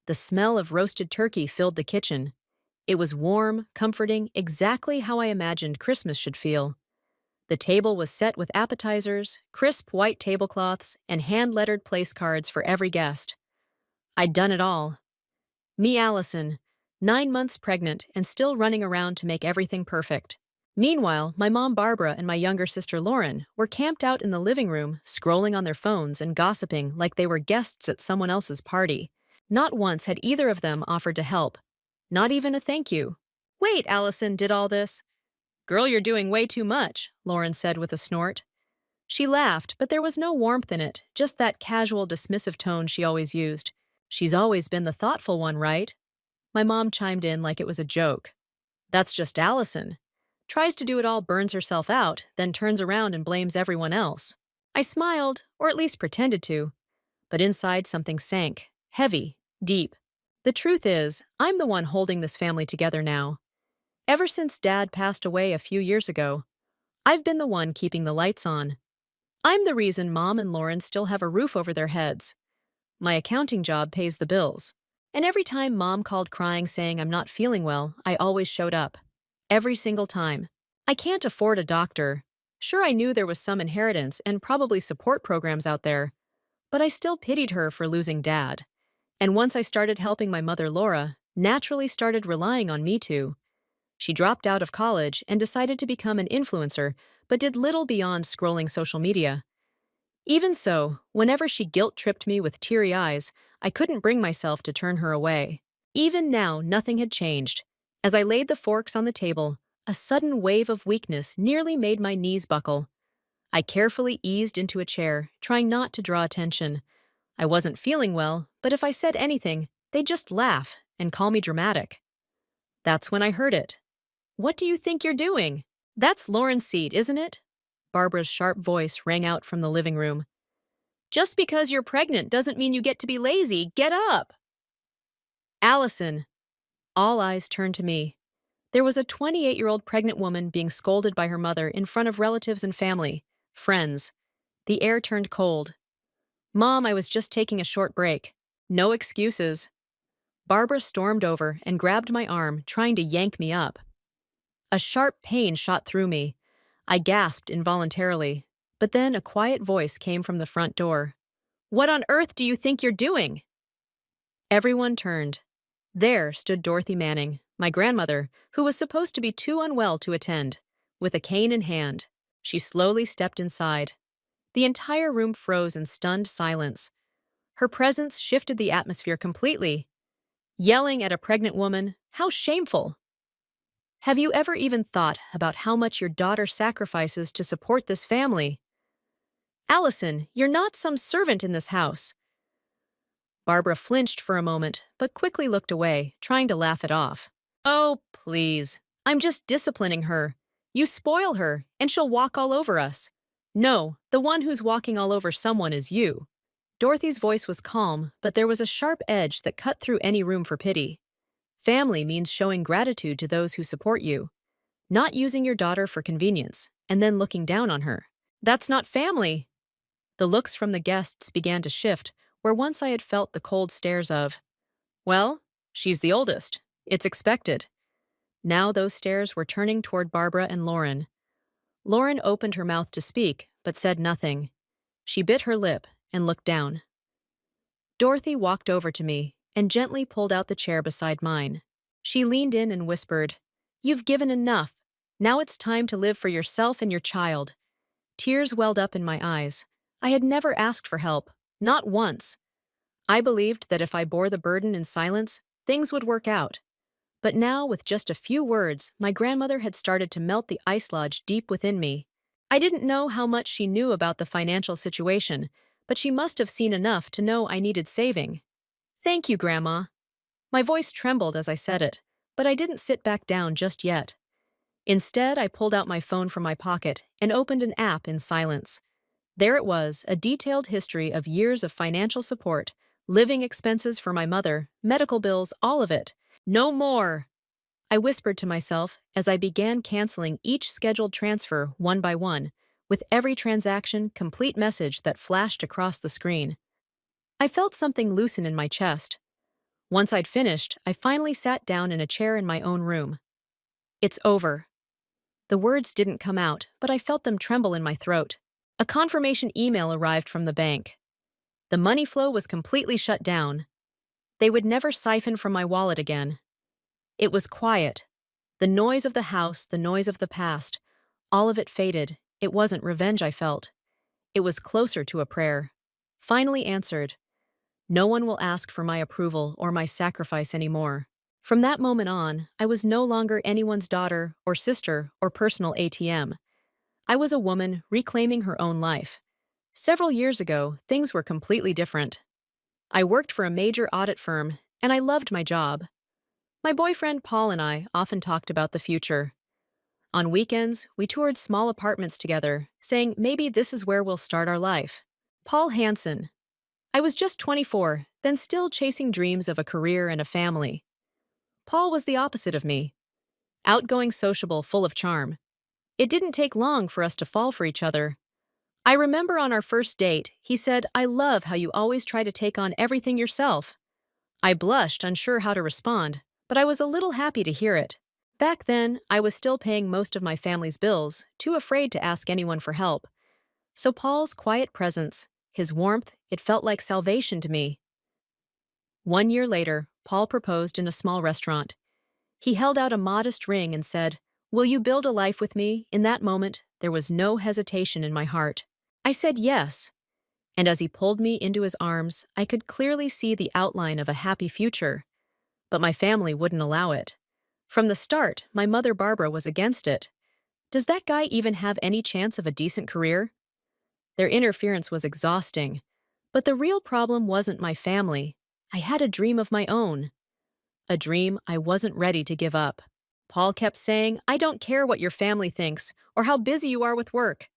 The smell of roasted turkey filled the kitchen. It was warm, comforting, exactly how I imagined Christmas should feel. The table was set with appetizers, crisp white tablecloths, and hand-lettered place cards for every guest. I'd done it all. Me, Allison, 9 months pregnant and still running around to make everything perfect. Meanwhile, my mom Barbara and my younger sister Lauren were camped out in the living room, scrolling on their phones and gossiping like they were guests at someone else's party. Not once had either of them offered to help. Not even a thank you. Wait, Allison did all this. Girl, you're doing way too much, Lauren said with a snort. She laughed, but there was no warmth in it, just that casual, dismissive tone she always used. She's always been the thoughtful one, right? My mom chimed in like it was a joke. That's just Allison. Tries to do it all, burns herself out, then turns around and blames everyone else. I smiled, or at least pretended to. But inside something sank, heavy, deep. The truth is, I'm the one holding this family together now. Ever since Dad passed away a few years ago, I've been the one keeping the lights on. I'm the reason Mom and Lauren still have a roof over their heads. My accounting job pays the bills. And every time Mom called crying saying I'm not feeling well, I always showed up. Every single time. I can't afford a doctor. Sure, I knew there was some inheritance and probably support programs out there, but I still pitied her for losing Dad. And once I started helping my mother Laura, naturally started relying on me too. She dropped out of college and decided to become an influencer, but did little beyond scrolling social media. Even so, whenever she guilt-tripped me with teary eyes, I couldn't bring myself to turn her away. Even now, nothing had changed. As I laid the forks on the table, a sudden wave of weakness nearly made my knees buckle. I carefully eased into a chair, trying not to draw attention. I wasn't feeling well, but if I said anything, they'd just laugh and call me dramatic. That's when I heard it. What do you think you're doing? That's Lauren's seat, isn't it? Barbara's sharp voice rang out from the living room. Just because you're pregnant doesn't mean you get to be lazy. Get up! Allison. All eyes turned to me. There was a 28-year-old pregnant woman being scolded by her mother in front of relatives and family, friends. The air turned cold. Mom, I was just taking a short break. No excuses. Barbara stormed over and grabbed my arm, trying to yank me up. A sharp pain shot through me. I gasped involuntarily, but then a quiet voice came from the front door. What on earth do you think you're doing? Everyone turned. There stood Dorothy Manning, my grandmother, who was supposed to be too unwell to attend. With a cane in hand, she slowly stepped inside. The entire room froze in stunned silence. Her presence shifted the atmosphere completely. Yelling at a pregnant woman, how shameful! Have you ever even thought about how much your daughter sacrifices to support this family? Allison, you're not some servant in this house. Barbara flinched for a moment, but quickly looked away, trying to laugh it off. Oh, please. I'm just disciplining her. You spoil her, and she'll walk all over us. No, the one who's walking all over someone is you. Dorothy's voice was calm, but there was a sharp edge that cut through any room for pity. Family means showing gratitude to those who support you, not using your daughter for convenience, and then looking down on her. That's not family. The looks from the guests began to shift, where once I had felt the cold stares of, well, she's the oldest. It's expected. Now those stares were turning toward Barbara and Lauren. Lauren opened her mouth to speak, but said nothing. She bit her lip and looked down. Dorothy walked over to me and gently pulled out the chair beside mine. She leaned in and whispered, You've given enough. Now it's time to live for yourself and your child. Tears welled up in my eyes. I had never asked for help, not once. I believed that if I bore the burden in silence, things would work out. But now, with just a few words, my grandmother had started to melt the ice lodge deep within me. I didn't know how much she knew about the financial situation, but she must have seen enough to know I needed saving. Thank you, Grandma. My voice trembled as I said it, but I didn't sit back down just yet. Instead, I pulled out my phone from my pocket and opened an app in silence. There it was, a detailed history of years of financial support, living expenses for my mother, medical bills, all of it. No more! I whispered to myself as I began canceling each scheduled transfer one by one, with every transaction complete message that flashed across the screen. I felt something loosen in my chest. Once I'd finished, I finally sat down in a chair in my own room. It's over. The words didn't come out, but I felt them tremble in my throat. A confirmation email arrived from the bank. The money flow was completely shut down. They would never siphon from my wallet again. It was quiet. The noise of the house, the noise of the past, all of it faded. It wasn't revenge I felt. It was closer to a prayer. Finally answered. No one will ask for my approval or my sacrifice anymore. From that moment on, I was no longer anyone's daughter or sister or personal ATM. I was a woman reclaiming her own life. Several years ago, things were completely different. I worked for a major audit firm, and I loved my job. My boyfriend Paul and I often talked about the future. On weekends, we toured small apartments together, saying maybe this is where we'll start our life. Paul Hansen. I was just 24, then still chasing dreams of a career and a family. Paul was the opposite of me. Outgoing, sociable, full of charm. It didn't take long for us to fall for each other. I remember on our first date, he said, "I love how you always try to take on everything yourself." I blushed, unsure how to respond, but I was a little happy to hear it. Back then, I was still paying most of my family's bills, too afraid to ask anyone for help. So Paul's quiet presence, his warmth, it felt like salvation to me. 1 year later, Paul proposed in a small restaurant. He held out a modest ring and said, "Will you build a life with me?" In that moment, there was no hesitation in my heart. I said yes. And as he pulled me into his arms, I could clearly see the outline of a happy future. But my family wouldn't allow it. From the start, my mother Barbara was against it. Does that guy even have any chance of a decent career? Their interference was exhausting. But the real problem wasn't my family. I had a dream of my own. A dream I wasn't ready to give up. Paul kept saying, "I don't care what your family thinks or how busy you are with work.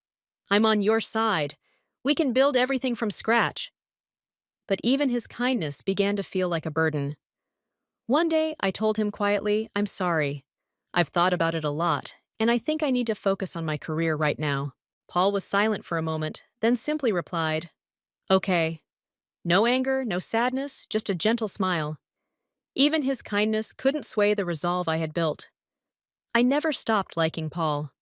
I'm on your side. We can build everything from scratch." But even his kindness began to feel like a burden. One day, I told him quietly, "I'm sorry. I've thought about it a lot, and I think I need to focus on my career right now." Paul was silent for a moment, then simply replied, "Okay." No anger, no sadness, just a gentle smile. Even his kindness couldn't sway the resolve I had built. I never stopped liking Paul.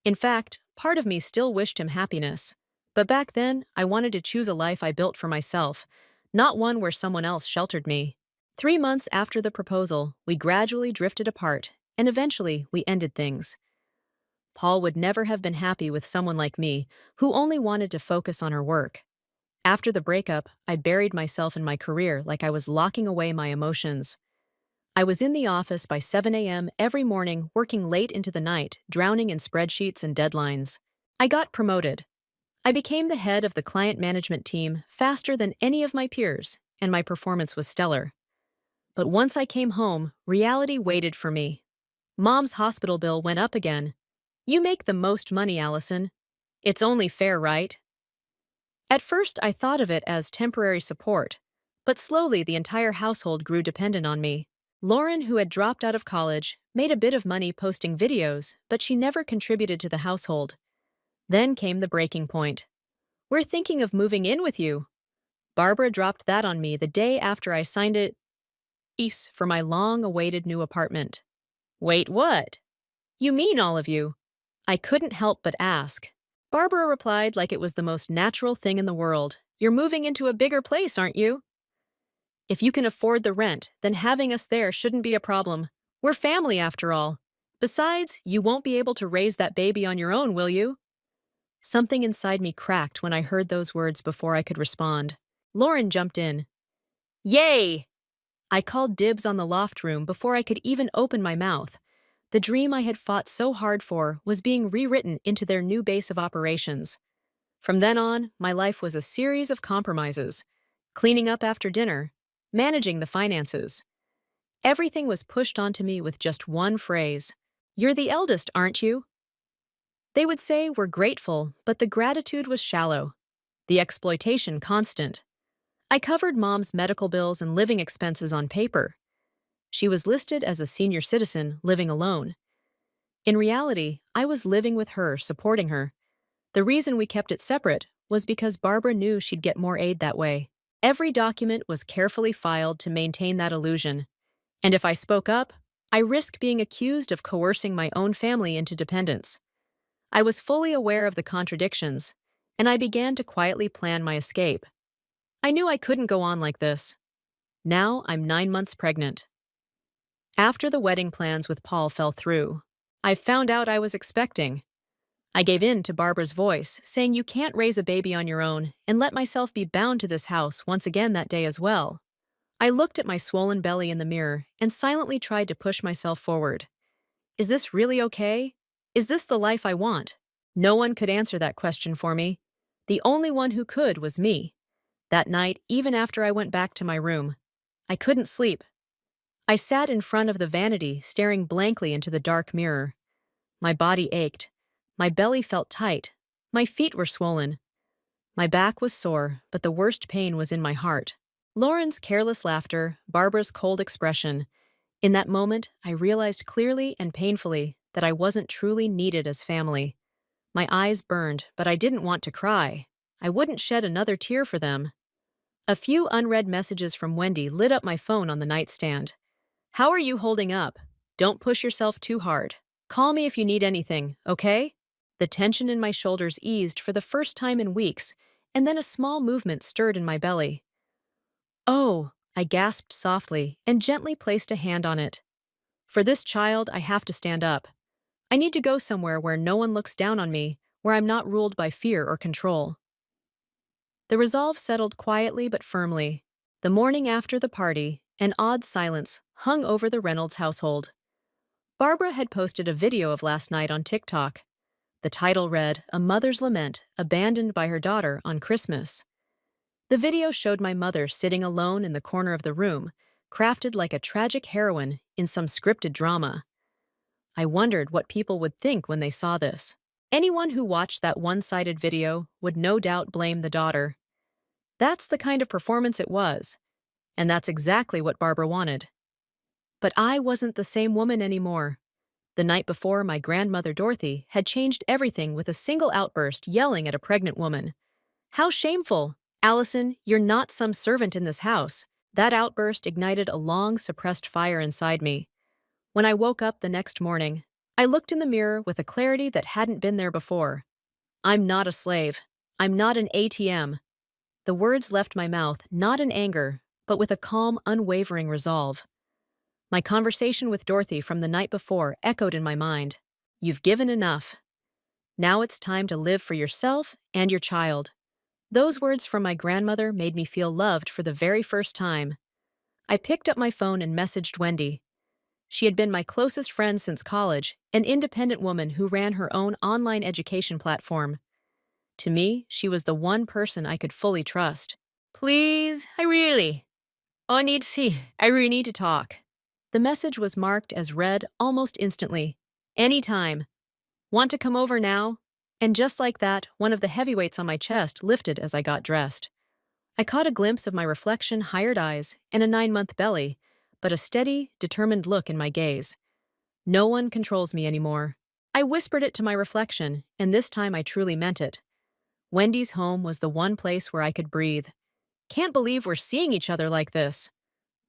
In fact, part of me still wished him happiness. But back then, I wanted to choose a life I built for myself, not one where someone else sheltered me. 3 months after the proposal, we gradually drifted apart, and eventually we ended things. Paul would never have been happy with someone like me, who only wanted to focus on her work. After the breakup, I buried myself in my career like I was locking away my emotions. I was in the office by 7 a.m. every morning, working late into the night, drowning in spreadsheets and deadlines. I got promoted. I became the head of the client management team faster than any of my peers, and my performance was stellar. But once I came home, reality waited for me. Mom's hospital bill went up again. "You make the most money, Allison. It's only fair, right?" At first, I thought of it as temporary support, but slowly the entire household grew dependent on me. Lauren, who had dropped out of college, made a bit of money posting videos, but she never contributed to the household. Then came the breaking point. "We're thinking of moving in with you." Barbara dropped that on me the day after I signed a lease for my long-awaited new apartment. "Wait, what? You mean all of you?" I couldn't help but ask. Barbara replied like it was the most natural thing in the world. "You're moving into a bigger place, aren't you? If you can afford the rent, then having us there shouldn't be a problem. We're family after all. Besides, you won't be able to raise that baby on your own, will you?" Something inside me cracked when I heard those words before I could respond. Lauren jumped in. "Yay!" I called dibs on the loft room before I could even open my mouth. The dream I had fought so hard for was being rewritten into their new base of operations. From then on, my life was a series of compromises. Cleaning up after dinner, managing the finances. Everything was pushed onto me with just one phrase. "You're the eldest, aren't you?" They would say we're grateful, but the gratitude was shallow. The exploitation constant. I covered Mom's medical bills and living expenses on paper. She was listed as a senior citizen living alone. In reality, I was living with her, supporting her. The reason we kept it separate was because Barbara knew she'd get more aid that way. Every document was carefully filed to maintain that illusion, and if I spoke up, I risked being accused of coercing my own family into dependence. I was fully aware of the contradictions, and I began to quietly plan my escape. I knew I couldn't go on like this. Now I'm 9 months pregnant. After the wedding plans with Paul fell through, I found out I was expecting. I gave in to Barbara's voice, saying you can't raise a baby on your own, and let myself be bound to this house once again that day as well. I looked at my swollen belly in the mirror and silently tried to push myself forward. Is this really okay? Is this the life I want? No one could answer that question for me. The only one who could was me. That night, even after I went back to my room, I couldn't sleep. I sat in front of the vanity, staring blankly into the dark mirror. My body ached. My belly felt tight. My feet were swollen. My back was sore, but the worst pain was in my heart. Lauren's careless laughter, Barbara's cold expression. In that moment, I realized clearly and painfully that I wasn't truly needed as family. My eyes burned, but I didn't want to cry. I wouldn't shed another tear for them. A few unread messages from Wendy lit up my phone on the nightstand. How are you holding up? Don't push yourself too hard. Call me if you need anything, okay? The tension in my shoulders eased for the first time in weeks, and then a small movement stirred in my belly. Oh, I gasped softly and gently placed a hand on it. For this child, I have to stand up. I need to go somewhere where no one looks down on me, where I'm not ruled by fear or control. The resolve settled quietly but firmly. The morning after the party, an odd silence hung over the Reynolds household. Barbara had posted a video of last night on TikTok. The title read, "A Mother's Lament, Abandoned by Her Daughter on Christmas." The video showed my mother sitting alone in the corner of the room, crafted like a tragic heroine in some scripted drama. I wondered what people would think when they saw this. Anyone who watched that one-sided video would no doubt blame the daughter. That's the kind of performance it was, and that's exactly what Barbara wanted. But I wasn't the same woman anymore. The night before, my grandmother Dorothy had changed everything with a single outburst yelling at a pregnant woman. How shameful! Allison, you're not some servant in this house. That outburst ignited a long, suppressed fire inside me. When I woke up the next morning, I looked in the mirror with a clarity that hadn't been there before. I'm not a slave. I'm not an ATM. The words left my mouth not in anger, but with a calm, unwavering resolve. My conversation with Dorothy from the night before echoed in my mind. You've given enough. Now it's time to live for yourself and your child. Those words from my grandmother made me feel loved for the very first time. I picked up my phone and messaged Wendy. She had been my closest friend since college, an independent woman who ran her own online education platform. To me, she was the one person I could fully trust. Please, I really need to talk. The message was marked as read almost instantly. Anytime. Want to come over now? And just like that, one of the heavyweights on my chest lifted as I got dressed. I caught a glimpse of my reflection, hired eyes, and a 9-month belly, but a steady, determined look in my gaze. No one controls me anymore. I whispered it to my reflection, and this time I truly meant it. Wendy's home was the one place where I could breathe. Can't believe we're seeing each other like this.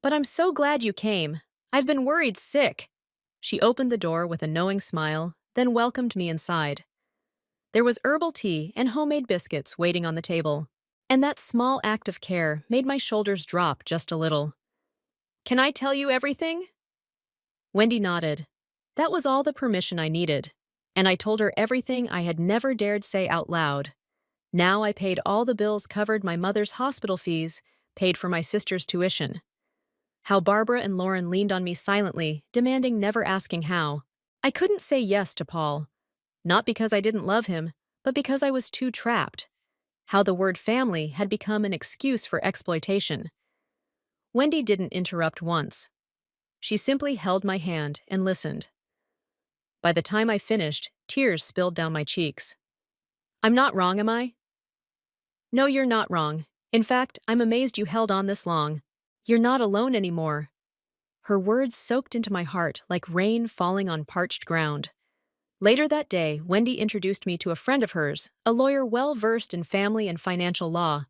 But I'm so glad you came. I've been worried sick. She opened the door with a knowing smile, then welcomed me inside. There was herbal tea and homemade biscuits waiting on the table, and that small act of care made my shoulders drop just a little. Can I tell you everything? Wendy nodded. That was all the permission I needed, and I told her everything I had never dared say out loud. Now I paid all the bills, covered my mother's hospital fees, paid for my sister's tuition. How Barbara and Lauren leaned on me silently, demanding, never asking how. I couldn't say yes to Paul. Not because I didn't love him, but because I was too trapped. How the word family had become an excuse for exploitation. Wendy didn't interrupt once. She simply held my hand and listened. By the time I finished, tears spilled down my cheeks. I'm not wrong, am I? No, you're not wrong. In fact, I'm amazed you held on this long. You're not alone anymore. Her words soaked into my heart like rain falling on parched ground. Later that day, Wendy introduced me to a friend of hers, a lawyer well-versed in family and financial law.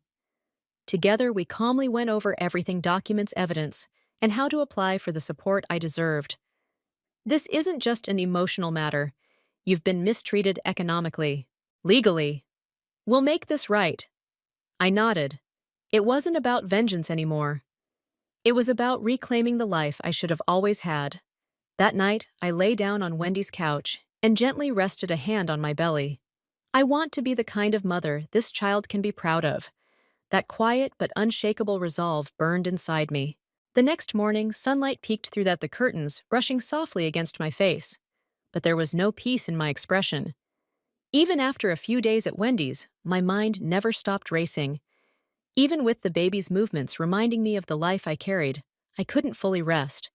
Together, we calmly went over everything documents evidence and how to apply for the support I deserved. This isn't just an emotional matter. You've been mistreated economically, legally. We'll make this right. I nodded. It wasn't about vengeance anymore. It was about reclaiming the life I should have always had. That night, I lay down on Wendy's couch and gently rested a hand on my belly. I want to be the kind of mother this child can be proud of. That quiet but unshakable resolve burned inside me. The next morning, sunlight peeked through the curtains, brushing softly against my face. But there was no peace in my expression. Even after a few days at Wendy's, my mind never stopped racing. Even with the baby's movements reminding me of the life I carried, I couldn't fully rest.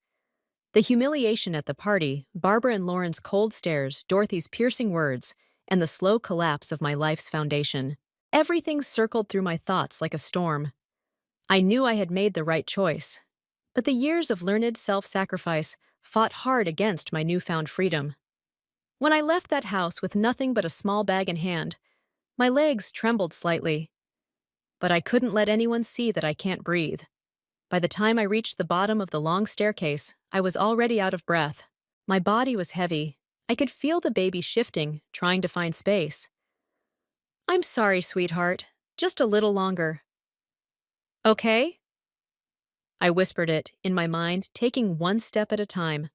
The humiliation at the party, Barbara and Lauren's cold stares, Dorothy's piercing words, and the slow collapse of my life's foundation. Everything circled through my thoughts like a storm. I knew I had made the right choice. But the years of learned self-sacrifice fought hard against my newfound freedom. When I left that house with nothing but a small bag in hand, my legs trembled slightly. But I couldn't let anyone see that I can't breathe. By the time I reached the bottom of the long staircase, I was already out of breath. My body was heavy. I could feel the baby shifting, trying to find space. "I'm sorry, sweetheart. Just a little longer." "Okay?" I whispered it, in my mind, taking one step at a time.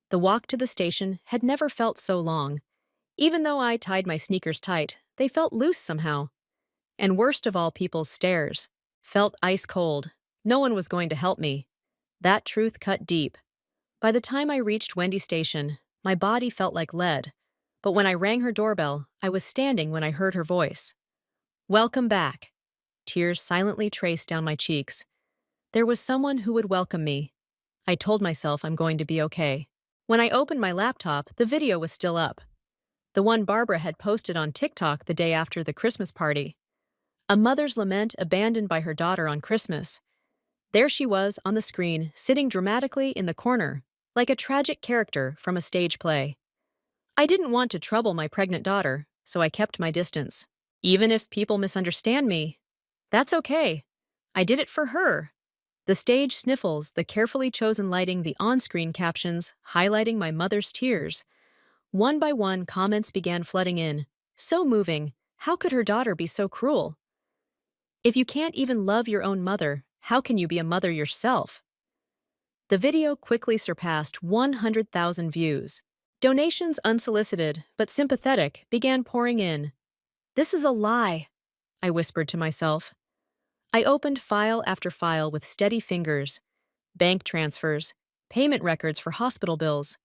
The walk to the station had never felt so long. Even though I tied my sneakers tight, they felt loose somehow. And worst of all, people's stares felt ice cold. No one was going to help me. That truth cut deep. By the time I reached Wendy Station, my body felt like lead. But when I rang her doorbell, I was standing when I heard her voice. "Welcome back." Tears silently traced down my cheeks. There was someone who would welcome me. I told myself I'm going to be okay. When I opened my laptop, the video was still up. The one Barbara had posted on TikTok the day after the Christmas party. A mother's lament abandoned by her daughter on Christmas. There she was on the screen, sitting dramatically in the corner, like a tragic character from a stage play. I didn't want to trouble my pregnant daughter, so I kept my distance. Even if people misunderstand me, that's okay. I did it for her. The stage sniffles, the carefully chosen lighting, the on-screen captions, highlighting my mother's tears. One by one, comments began flooding in. So moving. How could her daughter be so cruel? If you can't even love your own mother, how can you be a mother yourself? The video quickly surpassed 100,000 views. Donations, unsolicited but sympathetic, began pouring in. "This is a lie," I whispered to myself. I opened file after file with steady fingers. Bank transfers, payment records for hospital bills,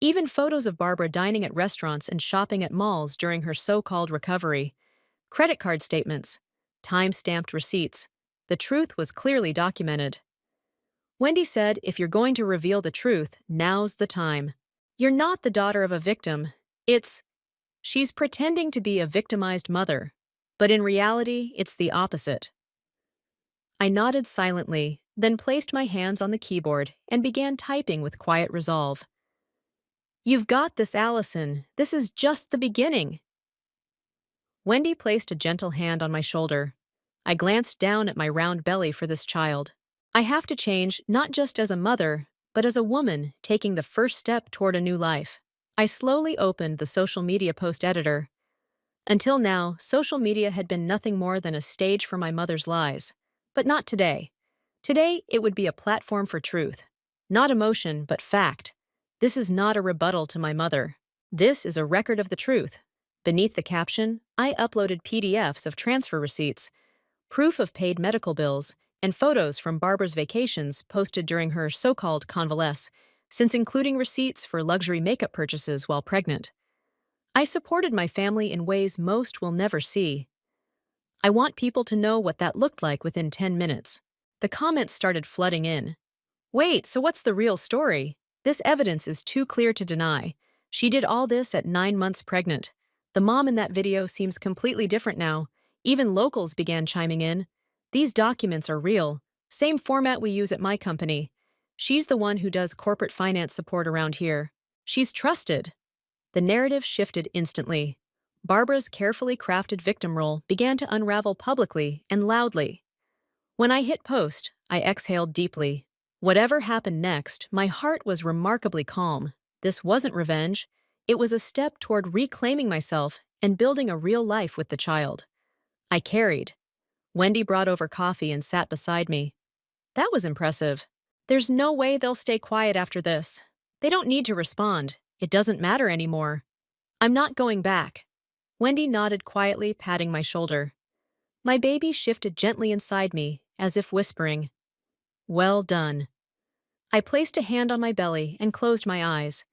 even photos of Barbara dining at restaurants and shopping at malls during her so-called recovery, credit card statements, time-stamped receipts. The truth was clearly documented. Wendy said, "If you're going to reveal the truth, now's the time. You're not the daughter of a victim. She's pretending to be a victimized mother. But in reality, it's the opposite." I nodded silently, then placed my hands on the keyboard and began typing with quiet resolve. "You've got this, Allison. This is just the beginning." Wendy placed a gentle hand on my shoulder. I glanced down at my round belly for this child. I have to change, not just as a mother, but as a woman taking the first step toward a new life. I slowly opened the social media post editor. Until now, social media had been nothing more than a stage for my mother's lies. But not today. Today, it would be a platform for truth. Not emotion, but fact. This is not a rebuttal to my mother. This is a record of the truth. Beneath the caption, I uploaded PDFs of transfer receipts, proof of paid medical bills, and photos from Barbara's vacations posted during her so-called convalescence, since including receipts for luxury makeup purchases while pregnant. I supported my family in ways most will never see. I want people to know what that looked like within 10 minutes. The comments started flooding in. "Wait, so what's the real story? This evidence is too clear to deny. She did all this at 9 months pregnant. The mom in that video seems completely different now." Even locals began chiming in. "These documents are real. Same format we use at my company. She's the one who does corporate finance support around here. She's trusted." The narrative shifted instantly. Barbara's carefully crafted victim role began to unravel publicly and loudly. When I hit post, I exhaled deeply. Whatever happened next, my heart was remarkably calm. This wasn't revenge. It was a step toward reclaiming myself and building a real life with the child. I carried. Wendy brought over coffee and sat beside me. That was impressive. There's no way they'll stay quiet after this. They don't need to respond. It doesn't matter anymore. I'm not going back. Wendy nodded quietly, patting my shoulder. My baby shifted gently inside me, as if whispering, "Well done." I placed a hand on my belly and closed my eyes.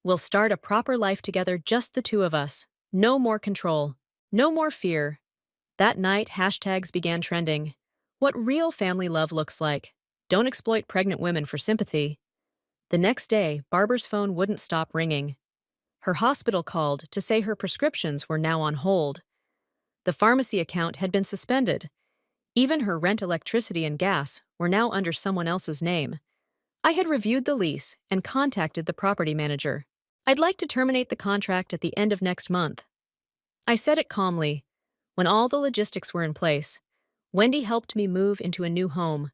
We'll start a proper life together, just the two of us. No more control. No more fear. That night, hashtags began trending. What real family love looks like. Don't exploit pregnant women for sympathy. The next day, Barbara's phone wouldn't stop ringing. Her hospital called to say her prescriptions were now on hold. The pharmacy account had been suspended. Even her rent, electricity, and gas were now under someone else's name. I had reviewed the lease and contacted the property manager. I'd like to terminate the contract at the end of next month. I said it calmly. When all the logistics were in place, Wendy helped me move into a new home.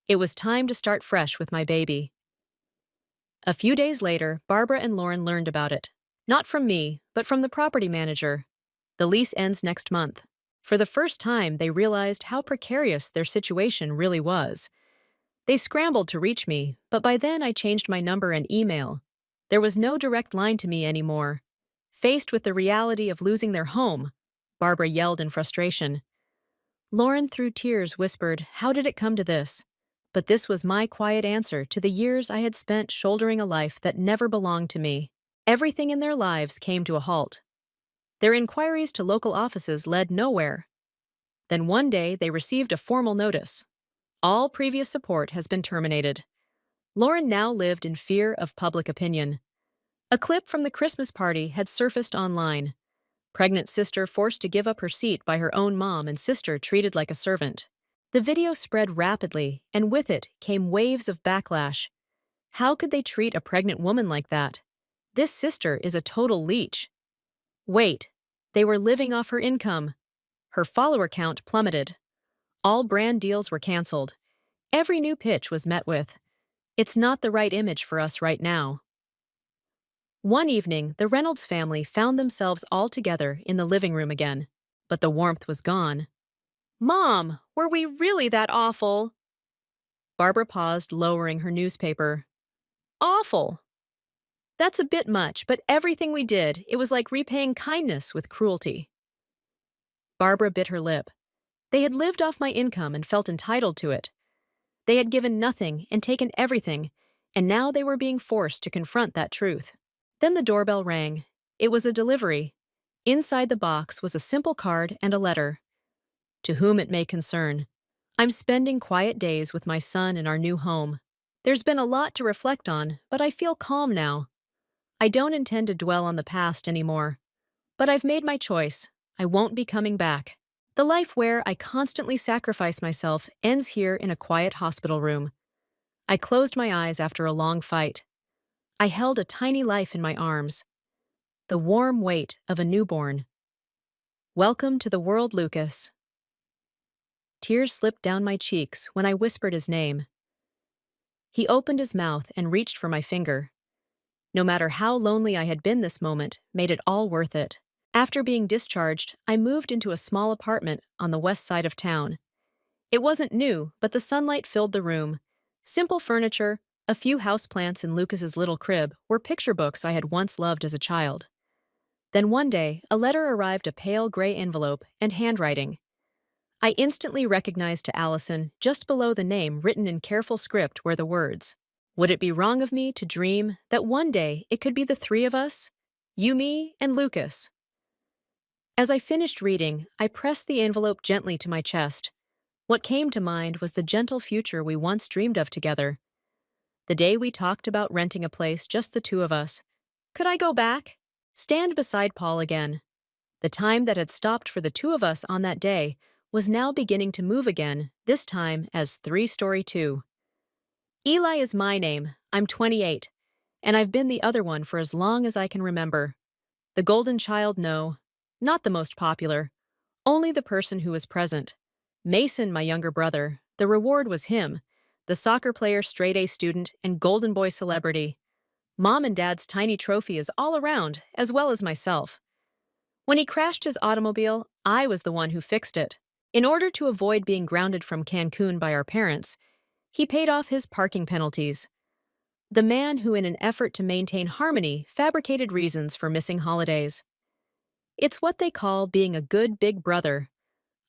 It was time to start fresh with my baby. A few days later, Barbara and Lauren learned about it. Not from me, but from the property manager. The lease ends next month. For the first time, they realized how precarious their situation really was. They scrambled to reach me, but by then I changed my number and email. There was no direct line to me anymore. Faced with the reality of losing their home, Barbara yelled in frustration. Lauren, through tears, whispered, "How did it come to this?" But this was my quiet answer to the years I had spent shouldering a life that never belonged to me. Everything in their lives came to a halt. Their inquiries to local offices led nowhere. Then one day they received a formal notice. All previous support has been terminated. Lauren now lived in fear of public opinion. A clip from the Christmas party had surfaced online. Pregnant sister forced to give up her seat by her own mom and sister treated like a servant. The video spread rapidly, and with it came waves of backlash. How could they treat a pregnant woman like that? This sister is a total leech. Wait, they were living off her income. Her follower count plummeted. All brand deals were canceled. Every new pitch was met with, "It's not the right image for us right now." One evening, the Reynolds family found themselves all together in the living room again, but the warmth was gone. "Mom, were we really that awful?" Barbara paused, lowering her newspaper. "Awful. That's a bit much, but everything we did, it was like repaying kindness with cruelty." Barbara bit her lip. They had lived off my income and felt entitled to it. They had given nothing and taken everything, and now they were being forced to confront that truth. Then the doorbell rang. It was a delivery. Inside the box was a simple card and a letter. "To whom it may concern. I'm spending quiet days with my son in our new home. There's been a lot to reflect on, but I feel calm now. I don't intend to dwell on the past anymore. But I've made my choice. I won't be coming back. The life where I constantly sacrifice myself ends here in a quiet hospital room." I closed my eyes after a long fight. I held a tiny life in my arms. The warm weight of a newborn. "Welcome to the world, Lucas." Tears slipped down my cheeks when I whispered his name. He opened his mouth and reached for my finger. No matter how lonely I had been, this moment made it all worth it. After being discharged, I moved into a small apartment on the west side of town. It wasn't new, but the sunlight filled the room. Simple furniture, a few houseplants in Lucas's little crib were picture books I had once loved as a child. Then one day, a letter arrived, a pale gray envelope and handwriting. I instantly recognized to Allison, just below the name written in careful script were the words, "Would it be wrong of me to dream that one day it could be the three of us? You, me, and Lucas." As I finished reading, I pressed the envelope gently to my chest. What came to mind was the gentle future we once dreamed of together. The day we talked about renting a place, just the two of us. Could I go back? Stand beside Paul again. The time that had stopped for the two of us on that day was now beginning to move again, this time as 3-story 2. Eli is my name. I'm 28, and I've been the other one for as long as I can remember. The golden child, no. Not the most popular. Only the person who was present. Mason, my younger brother. The reward was him, the soccer player, straight A student, and golden boy celebrity. Mom and Dad's tiny trophy is all around, as well as myself. When he crashed his automobile, I was the one who fixed it. In order to avoid being grounded from Cancun by our parents, he paid off his parking penalties. The man who, in an effort to maintain harmony, fabricated reasons for missing holidays. It's what they call being a good big brother.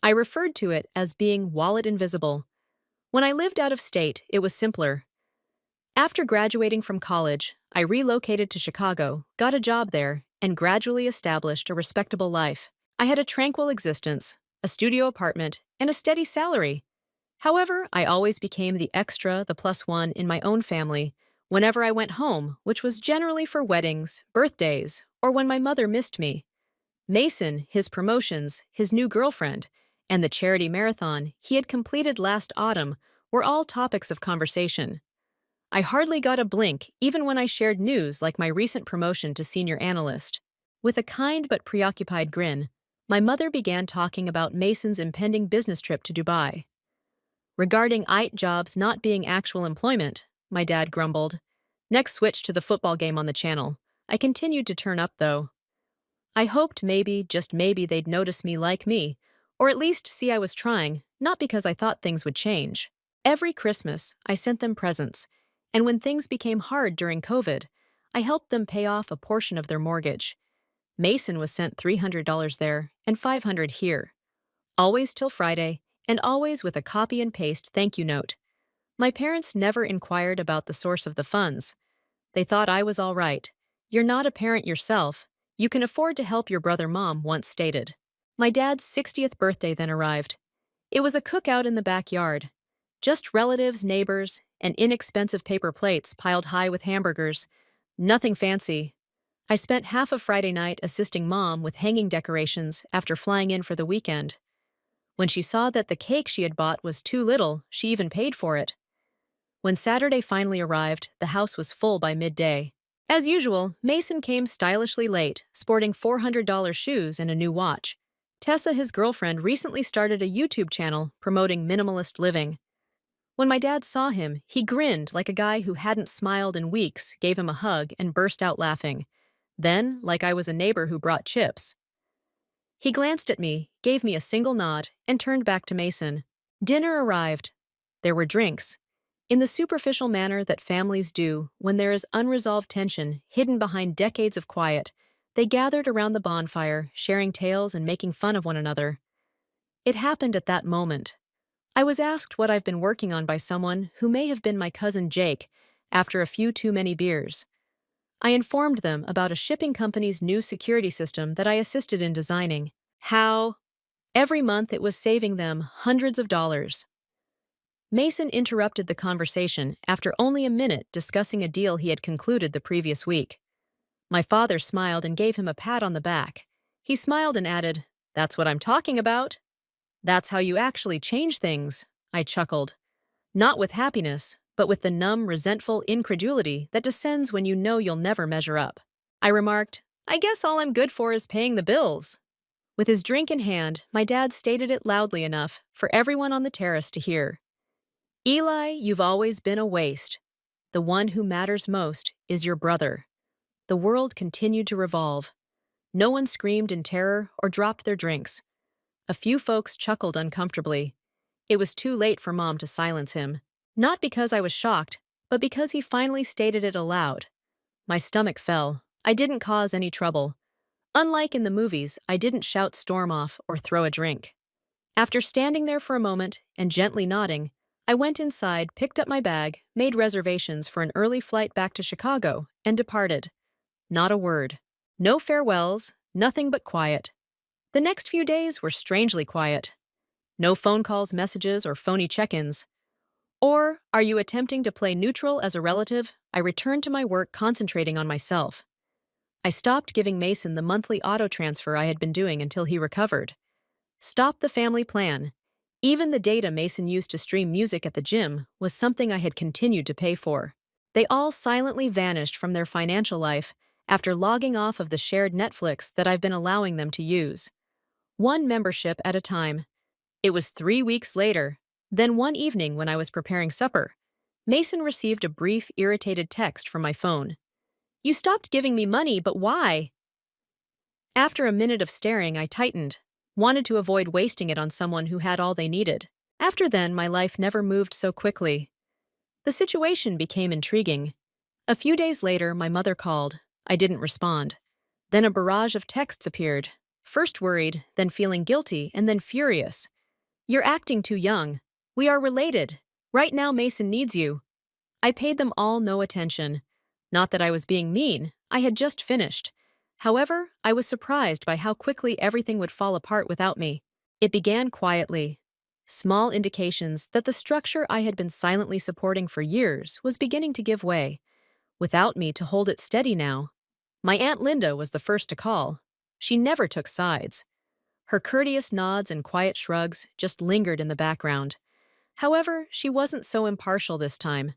I referred to it as being wallet invisible. When I lived out of state, it was simpler. After graduating from college, I relocated to Chicago, got a job there, and gradually established a respectable life. I had a tranquil existence, a studio apartment, and a steady salary. However, I always became the extra, the plus one in my own family whenever I went home, which was generally for weddings, birthdays, or when my mother missed me. Mason, his promotions, his new girlfriend, and the charity marathon he had completed last autumn were all topics of conversation. I hardly got a blink even when I shared news like my recent promotion to senior analyst. With a kind but preoccupied grin, my mother began talking about Mason's impending business trip to Dubai. Regarding IT jobs not being actual employment, my dad grumbled. Next switch to the football game on the channel. I continued to turn up, though. I hoped maybe, just maybe, they'd notice me like me, or at least see I was trying, not because I thought things would change. Every Christmas, I sent them presents, and when things became hard during COVID, I helped them pay off a portion of their mortgage. Mason was sent $300 there and $500 here, always till Friday, and always with a copy and paste thank you note. My parents never inquired about the source of the funds. They thought I was all right. You're not a parent yourself. You can afford to help your brother, Mom once stated. My dad's 60th birthday then arrived. It was a cookout in the backyard. Just relatives, neighbors, and inexpensive paper plates piled high with hamburgers. Nothing fancy. I spent half of Friday night assisting Mom with hanging decorations after flying in for the weekend. When she saw that the cake she had bought was too little, she even paid for it. When Saturday finally arrived, the house was full by midday. As usual, Mason came stylishly late, sporting $400 shoes and a new watch. Tessa, his girlfriend, recently started a YouTube channel promoting minimalist living. When my dad saw him, he grinned like a guy who hadn't smiled in weeks, gave him a hug, and burst out laughing. Then, like I was a neighbor who brought chips. He glanced at me, gave me a single nod, and turned back to Mason. Dinner arrived. There were drinks. In the superficial manner that families do when there is unresolved tension hidden behind decades of quiet, they gathered around the bonfire, sharing tales and making fun of one another. It happened at that moment. I was asked what I've been working on by someone who may have been my cousin Jake after a few too many beers. I informed them about a shipping company's new security system that I assisted in designing. How, every month, it was saving them hundreds of dollars. Mason interrupted the conversation after only a minute discussing a deal he had concluded the previous week. My father smiled and gave him a pat on the back. He smiled and added, "That's what I'm talking about." "That's how you actually change things," I chuckled. Not with happiness, but with the numb, resentful incredulity that descends when you know you'll never measure up. I remarked, "I guess all I'm good for is paying the bills." With his drink in hand, my dad stated it loudly enough for everyone on the terrace to hear. "Eli, you've always been a waste. The one who matters most is your brother." The world continued to revolve. No one screamed in terror or dropped their drinks. A few folks chuckled uncomfortably. It was too late for Mom to silence him. Not because I was shocked, but because he finally stated it aloud. My stomach fell. I didn't cause any trouble. Unlike in the movies, I didn't shout storm off or throw a drink. After standing there for a moment and gently nodding, I went inside, picked up my bag, made reservations for an early flight back to Chicago, and departed. Not a word. No farewells, nothing but quiet. The next few days were strangely quiet. No phone calls, messages, or phony check-ins. Or, are you attempting to play neutral as a relative? I returned to my work, concentrating on myself. I stopped giving Mason the monthly auto transfer I had been doing until he recovered. Stopped the family plan. Even the data Mason used to stream music at the gym was something I had continued to pay for. They all silently vanished from their financial life after logging off of the shared Netflix that I've been allowing them to use. One membership at a time. It was 3 weeks later. Then one evening when I was preparing supper, Mason received a brief, irritated text from my phone. "You stopped giving me money, but why?" After a minute of staring, I tightened, wanted to avoid wasting it on someone who had all they needed. After then, my life never moved so quickly. The situation became intriguing. A few days later, my mother called. I didn't respond. Then a barrage of texts appeared. First worried, then feeling guilty, and then furious. "You're acting too young. We are related. Right now, Mason needs you." I paid them all no attention. Not that I was being mean, I had just finished. However, I was surprised by how quickly everything would fall apart without me. It began quietly. Small indications that the structure I had been silently supporting for years was beginning to give way, without me to hold it steady now. My Aunt Linda was the first to call. She never took sides. Her courteous nods and quiet shrugs just lingered in the background. However, she wasn't so impartial this time.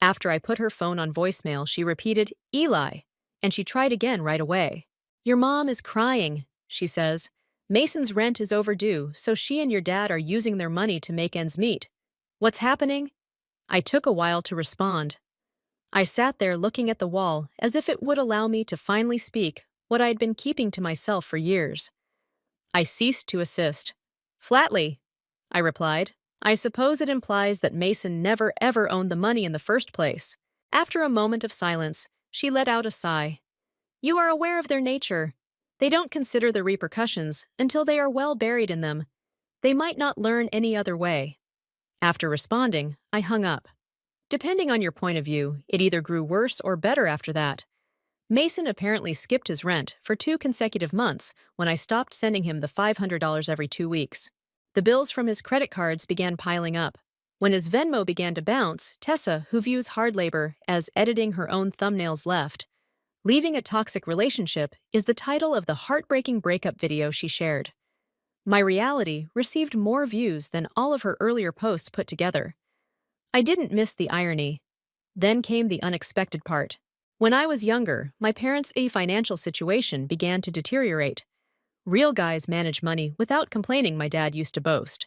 After I put her phone on voicemail, she repeated, "Eli," and she tried again right away. "Your mom is crying," she says. "Mason's rent is overdue, so she and your dad are using their money to make ends meet. What's happening?" I took a while to respond. I sat there looking at the wall as if it would allow me to finally speak what I had been keeping to myself for years. I ceased to assist. "Flatly," I replied. "I suppose it implies that Mason never ever owned the money in the first place." After a moment of silence, she let out a sigh. "You are aware of their nature. They don't consider the repercussions until they are well buried in them. They might not learn any other way." After responding, I hung up. Depending on your point of view, it either grew worse or better after that. Mason apparently skipped his rent for 2 consecutive months when I stopped sending him the $500 every 2 weeks. The bills from his credit cards began piling up. When his Venmo began to bounce, Tessa, who views hard labor as editing her own thumbnails, left. "Leaving a Toxic Relationship" is the title of the heartbreaking breakup video she shared. My reality received more views than all of her earlier posts put together. I didn't miss the irony. Then came the unexpected part. When I was younger, my parents' financial situation began to deteriorate. "Real guys manage money without complaining," my dad used to boast.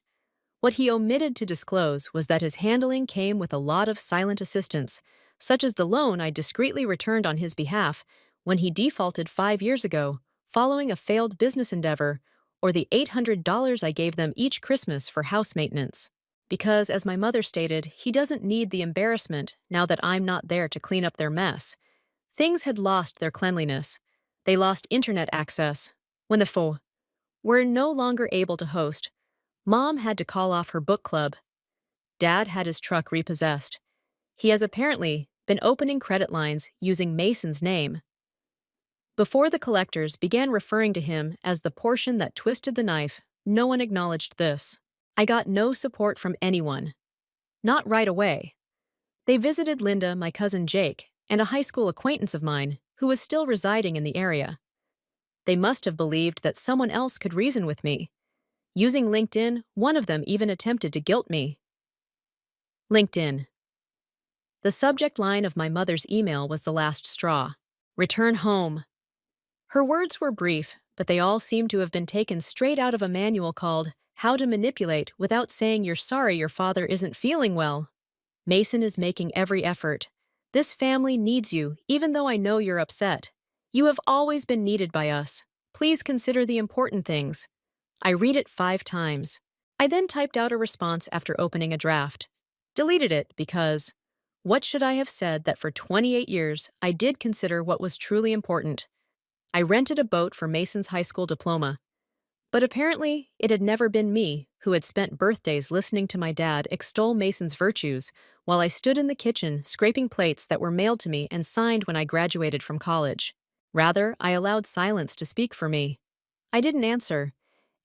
What he omitted to disclose was that his handling came with a lot of silent assistance, such as the loan I discreetly returned on his behalf when he defaulted 5 years ago, following a failed business endeavor, or the $800 I gave them each Christmas for house maintenance. Because, as my mother stated, he doesn't need the embarrassment now that I'm not there to clean up their mess. Things had lost their cleanliness. They lost internet access. When the faux were no longer able to host, Mom had to call off her book club. Dad had his truck repossessed. He has apparently been opening credit lines using Mason's name. Before the collectors began referring to him as the portion that twisted the knife, no one acknowledged this. I got no support from anyone. Not right away. They visited Linda, my cousin Jake, and a high school acquaintance of mine who was still residing in the area. They must have believed that someone else could reason with me. Using LinkedIn, one of them even attempted to guilt me. LinkedIn. The subject line of my mother's email was the last straw. "Return home." Her words were brief, but they all seemed to have been taken straight out of a manual called "How to Manipulate Without Saying You're Sorry Your Father Isn't Feeling Well." "Mason is making every effort. This family needs you, even though I know you're upset. You have always been needed by us. Please consider the important things." I read it 5 times. I then typed out a response after opening a draft. Deleted it because, what should I have said that for 28 years I did consider what was truly important? I rented a boat for Mason's high school diploma. But apparently, it had never been me who had spent birthdays listening to my dad extol Mason's virtues while I stood in the kitchen scraping plates that were mailed to me and signed when I graduated from college. Rather, I allowed silence to speak for me. I didn't answer,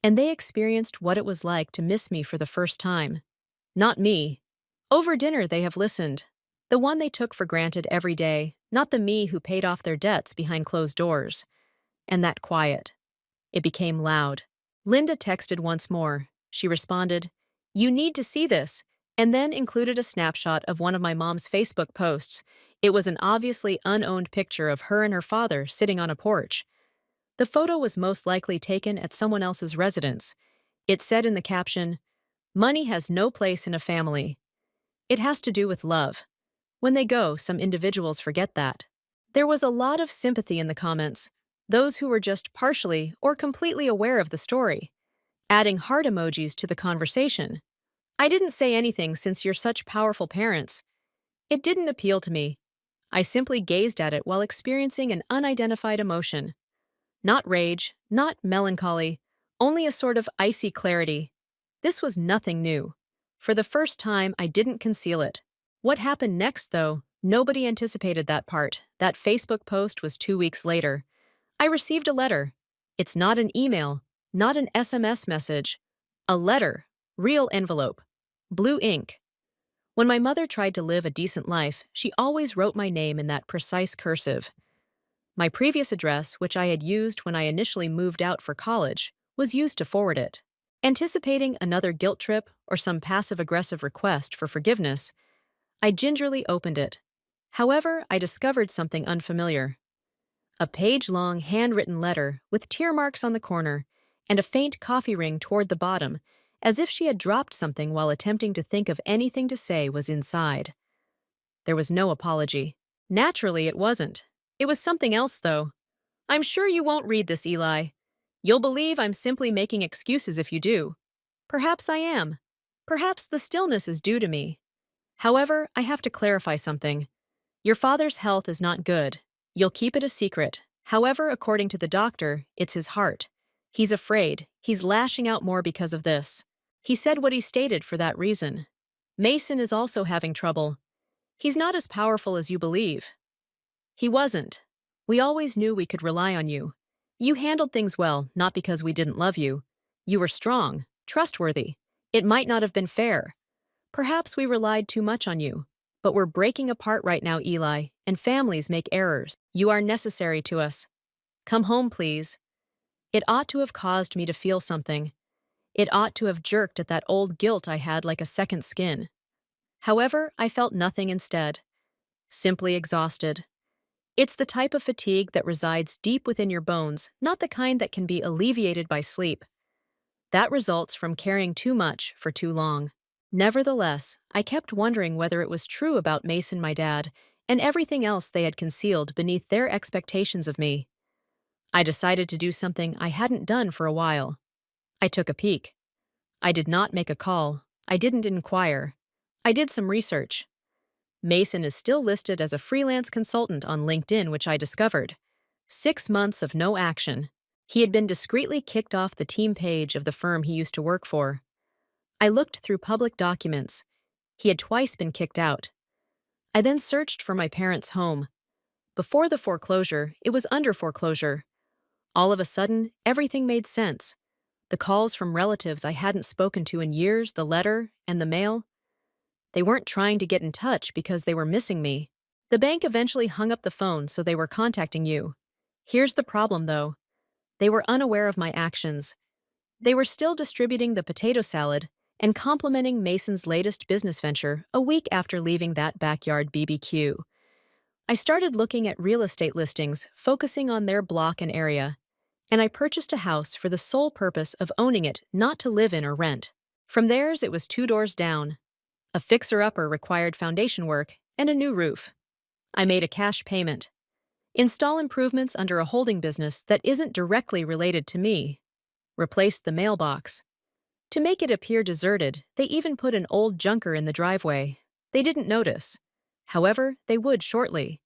and they experienced what it was like to miss me for the first time. Not me. Over dinner, they have listened. The one they took for granted every day, not the me who paid off their debts behind closed doors. And that quiet. It became loud. Linda texted once more. She responded, "You need to see this," and then included a snapshot of one of my mom's Facebook posts. It was an obviously unowned picture of her and her father sitting on a porch. The photo was most likely taken at someone else's residence. It said in the caption, "Money has no place in a family. It has to do with love. When they go, some individuals forget that." There was a lot of sympathy in the comments, those who were just partially or completely aware of the story, adding heart emojis to the conversation. I didn't say anything since you're such powerful parents. It didn't appeal to me. I simply gazed at it while experiencing an unidentified emotion. Not rage, not melancholy, only a sort of icy clarity. This was nothing new. For the first time, I didn't conceal it. What happened next, though? Nobody anticipated that part. That Facebook post was 2 weeks later. I received a letter. It's not an email, not an SMS message. A letter. Real envelope. Blue ink. When my mother tried to live a decent life, she always wrote my name in that precise cursive. My previous address, which I had used when I initially moved out for college, was used to forward it. Anticipating another guilt trip or some passive-aggressive request for forgiveness, I gingerly opened it. However, I discovered something unfamiliar. A page-long handwritten letter with tear marks on the corner and a faint coffee ring toward the bottom, as if she had dropped something while attempting to think of anything to say was inside. There was no apology. Naturally, it wasn't. It was something else, though. "I'm sure you won't read this, Eli. You'll believe I'm simply making excuses if you do. Perhaps I am. Perhaps the stillness is due to me. However, I have to clarify something. Your father's health is not good. You'll keep it a secret. However, according to the doctor, it's his heart. He's afraid. He's lashing out more because of this. He said what he stated for that reason. Mason is also having trouble. He's not as powerful as you believe." He wasn't. "We always knew we could rely on you. You handled things well, not because we didn't love you. You were strong, trustworthy. It might not have been fair. Perhaps we relied too much on you. But we're breaking apart right now, Eli, and families make errors. You are necessary to us. Come home, please." It ought to have caused me to feel something. It ought to have jerked at that old guilt I had like a second skin. However, I felt nothing instead. Simply exhausted. It's the type of fatigue that resides deep within your bones, not the kind that can be alleviated by sleep. That results from carrying too much for too long. Nevertheless, I kept wondering whether it was true about Mason, my dad, and everything else they had concealed beneath their expectations of me. I decided to do something I hadn't done for a while. I took a peek. I did not make a call. I didn't inquire. I did some research. Mason is still listed as a freelance consultant on LinkedIn, which I discovered. 6 months of no action. He had been discreetly kicked off the team page of the firm he used to work for. I looked through public documents. He had twice been kicked out. I then searched for my parents' home. Before the foreclosure, it was under foreclosure. All of a sudden, everything made sense. The calls from relatives I hadn't spoken to in years, the letter, and the mail. They weren't trying to get in touch because they were missing me. The bank eventually hung up the phone, so they were contacting you. Here's the problem, though. They were unaware of my actions. They were still distributing the potato salad and complimenting Mason's latest business venture a week after leaving that backyard BBQ. I started looking at real estate listings, focusing on their block and area, and I purchased a house for the sole purpose of owning it, not to live in or rent. From theirs, it was 2 doors down. A fixer-upper required foundation work and a new roof. I made a cash payment. Install improvements under a holding business that isn't directly related to me. Replaced the mailbox. To make it appear deserted, they even put an old junker in the driveway. They didn't notice. However, they would shortly.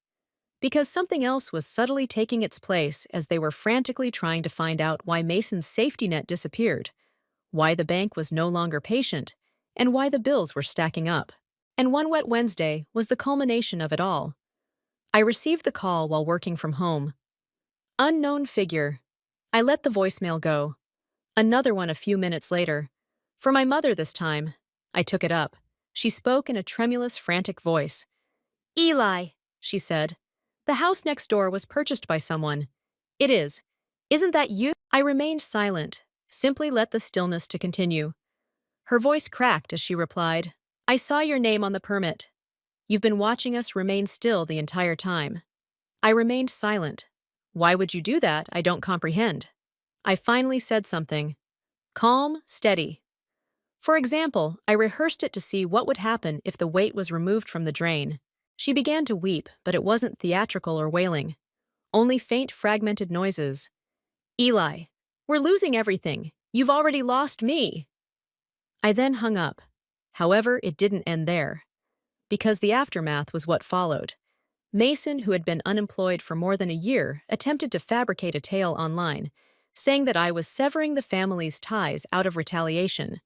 Because something else was subtly taking its place as they were frantically trying to find out why Mason's safety net disappeared, why the bank was no longer patient, and why the bills were stacking up. And one wet Wednesday was the culmination of it all. I received the call while working from home. Unknown figure. I let the voicemail go. Another one a few minutes later. For my mother this time. I took it up. She spoke in a tremulous, frantic voice. "Eli," she said. "The house next door was purchased by someone." "It is. Isn't that you?" I remained silent, simply let the stillness to continue. Her voice cracked as she replied, "I saw your name on the permit. You've been watching us remain still the entire time." I remained silent. Why would you do that? I don't comprehend. I finally said something. Calm, steady. For example, I rehearsed it to see what would happen if the weight was removed from the drain. She began to weep, but it wasn't theatrical or wailing. Only faint, fragmented noises. Eli, we're losing everything. You've already lost me. I then hung up. However, it didn't end there, because the aftermath was what followed. Mason, who had been unemployed for more than a year, attempted to fabricate a tale online, saying that I was severing the family's ties out of retaliation.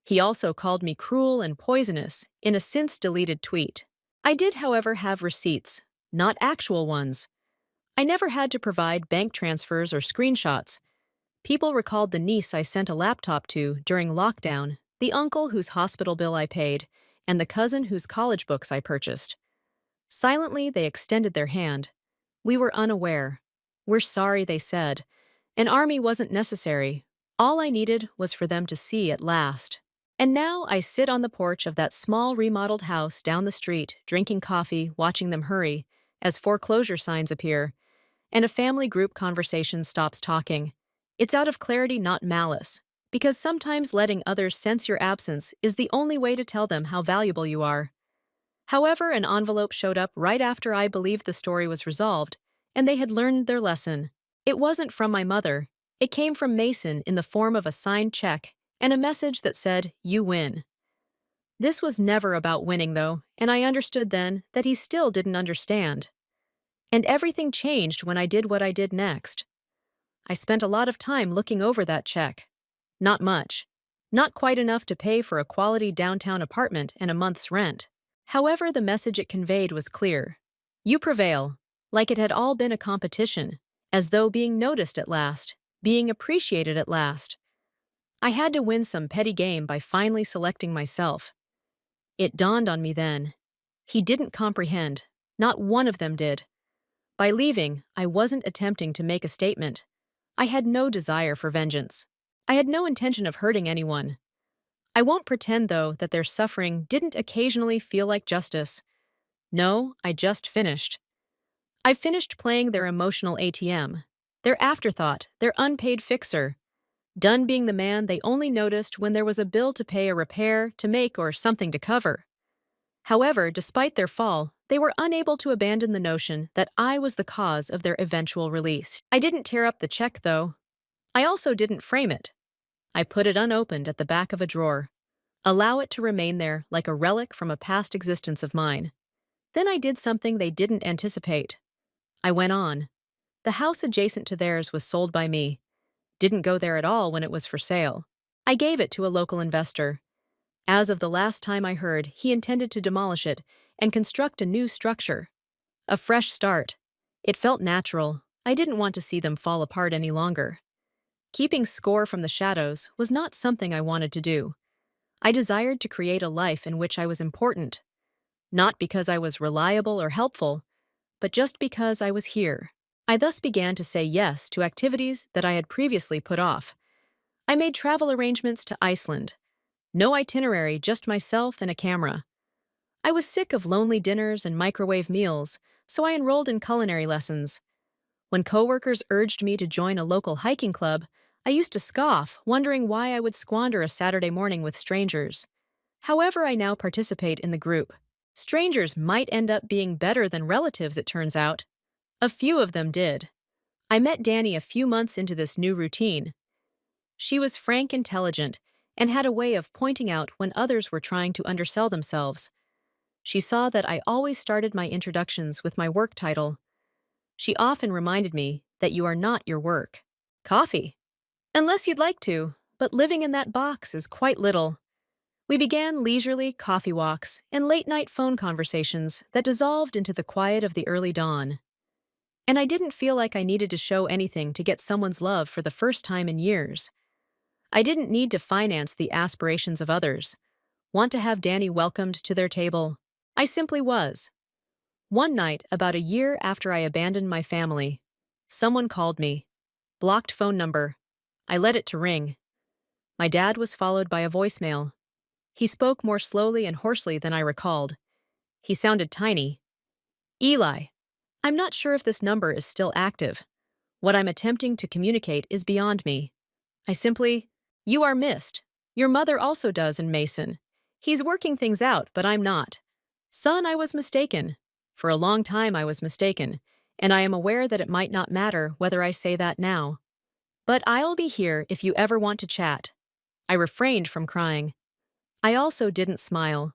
He also called me cruel and poisonous in a since-deleted tweet. I did, however, have receipts, not actual ones. I never had to provide bank transfers or screenshots. People recalled the niece I sent a laptop to during lockdown, the uncle whose hospital bill I paid, and the cousin whose college books I purchased. Silently, they extended their hand. We were unaware. We're sorry, they said. An army wasn't necessary. All I needed was for them to see at last. And now I sit on the porch of that small remodeled house down the street, drinking coffee, watching them hurry, as foreclosure signs appear, and a family group conversation stops talking. It's out of clarity, not malice, because sometimes letting others sense your absence is the only way to tell them how valuable you are. However, an envelope showed up right after I believed the story was resolved, and they had learned their lesson. It wasn't from my mother. It came from Mason in the form of a signed check and a message that said, "You win." This was never about winning, though, and I understood then that he still didn't understand. And everything changed when I did what I did next. I spent a lot of time looking over that check. Not much. Not quite enough to pay for a quality downtown apartment and a month's rent. However, the message it conveyed was clear. You prevail, like it had all been a competition, as though being noticed at last, being appreciated at last. I had to win some petty game by finally selecting myself. It dawned on me then. He didn't comprehend. Not one of them did. By leaving, I wasn't attempting to make a statement. I had no desire for vengeance. I had no intention of hurting anyone. I won't pretend, though, that their suffering didn't occasionally feel like justice. No, I just finished. I finished playing their emotional ATM, their afterthought, their unpaid fixer. Done being the man they only noticed when there was a bill to pay, a repair to make, or something to cover. However, despite their fall, they were unable to abandon the notion that I was the cause of their eventual release. I didn't tear up the check, though. I also didn't frame it. I put it unopened at the back of a drawer. Allow it to remain there like a relic from a past existence of mine. Then I did something they didn't anticipate. I went on. The house adjacent to theirs was sold by me. Didn't go there at all when it was for sale. I gave it to a local investor. As of the last time I heard, he intended to demolish it and construct a new structure. A fresh start. It felt natural. I didn't want to see them fall apart any longer. Keeping score from the shadows was not something I wanted to do. I desired to create a life in which I was important. Not because I was reliable or helpful, but just because I was here. I thus began to say yes to activities that I had previously put off. I made travel arrangements to Iceland. No itinerary, just myself and a camera. I was sick of lonely dinners and microwave meals, so I enrolled in culinary lessons. When coworkers urged me to join a local hiking club, I used to scoff, wondering why I would squander a Saturday morning with strangers. However, I now participate in the group. Strangers might end up being better than relatives, it turns out. A few of them did. I met Danny a few months into this new routine. She was frank, intelligent, and had a way of pointing out when others were trying to undersell themselves. She saw that I always started my introductions with my work title. She often reminded me that you are not your work. Coffee. Unless you'd like to, but living in that box is quite little. We began leisurely coffee walks and late-night phone conversations that dissolved into the quiet of the early dawn. And I didn't feel like I needed to show anything to get someone's love for the first time in years. I didn't need to finance the aspirations of others. Want to have Danny welcomed to their table? I simply was. One night, about a year after I abandoned my family, someone called me. Blocked phone number. I let it to ring. My dad was followed by a voicemail. He spoke more slowly and hoarsely than I recalled. He sounded tiny. Eli, I'm not sure if this number is still active. What I'm attempting to communicate is beyond me. I simply, You are missed. Your mother also does in Mason. He's working things out, but I'm not. Son, I was mistaken. For a long time I was mistaken, and I am aware that it might not matter whether I say that now. But I'll be here if you ever want to chat. I refrained from crying. I also didn't smile.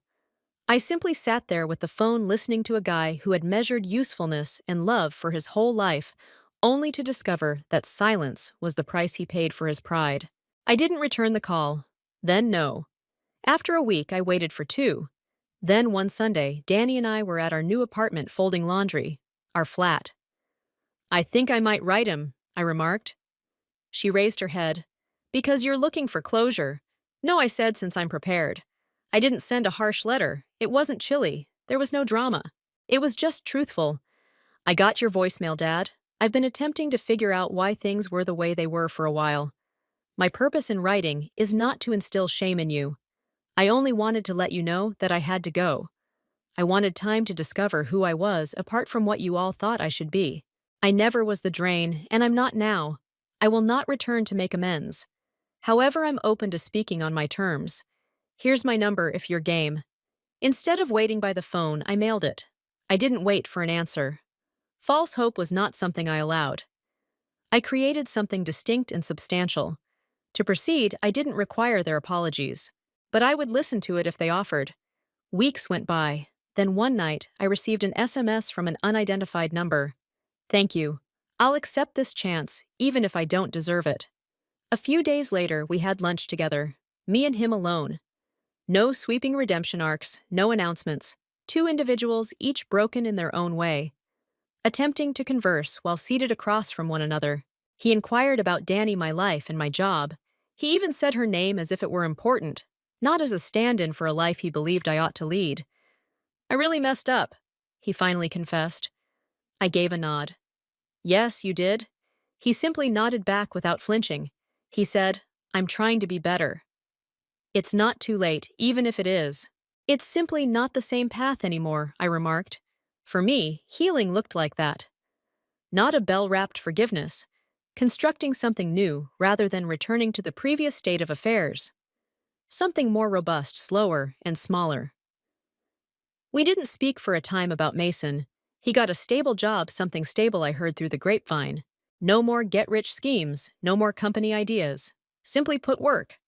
I simply sat there with the phone listening to a guy who had measured usefulness and love for his whole life, only to discover that silence was the price he paid for his pride. I didn't return the call. Then no. After a week, I waited for 2. Then one Sunday, Danny and I were at our new apartment folding laundry, our flat. I think I might write him, I remarked. She raised her head. Because you're looking for closure. No, I said, since I'm prepared. I didn't send a harsh letter. It wasn't chilly. There was no drama. It was just truthful. I got your voicemail, Dad. I've been attempting to figure out why things were the way they were for a while. My purpose in writing is not to instill shame in you. I only wanted to let you know that I had to go. I wanted time to discover who I was apart from what you all thought I should be. I never was the drain, and I'm not now. I will not return to make amends. However, I'm open to speaking on my terms. Here's my number if you're game. Instead of waiting by the phone, I mailed it. I didn't wait for an answer. False hope was not something I allowed. I created something distinct and substantial. To proceed, I didn't require their apologies, but I would listen to it if they offered. Weeks went by. Then one night, I received an SMS from an unidentified number. Thank you. I'll accept this chance, even if I don't deserve it. A few days later, we had lunch together, me and him alone. No sweeping redemption arcs, no announcements. 2 individuals, each broken in their own way, attempting to converse while seated across from one another. He inquired about Danny, my life, and my job. He even said her name as if it were important, not as a stand-in for a life he believed I ought to lead. I really messed up, he finally confessed. I gave a nod. Yes, you did. He simply nodded back without flinching. He said, I'm trying to be better. It's not too late, even if it is. It's simply not the same path anymore, I remarked. For me, healing looked like that. Not a bell-wrapped forgiveness, constructing something new rather than returning to the previous state of affairs. Something more robust, slower, and smaller. We didn't speak for a time about Mason. He got a stable job, something stable I heard through the grapevine. No more get-rich schemes, no more company ideas. Simply put work.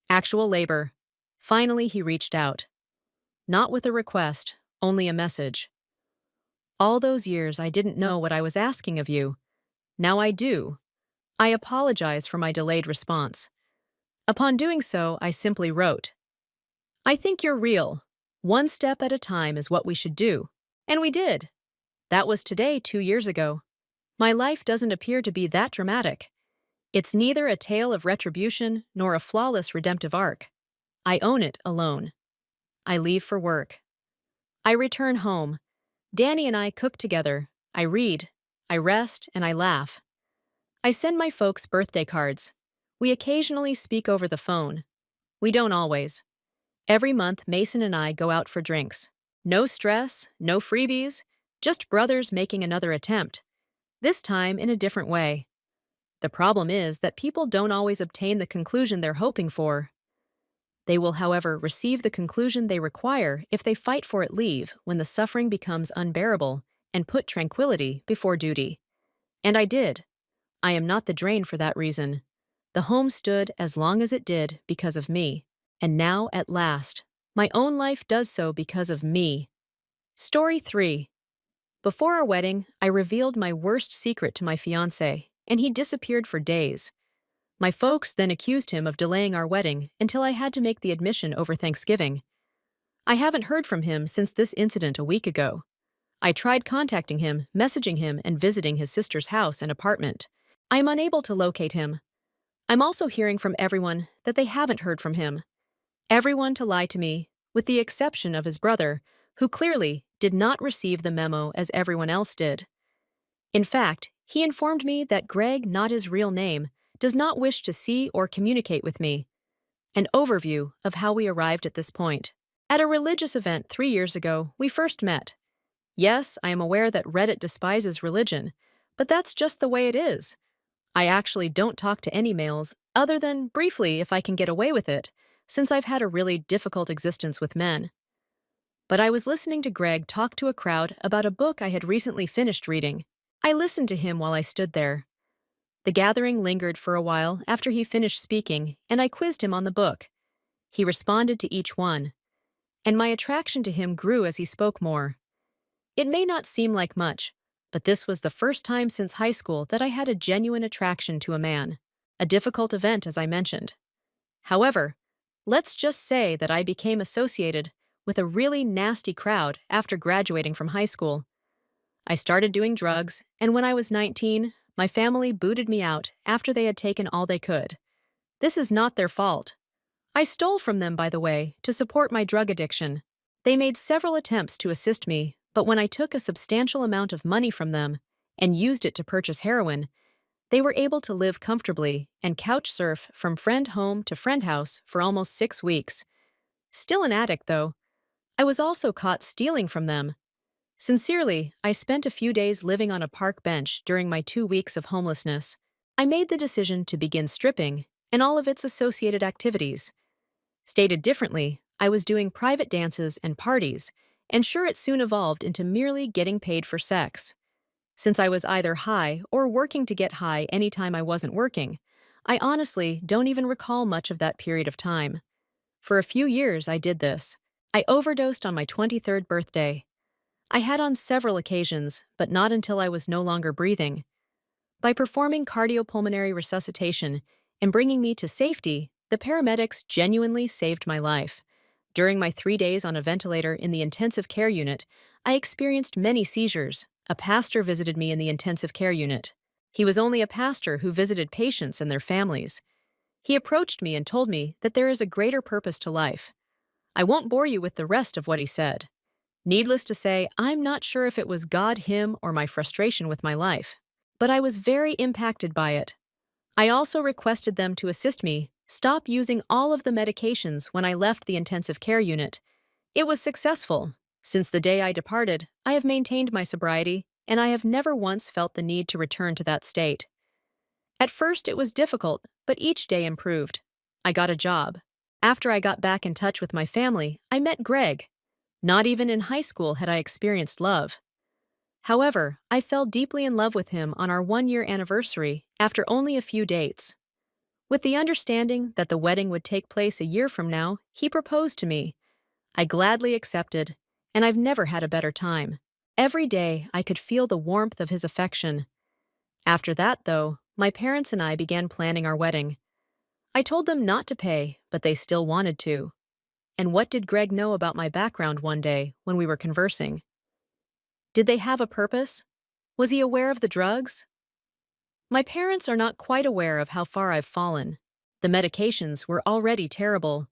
Actual labor. Finally, he reached out. Not with a request, only a message. All those years I didn't know what I was asking of you. Now I do. I apologize for my delayed response. Upon doing so, I simply wrote, I think you're real. One step at a time is what we should do. And we did. That was today 2 years ago. My life doesn't appear to be that dramatic. It's neither a tale of retribution nor a flawless redemptive arc. I own it alone. I leave for work. I return home. Danny and I cook together. I read. I rest, and I laugh. I send my folks birthday cards. We occasionally speak over the phone. We don't always. Every month, Mason and I go out for drinks. No stress, no freebies, just brothers making another attempt. This time in a different way. The problem is that people don't always obtain the conclusion they're hoping for. They will, however, receive the conclusion they require if they fight for it, leave when the suffering becomes unbearable, and put tranquility before duty. And I did. I am not the drain for that reason. The home stood as long as it did because of me. And now, at last, my own life does so because of me. Story 3. Before our wedding, I revealed my worst secret to my fiancé, and he disappeared for days. My folks then accused him of delaying our wedding until I had to make the admission over Thanksgiving. I haven't heard from him since this incident a week ago. I tried contacting him, messaging him, and visiting his sister's house and apartment. I am unable to locate him. I'm also hearing from everyone that they haven't heard from him. Everyone to lie to me, with the exception of his brother, who clearly did not receive the memo as everyone else did. In fact, he informed me that Greg, not his real name, does not wish to see or communicate with me. An overview of how we arrived at this point. At a religious event 3 years ago, we first met. Yes, I am aware that Reddit despises religion, but that's just the way it is. I actually don't talk to any males, other than briefly if I can get away with it, since I've had a really difficult existence with men. But I was listening to Greg talk to a crowd about a book I had recently finished reading. I listened to him while I stood there. The gathering lingered for a while after he finished speaking, and I quizzed him on the book. He responded to each one, and my attraction to him grew as he spoke more. It may not seem like much, but this was the first time since high school that I had a genuine attraction to a man. A difficult event, as I mentioned. However, let's just say that I became associated with a really nasty crowd after graduating from high school. I started doing drugs, and when I was 19, my family booted me out after they had taken all they could. This is not their fault. I stole from them, by the way, to support my drug addiction. They made several attempts to assist me, but when I took a substantial amount of money from them and used it to purchase heroin, they were able to live comfortably and couch surf from friend home to friend house for almost 6 weeks. Still an addict, though. I was also caught stealing from them. Sincerely, I spent a few days living on a park bench during my 2 weeks of homelessness. I made the decision to begin stripping and all of its associated activities. Stated differently, I was doing private dances and parties, and sure, it soon evolved into merely getting paid for sex. Since I was either high or working to get high anytime I wasn't working, I honestly don't even recall much of that period of time. For a few years, I did this. I overdosed on my 23rd birthday. I had on several occasions, but not until I was no longer breathing. By performing cardiopulmonary resuscitation and bringing me to safety, the paramedics genuinely saved my life. During my 3 days on a ventilator in the intensive care unit, I experienced many seizures. A pastor visited me in the intensive care unit. He was only a pastor who visited patients and their families. He approached me and told me that there is a greater purpose to life. I won't bore you with the rest of what he said. Needless to say, I'm not sure if it was God, him, or my frustration with my life. But I was very impacted by it. I also requested them to assist me stop using all of the medications when I left the intensive care unit. It was successful. Since the day I departed, I have maintained my sobriety, and I have never once felt the need to return to that state. At first, it was difficult, but each day improved. I got a job. After I got back in touch with my family, I met Greg. Not even in high school had I experienced love. However, I fell deeply in love with him on our 1-year anniversary after only a few dates. With the understanding that the wedding would take place a year from now, he proposed to me. I gladly accepted, and I've never had a better time. Every day, I could feel the warmth of his affection. After that, though, my parents and I began planning our wedding. I told them not to pay, but they still wanted to. And what did Greg know about my background one day when we were conversing? Did they have a purpose? Was he aware of the drugs? My parents are not quite aware of how far I've fallen. The medications were already terrible.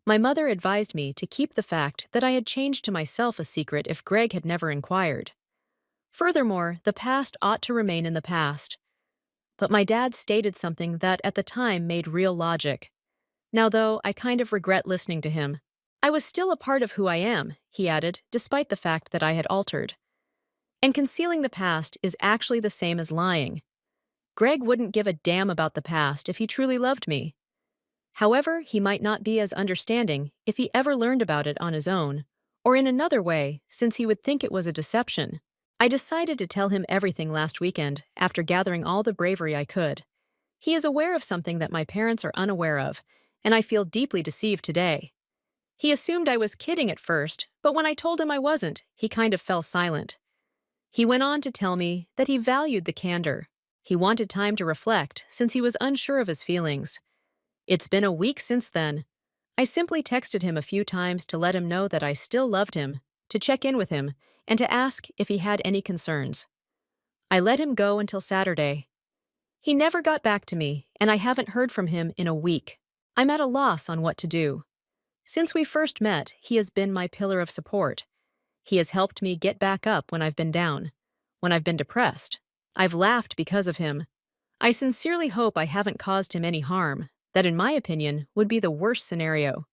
My mother advised me to keep the fact that I had changed to myself a secret if Greg had never inquired. Furthermore, the past ought to remain in the past. But my dad stated something that at the time made real logic. Now, though, I kind of regret listening to him. I was still a part of who I am, he added, despite the fact that I had altered. And concealing the past is actually the same as lying. Greg wouldn't give a damn about the past if he truly loved me. However, he might not be as understanding if he ever learned about it on his own, or in another way, since he would think it was a deception. I decided to tell him everything last weekend after gathering all the bravery I could. He is aware of something that my parents are unaware of, and I feel deeply deceived today. He assumed I was kidding at first, but when I told him I wasn't, he kind of fell silent. He went on to tell me that he valued the candor. He wanted time to reflect since he was unsure of his feelings. It's been a week since then. I simply texted him a few times to let him know that I still loved him, to check in with him, and to ask if he had any concerns. I let him go until Saturday. He never got back to me, and I haven't heard from him in a week. I'm at a loss on what to do. Since we first met, he has been my pillar of support. He has helped me get back up when I've been down, when I've been depressed. I've laughed because of him. I sincerely hope I haven't caused him any harm. That, in my opinion, would be the worst scenario.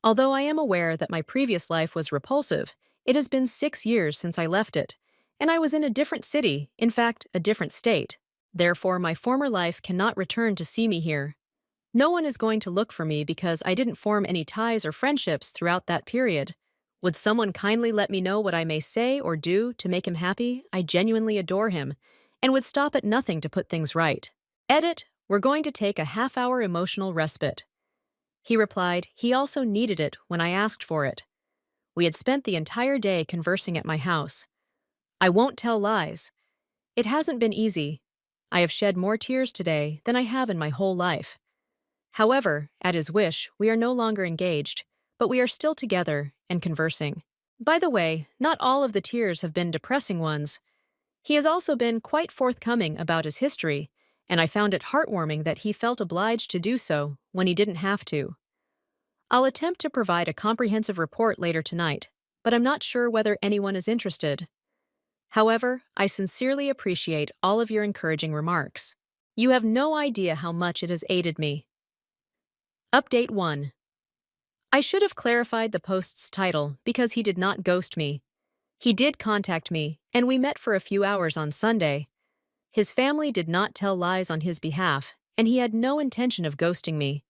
Although I am aware that my previous life was repulsive, it has been 6 years since I left it, and I was in a different city, in fact, a different state. Therefore, my former life cannot return to see me here. No one is going to look for me because I didn't form any ties or friendships throughout that period. Would someone kindly let me know what I may say or do to make him happy? I genuinely adore him and would stop at nothing to put things right. Edit, we're going to take a half-hour emotional respite. He replied he also needed it when I asked for it. We had spent the entire day conversing at my house. I won't tell lies. It hasn't been easy. I have shed more tears today than I have in my whole life. However, at his wish, we are no longer engaged, but we are still together and conversing. By the way, not all of the tears have been depressing ones. He has also been quite forthcoming about his history, and I found it heartwarming that he felt obliged to do so when he didn't have to. I'll attempt to provide a comprehensive report later tonight, but I'm not sure whether anyone is interested. However, I sincerely appreciate all of your encouraging remarks. You have no idea how much it has aided me. Update 1. I should have clarified the post's title because he did not ghost me. He did contact me, and we met for a few hours on Sunday. His family did not tell lies on his behalf, and he had no intention of ghosting me.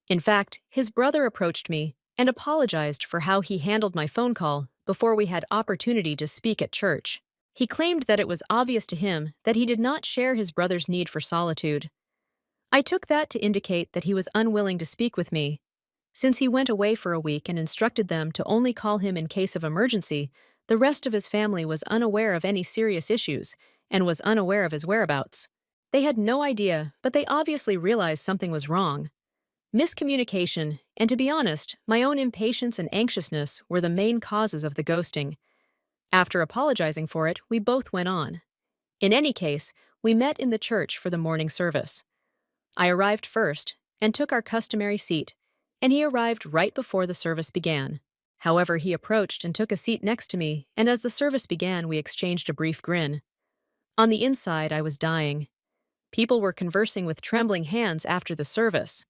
In fact, his brother approached me and apologized for how he handled my phone call before we had opportunity to speak at church. He claimed that it was obvious to him that he did not share his brother's need for solitude. I took that to indicate that he was unwilling to speak with me. Since he went away for a week and instructed them to only call him in case of emergency, the rest of his family was unaware of any serious issues and was unaware of his whereabouts. They had no idea, but they obviously realized something was wrong. Miscommunication, and to be honest, my own impatience and anxiousness were the main causes of the ghosting. After apologizing for it, we both went on. In any case, we met in the church for the morning service. I arrived first and took our customary seat, and he arrived right before the service began. However, he approached and took a seat next to me, and as the service began, we exchanged a brief grin. On the inside, I was dying. People were conversing with trembling hands after the service.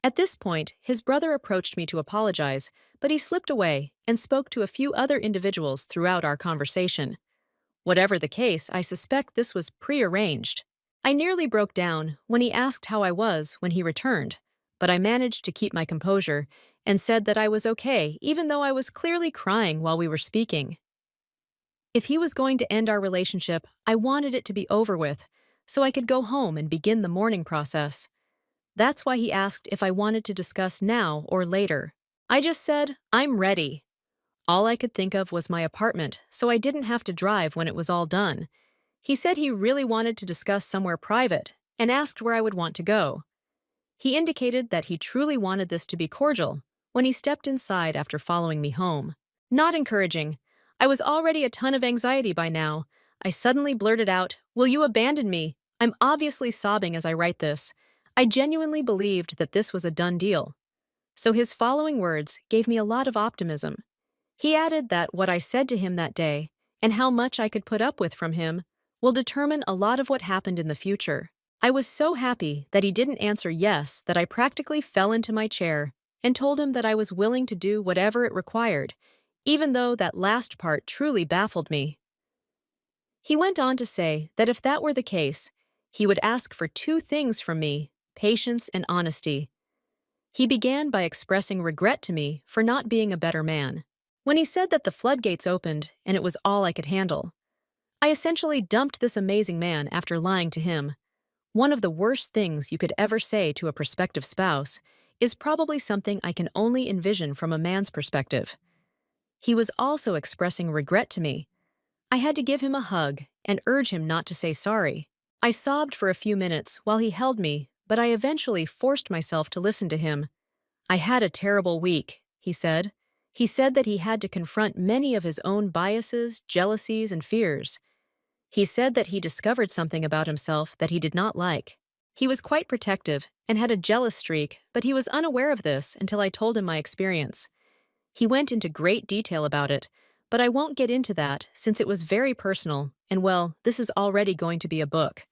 At this point, his brother approached me to apologize, but he slipped away and spoke to a few other individuals throughout our conversation. Whatever the case, I suspect this was prearranged. I nearly broke down when he asked how I was when he returned, but I managed to keep my composure and said that I was okay even though I was clearly crying while we were speaking. If he was going to end our relationship, I wanted it to be over with, so I could go home and begin the mourning process. That's why he asked if I wanted to discuss now or later. I just said, I'm ready. All I could think of was my apartment, so I didn't have to drive when it was all done. He said he really wanted to discuss somewhere private and asked where I would want to go. He indicated that he truly wanted this to be cordial when he stepped inside after following me home. Not encouraging. I was already a ton of anxiety by now. I suddenly blurted out, "Will you abandon me?" I'm obviously sobbing as I write this. I genuinely believed that this was a done deal. So his following words gave me a lot of optimism. He added that what I said to him that day, and how much I could put up with from him, will determine a lot of what happened in the future. I was so happy that he didn't answer yes that I practically fell into my chair and told him that I was willing to do whatever it required, even though that last part truly baffled me. He went on to say that if that were the case, he would ask for two things from me: patience and honesty. He began by expressing regret to me for not being a better man. When he said that the floodgates opened and it was all I could handle, I essentially dumped this amazing man after lying to him. One of the worst things you could ever say to a prospective spouse is probably something I can only envision from a man's perspective. He was also expressing regret to me. I had to give him a hug and urge him not to say sorry. I sobbed for a few minutes while he held me, but I eventually forced myself to listen to him. I had a terrible week, he said. He said that he had to confront many of his own biases, jealousies, and fears. He said that he discovered something about himself that he did not like. He was quite protective and had a jealous streak, but he was unaware of this until I told him my experience. He went into great detail about it, but I won't get into that since it was very personal, and well, this is already going to be a book.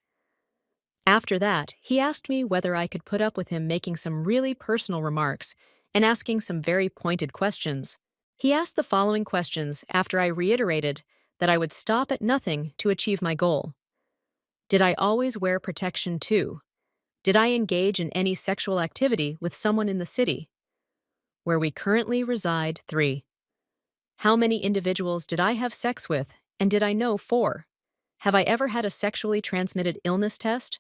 After that, he asked me whether I could put up with him making some really personal remarks and asking some very pointed questions. He asked the following questions after I reiterated that I would stop at nothing to achieve my goal. Did I always wear protection too? Did I engage in any sexual activity with someone in the city where we currently reside? 3. How many individuals did I have sex with, and did I know 4? Have I ever had a sexually transmitted illness test?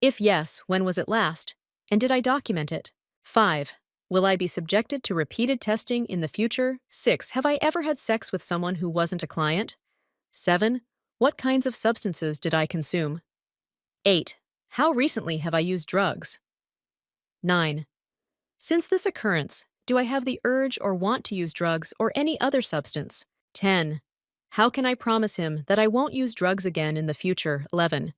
If yes, when was it last? And did I document it? 5. Will I be subjected to repeated testing in the future? 6. Have I ever had sex with someone who wasn't a client? 7. What kinds of substances did I consume? 8. How recently have I used drugs? 9. Since this occurrence, do I have the urge or want to use drugs or any other substance? 10. How can I promise him that I won't use drugs again in the future? 11.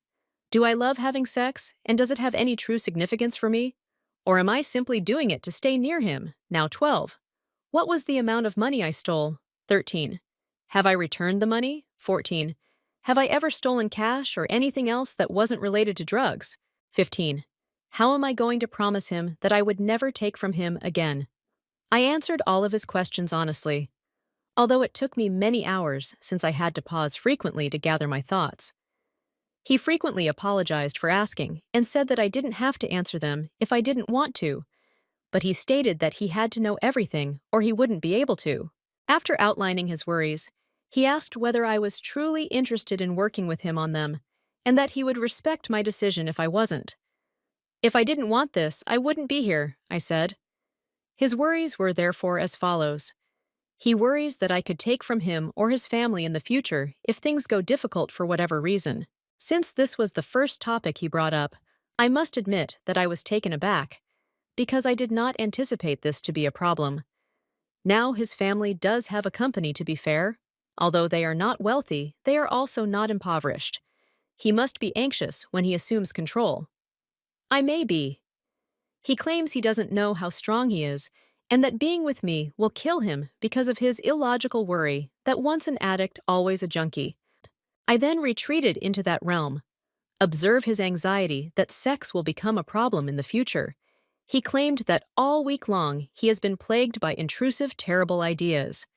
Do I love having sex, and does it have any true significance for me? Or am I simply doing it to stay near him? Now 12. What was the amount of money I stole? 13. Have I returned the money? 14. Have I ever stolen cash or anything else that wasn't related to drugs? 15. How am I going to promise him that I would never take from him again? I answered all of his questions honestly, although it took me many hours since I had to pause frequently to gather my thoughts. He frequently apologized for asking and said that I didn't have to answer them if I didn't want to, but he stated that he had to know everything or he wouldn't be able to. After outlining his worries, he asked whether I was truly interested in working with him on them and that he would respect my decision if I wasn't. If I didn't want this, I wouldn't be here, I said. His worries were therefore as follows. He worries that I could take from him or his family in the future if things go difficult for whatever reason. Since this was the first topic he brought up, I must admit that I was taken aback, because I did not anticipate this to be a problem. Now his family does have a company, to be fair. Although they are not wealthy, they are also not impoverished. He must be anxious when he assumes control. I may be. He claims he doesn't know how strong he is, and that being with me will kill him because of his illogical worry that once an addict, always a junkie. I then retreated into that realm. Observe his anxiety that sex will become a problem in the future. He claimed that all week long he has been plagued by intrusive, terrible ideas.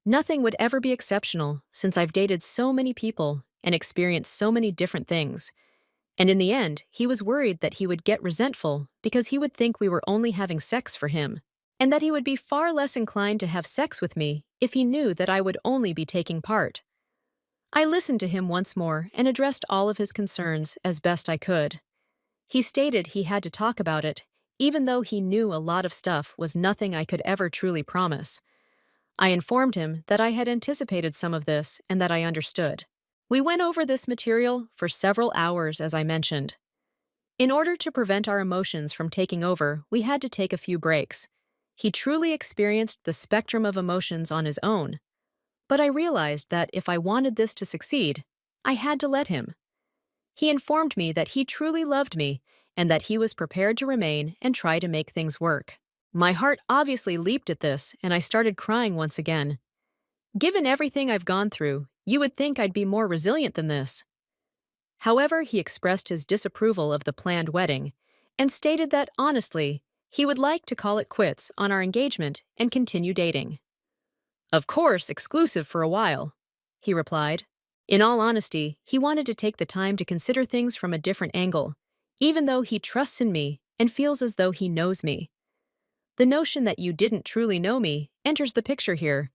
Nothing would ever be exceptional since I've dated so many people and experienced so many different things. And in the end, he was worried that he would get resentful because he would think we were only having sex for him, and that he would be far less inclined to have sex with me if he knew that I would only be taking part. I listened to him once more and addressed all of his concerns as best I could. He stated he had to talk about it, even though he knew a lot of stuff was nothing I could ever truly promise. I informed him that I had anticipated some of this and that I understood. We went over this material for several hours, as I mentioned. In order to prevent our emotions from taking over, we had to take a few breaks. He truly experienced the spectrum of emotions on his own. But I realized that if I wanted this to succeed, I had to let him. He informed me that he truly loved me and that he was prepared to remain and try to make things work. My heart obviously leaped at this, and I started crying once again. Given everything I've gone through, you would think I'd be more resilient than this. However, he expressed his disapproval of the planned wedding and stated that, honestly, he would like to call it quits on our engagement and continue dating. Of course, exclusive for a while, he replied. In all honesty, he wanted to take the time to consider things from a different angle, even though he trusts in me and feels as though he knows me. The notion that you didn't truly know me enters the picture here.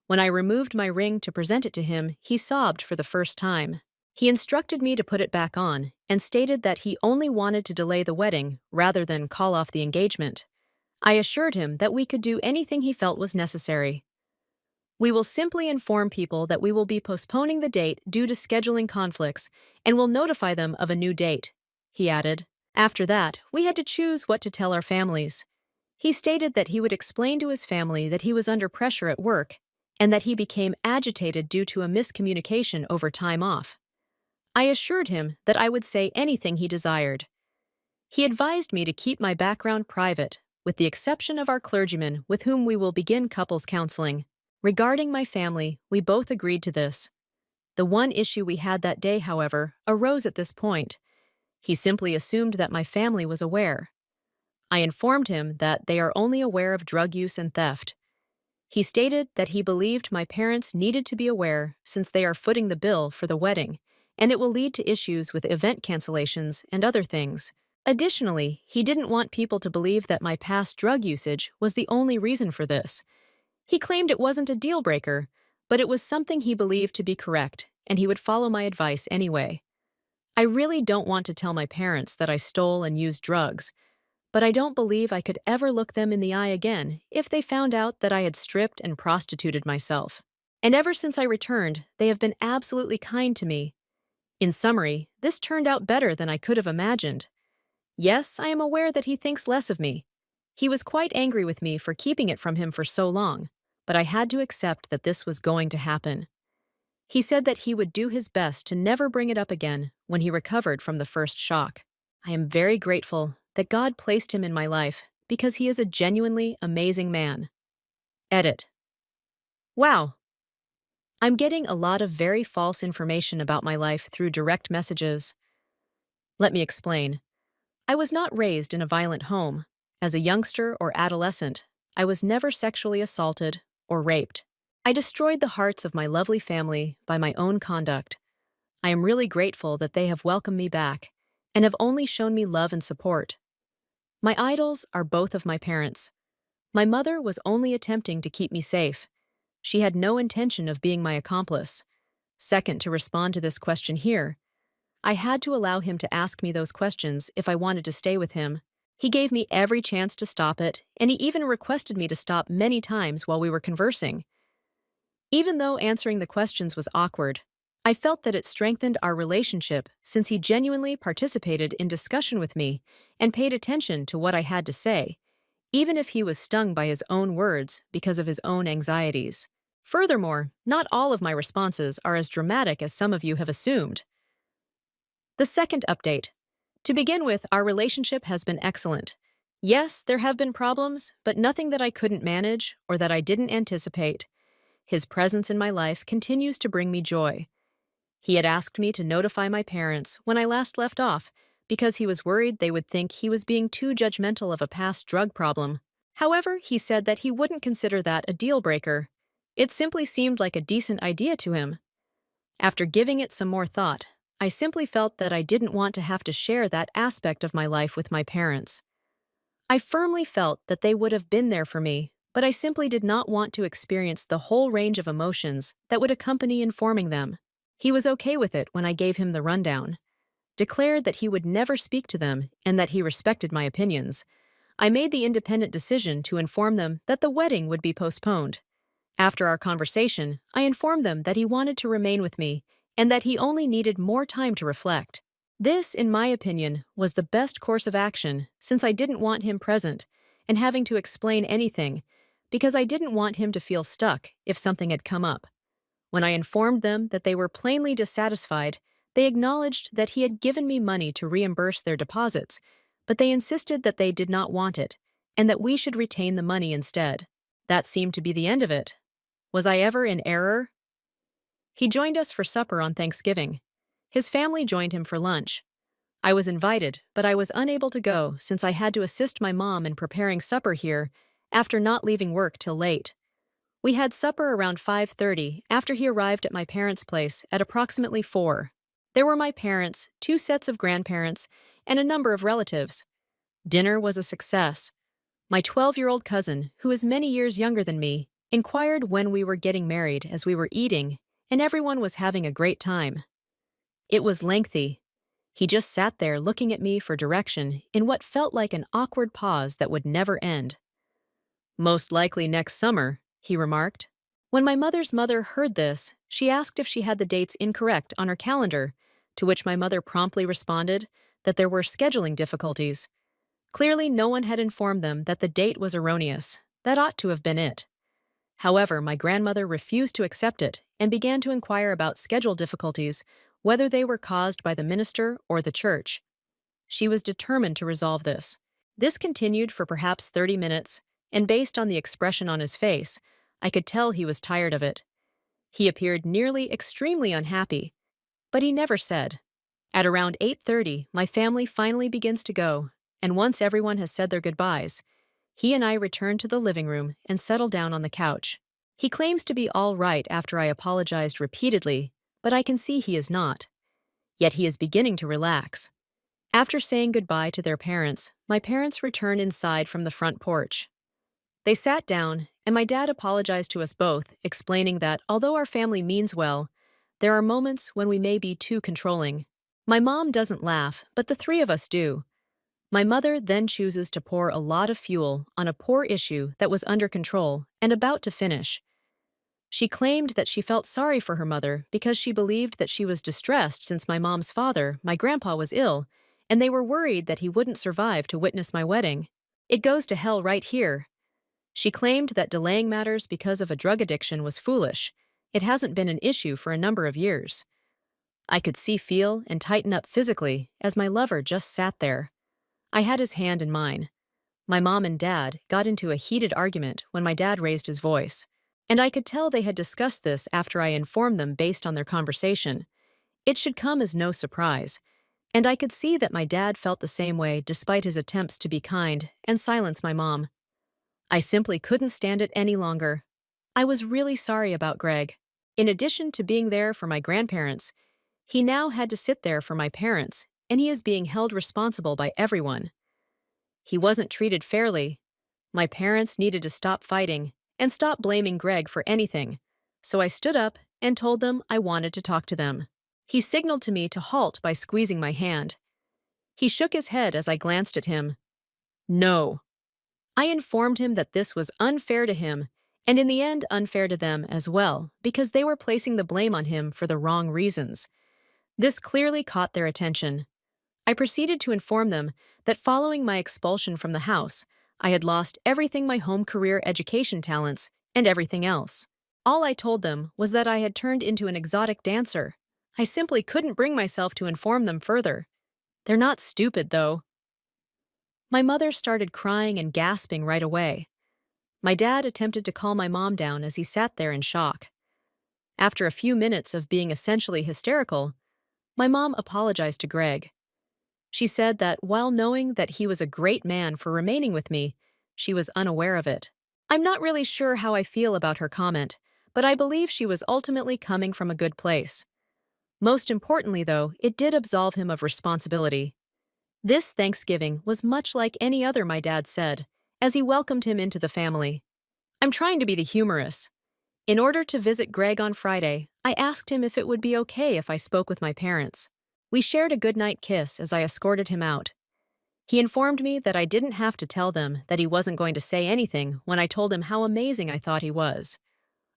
When I removed my ring to present it to him, he sobbed for the first time. He instructed me to put it back on and stated that he only wanted to delay the wedding rather than call off the engagement. I assured him that we could do anything he felt was necessary. We will simply inform people that we will be postponing the date due to scheduling conflicts and will notify them of a new date, he added. After that, we had to choose what to tell our families. He stated that he would explain to his family that he was under pressure at work and that he became agitated due to a miscommunication over time off. I assured him that I would say anything he desired. He advised me to keep my background private, with the exception of our clergyman with whom we will begin couples counseling. Regarding my family, we both agreed to this. The one issue we had that day, however, arose at this point. He simply assumed that my family was aware. I informed him that they are only aware of drug use and theft. He stated that he believed my parents needed to be aware since they are footing the bill for the wedding and it will lead to issues with event cancellations and other things. Additionally, he didn't want people to believe that my past drug usage was the only reason for this. He claimed it wasn't a deal breaker, but it was something he believed to be correct, and he would follow my advice anyway. I really don't want to tell my parents that I stole and used drugs, but I don't believe I could ever look them in the eye again if they found out that I had stripped and prostituted myself. And ever since I returned, they have been absolutely kind to me. In summary, this turned out better than I could have imagined. Yes, I am aware that he thinks less of me. He was quite angry with me for keeping it from him for so long, but I had to accept that this was going to happen. He said that he would do his best to never bring it up again when he recovered from the first shock. I am very grateful that God placed him in my life because he is a genuinely amazing man. Edit. Wow. I'm getting a lot of very false information about my life through direct messages. Let me explain. I was not raised in a violent home. As a youngster or adolescent, I was never sexually assaulted or raped. I destroyed the hearts of my lovely family by my own conduct. I am really grateful that they have welcomed me back and have only shown me love and support. My idols are both of my parents. My mother was only attempting to keep me safe. She had no intention of being my accomplice. Second, to respond to this question here, I had to allow him to ask me those questions if I wanted to stay with him. He gave me every chance to stop it, and he even requested me to stop many times while we were conversing. Even though answering the questions was awkward, I felt that it strengthened our relationship since he genuinely participated in discussion with me and paid attention to what I had to say, even if he was stung by his own words because of his own anxieties. Furthermore, not all of my responses are as dramatic as some of you have assumed. The second update. To begin with, our relationship has been excellent. Yes, there have been problems, but nothing that I couldn't manage or that I didn't anticipate. His presence in my life continues to bring me joy. He had asked me to notify my parents when I last left off because he was worried they would think he was being too judgmental of a past drug problem. However, he said that he wouldn't consider that a deal breaker. It simply seemed like a decent idea to him. After giving it some more thought, I simply felt that I didn't want to have to share that aspect of my life with my parents. I firmly felt that they would have been there for me, but I simply did not want to experience the whole range of emotions that would accompany informing them. He was okay with it when I gave him the rundown, declared that he would never speak to them and that he respected my opinions. I made the independent decision to inform them that the wedding would be postponed. After our conversation, I informed them that he wanted to remain with me and that he only needed more time to reflect. This, in my opinion, was the best course of action since I didn't want him present and having to explain anything because I didn't want him to feel stuck if something had come up. When I informed them that they were plainly dissatisfied, they acknowledged that he had given me money to reimburse their deposits, but they insisted that they did not want it and that we should retain the money instead. That seemed to be the end of it. Was I ever in error? He joined us for supper on Thanksgiving. His family joined him for lunch. I was invited, but I was unable to go since I had to assist my mom in preparing supper here after not leaving work till late. We had supper around 5:30 after he arrived at my parents' place at approximately 4. There were my parents, 2 sets of grandparents, and a number of relatives. Dinner was a success. My 12-year-old cousin, who is many years younger than me, inquired when we were getting married as we were eating, and everyone was having a great time. It was lengthy. He just sat there looking at me for direction in what felt like an awkward pause that would never end. "Most likely next summer," he remarked. When my mother's mother heard this, she asked if she had the dates incorrect on her calendar, to which my mother promptly responded that there were scheduling difficulties. Clearly, no one had informed them that the date was erroneous. That ought to have been it. However, my grandmother refused to accept it and began to inquire about schedule difficulties, whether they were caused by the minister or the church. She was determined to resolve this. This continued for perhaps 30 minutes, and based on the expression on his face, I could tell he was tired of it. He appeared nearly extremely unhappy, but he never said. At around 8:30, my family finally begins to go, and once everyone has said their goodbyes, he and I return to the living room and settle down on the couch. He claims to be all right after I apologized repeatedly, but I can see he is not. Yet he is beginning to relax. After saying goodbye to their parents, my parents return inside from the front porch. They sat down, and my dad apologized to us both, explaining that although our family means well, there are moments when we may be too controlling. My mom doesn't laugh, but the three of us do. My mother then chooses to pour a lot of fuel on a poor issue that was under control and about to finish. She claimed that she felt sorry for her mother because she believed that she was distressed since my mom's father, my grandpa, was ill, and they were worried that he wouldn't survive to witness my wedding. It goes to hell right here. She claimed that delaying matters because of a drug addiction was foolish. It hasn't been an issue for a number of years. I could see, feel, and tighten up physically as my lover just sat there. I had his hand in mine. My mom and dad got into a heated argument when my dad raised his voice, and I could tell they had discussed this after I informed them based on their conversation. It should come as no surprise, and I could see that my dad felt the same way despite his attempts to be kind and silence my mom. I simply couldn't stand it any longer. I was really sorry about Greg. In addition to being there for my grandparents, he now had to sit there for my parents, and he is being held responsible by everyone. He wasn't treated fairly. My parents needed to stop fighting and stop blaming Greg for anything, so I stood up and told them I wanted to talk to them. He signaled to me to halt by squeezing my hand. He shook his head as I glanced at him. No. I informed him that this was unfair to him, and in the end unfair to them as well, because they were placing the blame on him for the wrong reasons. This clearly caught their attention. I proceeded to inform them that following my expulsion from the house, I had lost everything, my home career, education talents, and everything else. All I told them was that I had turned into an exotic dancer. I simply couldn't bring myself to inform them further. They're not stupid, though. My mother started crying and gasping right away. My dad attempted to calm my mom down as he sat there in shock. After a few minutes of being essentially hysterical, my mom apologized to Greg. She said that while knowing that he was a great man for remaining with me, she was unaware of it. I'm not really sure how I feel about her comment, but I believe she was ultimately coming from a good place. Most importantly, though, it did absolve him of responsibility. This Thanksgiving was much like any other, my dad said, as he welcomed him into the family. I'm trying to be the humorous. In order to visit Greg on Friday, I asked him if it would be okay if I spoke with my parents. We shared a goodnight kiss as I escorted him out. He informed me that I didn't have to tell them that he wasn't going to say anything when I told him how amazing I thought he was.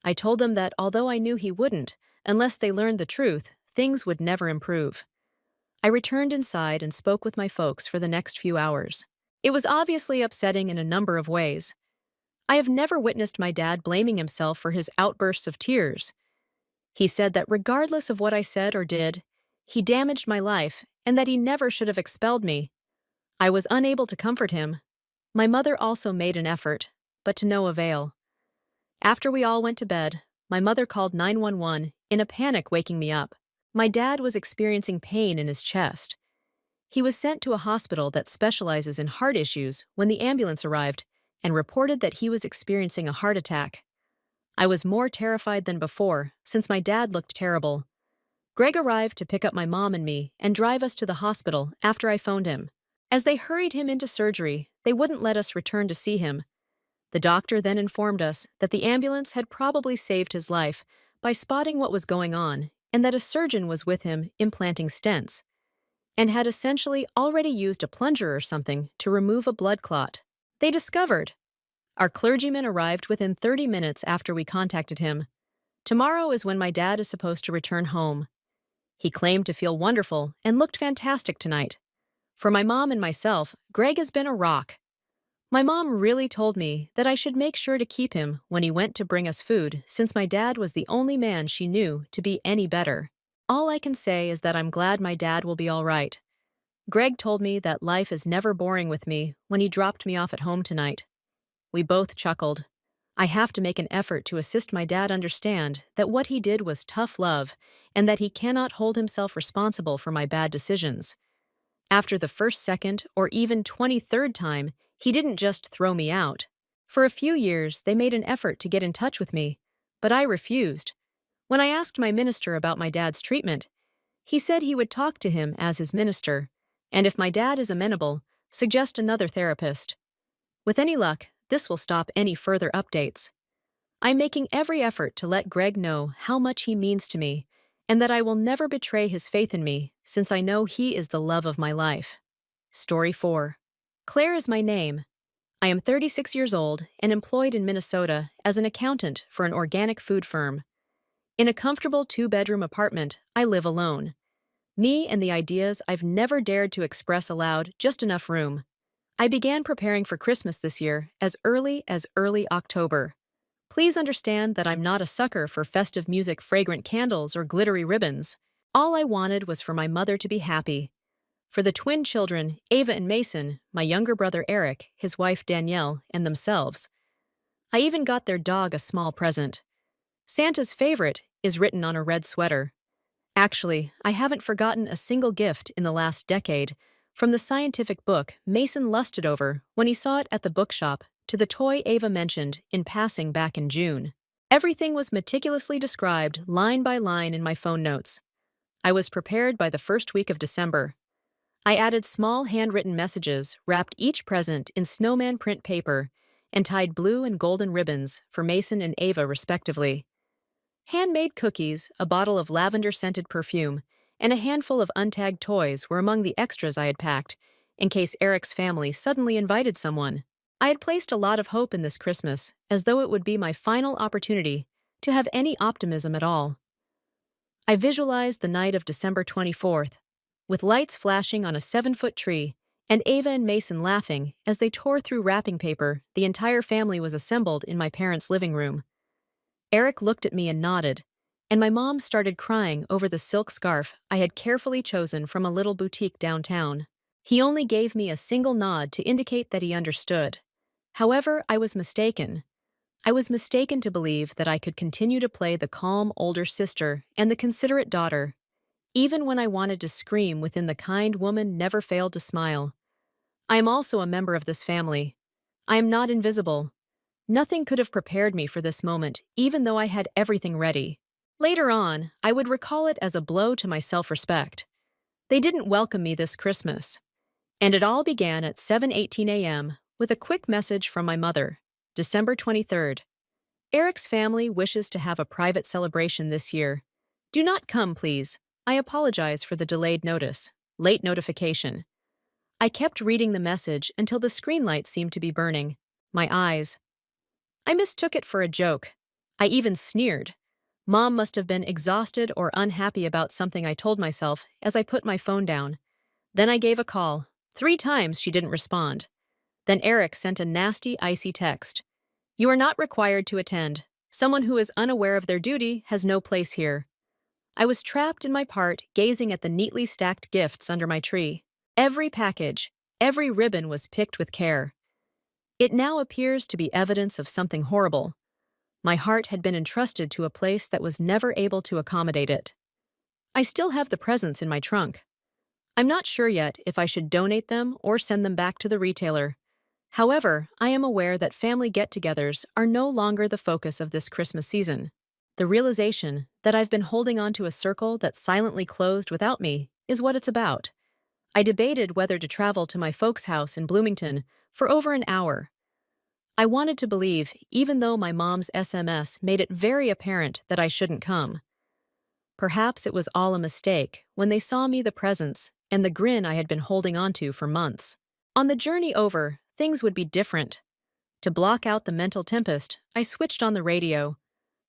I told them that although I knew he wouldn't, unless they learned the truth, things would never improve. I returned inside and spoke with my folks for the next few hours. It was obviously upsetting in a number of ways. I have never witnessed my dad blaming himself for his outbursts of tears. He said that regardless of what I said or did, he damaged my life and that he never should have expelled me. I was unable to comfort him. My mother also made an effort, but to no avail. After we all went to bed, my mother called 911 in a panic, waking me up. My dad was experiencing pain in his chest. He was sent to a hospital that specializes in heart issues when the ambulance arrived and reported that he was experiencing a heart attack. I was more terrified than before since my dad looked terrible. Greg arrived to pick up my mom and me and drive us to the hospital after I phoned him. As they hurried him into surgery, they wouldn't let us return to see him. The doctor then informed us that the ambulance had probably saved his life by spotting what was going on and that a surgeon was with him implanting stents and had essentially already used a plunger or something to remove a blood clot. They discovered. Our clergyman arrived within 30 minutes after we contacted him. Tomorrow is when my dad is supposed to return home. He claimed to feel wonderful and looked fantastic tonight. For my mom and myself, Greg has been a rock. My mom really told me that I should make sure to keep him when he went to bring us food, since my dad was the only man she knew to be any better. All I can say is that I'm glad my dad will be all right. Greg told me that life is never boring with me when he dropped me off at home tonight. We both chuckled. I have to make an effort to assist my dad understand that what he did was tough love and that he cannot hold himself responsible for my bad decisions. After the first, second, or even 23rd time, he didn't just throw me out. For a few years, they made an effort to get in touch with me, but I refused. When I asked my minister about my dad's treatment, He said he would talk to him as his minister, and if my dad is amenable, suggest another therapist. With any luck, this will stop any further updates. I'm making every effort to let Greg know how much he means to me, and that I will never betray his faith in me, since I know he is the love of my life. Story 4. Claire is my name. I am 36 years old and employed in Minnesota as an accountant for an organic food firm. In a comfortable two-bedroom apartment, I live alone. Me and the ideas I've never dared to express aloud, just enough room. I began preparing for Christmas this year as early October. Please understand that I'm not a sucker for festive music, fragrant candles, or glittery ribbons. All I wanted was for my mother to be happy. For the twin children, Ava and Mason, my younger brother Eric, his wife Danielle, and themselves. I even got their dog a small present. Santa's favorite is written on a red sweater. Actually, I haven't forgotten a single gift in the last decade, from the scientific book Mason lusted over when he saw it at the bookshop to the toy Ava mentioned in passing back in June. Everything was meticulously described line by line in my phone notes. I was prepared by the first week of December. I added small handwritten messages, wrapped each present in snowman print paper, and tied blue and golden ribbons for Mason and Ava respectively. Handmade cookies, a bottle of lavender-scented perfume, and a handful of untagged toys were among the extras I had packed, in case Eric's family suddenly invited someone. I had placed a lot of hope in this Christmas, as though it would be my final opportunity to have any optimism at all. I visualized the night of December 24th, with lights flashing on a 7-foot tree, and Ava and Mason laughing as they tore through wrapping paper. The entire family was assembled in my parents' living room. Eric looked at me and nodded, and my mom started crying over the silk scarf I had carefully chosen from a little boutique downtown. He only gave me a single nod to indicate that he understood. However, I was mistaken. I was mistaken to believe that I could continue to play the calm older sister and the considerate daughter. Even when I wanted to scream within, the kind woman never failed to smile. I am also a member of this family. I am not invisible. Nothing could have prepared me for this moment, even though I had everything ready. Later on, I would recall it as a blow to my self-respect. They didn't welcome me this Christmas. And it all began at 7:18 a.m. with a quick message from my mother. December 23rd. Eric's family wishes to have a private celebration this year. Do not come, please. I apologize for the delayed notice. Late notification. I kept reading the message until the screen light seemed to be burning. My eyes. I mistook it for a joke. I even sneered. Mom must have been exhausted or unhappy about something, I told myself as I put my phone down. Then I gave a call. 3 times she didn't respond. Then Eric sent a nasty, icy text. You are not required to attend. Someone who is unaware of their duty has no place here. I was trapped in my part, gazing at the neatly stacked gifts under my tree. Every package, every ribbon was picked with care. It now appears to be evidence of something horrible. My heart had been entrusted to a place that was never able to accommodate it. I still have the presents in my trunk. I'm not sure yet if I should donate them or send them back to the retailer. However, I am aware that family get-togethers are no longer the focus of this Christmas season. The realization that I've been holding on to a circle that silently closed without me is what it's about. I debated whether to travel to my folks' house in Bloomington for over an hour. I wanted to believe, even though my mom's SMS made it very apparent that I shouldn't come. Perhaps it was all a mistake when they saw me the presents and the grin I had been holding onto for months. On the journey over, things would be different. To block out the mental tempest, I switched on the radio.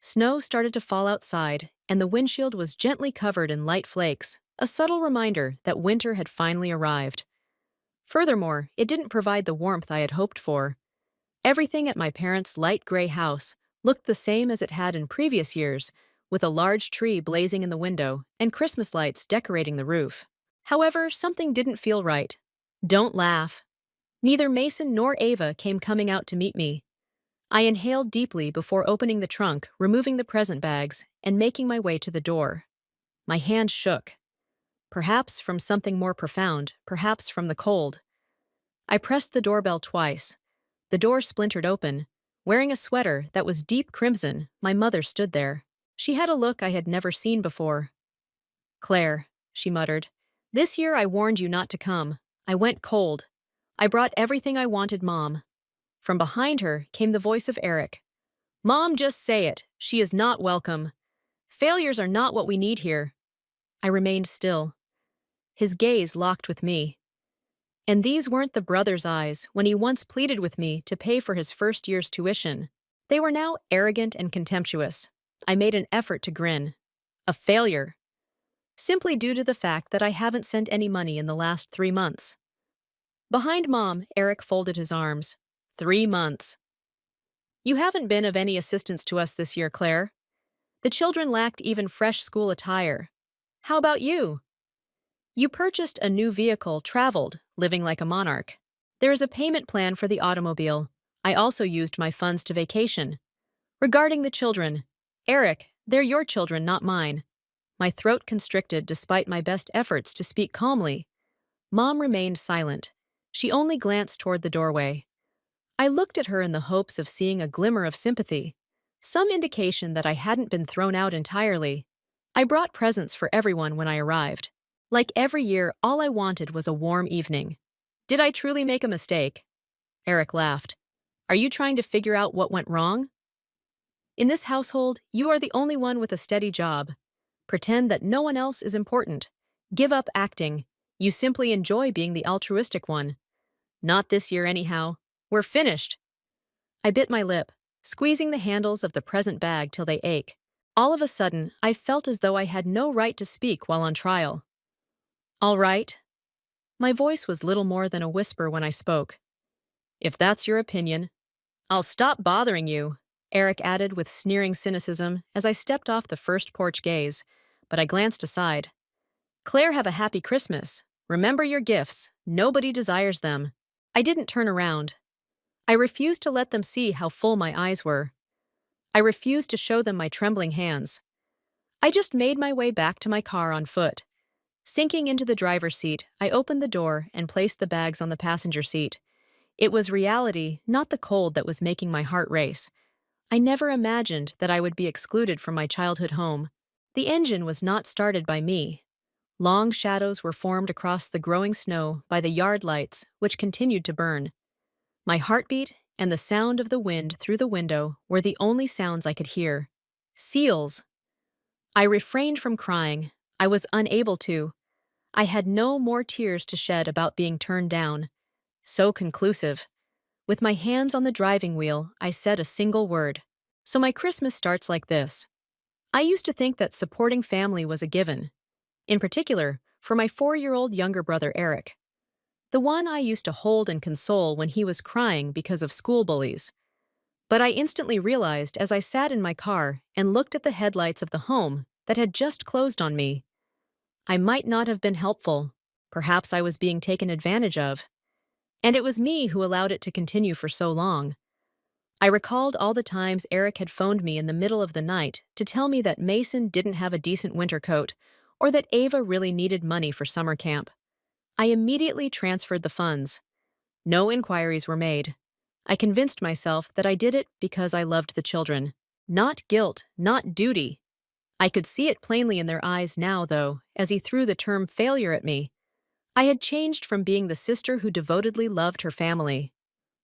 Snow started to fall outside, and the windshield was gently covered in light flakes, a subtle reminder that winter had finally arrived. Furthermore, it didn't provide the warmth I had hoped for. Everything at my parents' light gray house looked the same as it had in previous years, with a large tree blazing in the window and Christmas lights decorating the roof. However, something didn't feel right. Don't laugh. Neither Mason nor Ava came coming out to meet me. I inhaled deeply before opening the trunk, removing the present bags, and making my way to the door. My hand shook. Perhaps from something more profound, perhaps from the cold. I pressed the doorbell twice. The door splintered open. Wearing a sweater that was deep crimson, my mother stood there. She had a look I had never seen before. Claire, she muttered. This year I warned you not to come. I went cold. I brought everything I wanted, Mom. From behind her came the voice of Eric. Mom, just say it. She is not welcome. Failures are not what we need here. I remained still. His gaze locked with me. And these weren't the brother's eyes when he once pleaded with me to pay for his first year's tuition. They were now arrogant and contemptuous. I made an effort to grin. A failure. Simply due to the fact that I haven't sent any money in the last 3 months. Behind Mom, Eric folded his arms. 3 months. You haven't been of any assistance to us this year, Claire. The children lacked even fresh school attire. How about you? You purchased a new vehicle, traveled, living like a monarch. There is a payment plan for the automobile. I also used my funds to vacation. Regarding the children, Eric, they're your children, not mine. My throat constricted despite my best efforts to speak calmly. Mom remained silent. She only glanced toward the doorway. I looked at her in the hopes of seeing a glimmer of sympathy, some indication that I hadn't been thrown out entirely. I brought presents for everyone when I arrived. Like every year, all I wanted was a warm evening. Did I truly make a mistake? Eric laughed. Are you trying to figure out what went wrong? In this household, you are the only one with a steady job. Pretend that no one else is important. Give up acting. You simply enjoy being the altruistic one. Not this year anyhow. We're finished. I bit my lip, squeezing the handles of the present bag till they ache. All of a sudden, I felt as though I had no right to speak while on trial. All right. My voice was little more than a whisper when I spoke. If that's your opinion, I'll stop bothering you, Eric added with sneering cynicism as I stepped off the first porch gaze, but I glanced aside. Claire, have a happy Christmas. Remember your gifts. Nobody desires them. I didn't turn around. I refused to let them see how full my eyes were. I refused to show them my trembling hands. I just made my way back to my car on foot. Sinking into the driver's seat, I opened the door and placed the bags on the passenger seat. It was reality, not the cold, that was making my heart race. I never imagined that I would be excluded from my childhood home. The engine was not started by me. Long shadows were formed across the growing snow by the yard lights, which continued to burn. My heartbeat and the sound of the wind through the window were the only sounds I could hear. Seals. I refrained from crying. I was unable to. I had no more tears to shed about being turned down. So conclusive. With my hands on the driving wheel, I said a single word. So my Christmas starts like this. I used to think that supporting family was a given. In particular, for my 4-year-old younger brother Eric. The one I used to hold and console when he was crying because of school bullies. But I instantly realized as I sat in my car and looked at the headlights of the home that had just closed on me. I might not have been helpful. Perhaps I was being taken advantage of. And it was me who allowed it to continue for so long. I recalled all the times Eric had phoned me in the middle of the night to tell me that Mason didn't have a decent winter coat or that Ava really needed money for summer camp. I immediately transferred the funds. No inquiries were made. I convinced myself that I did it because I loved the children. Not guilt, not duty. I could see it plainly in their eyes now, though, as he threw the term failure at me. I had changed from being the sister who devotedly loved her family.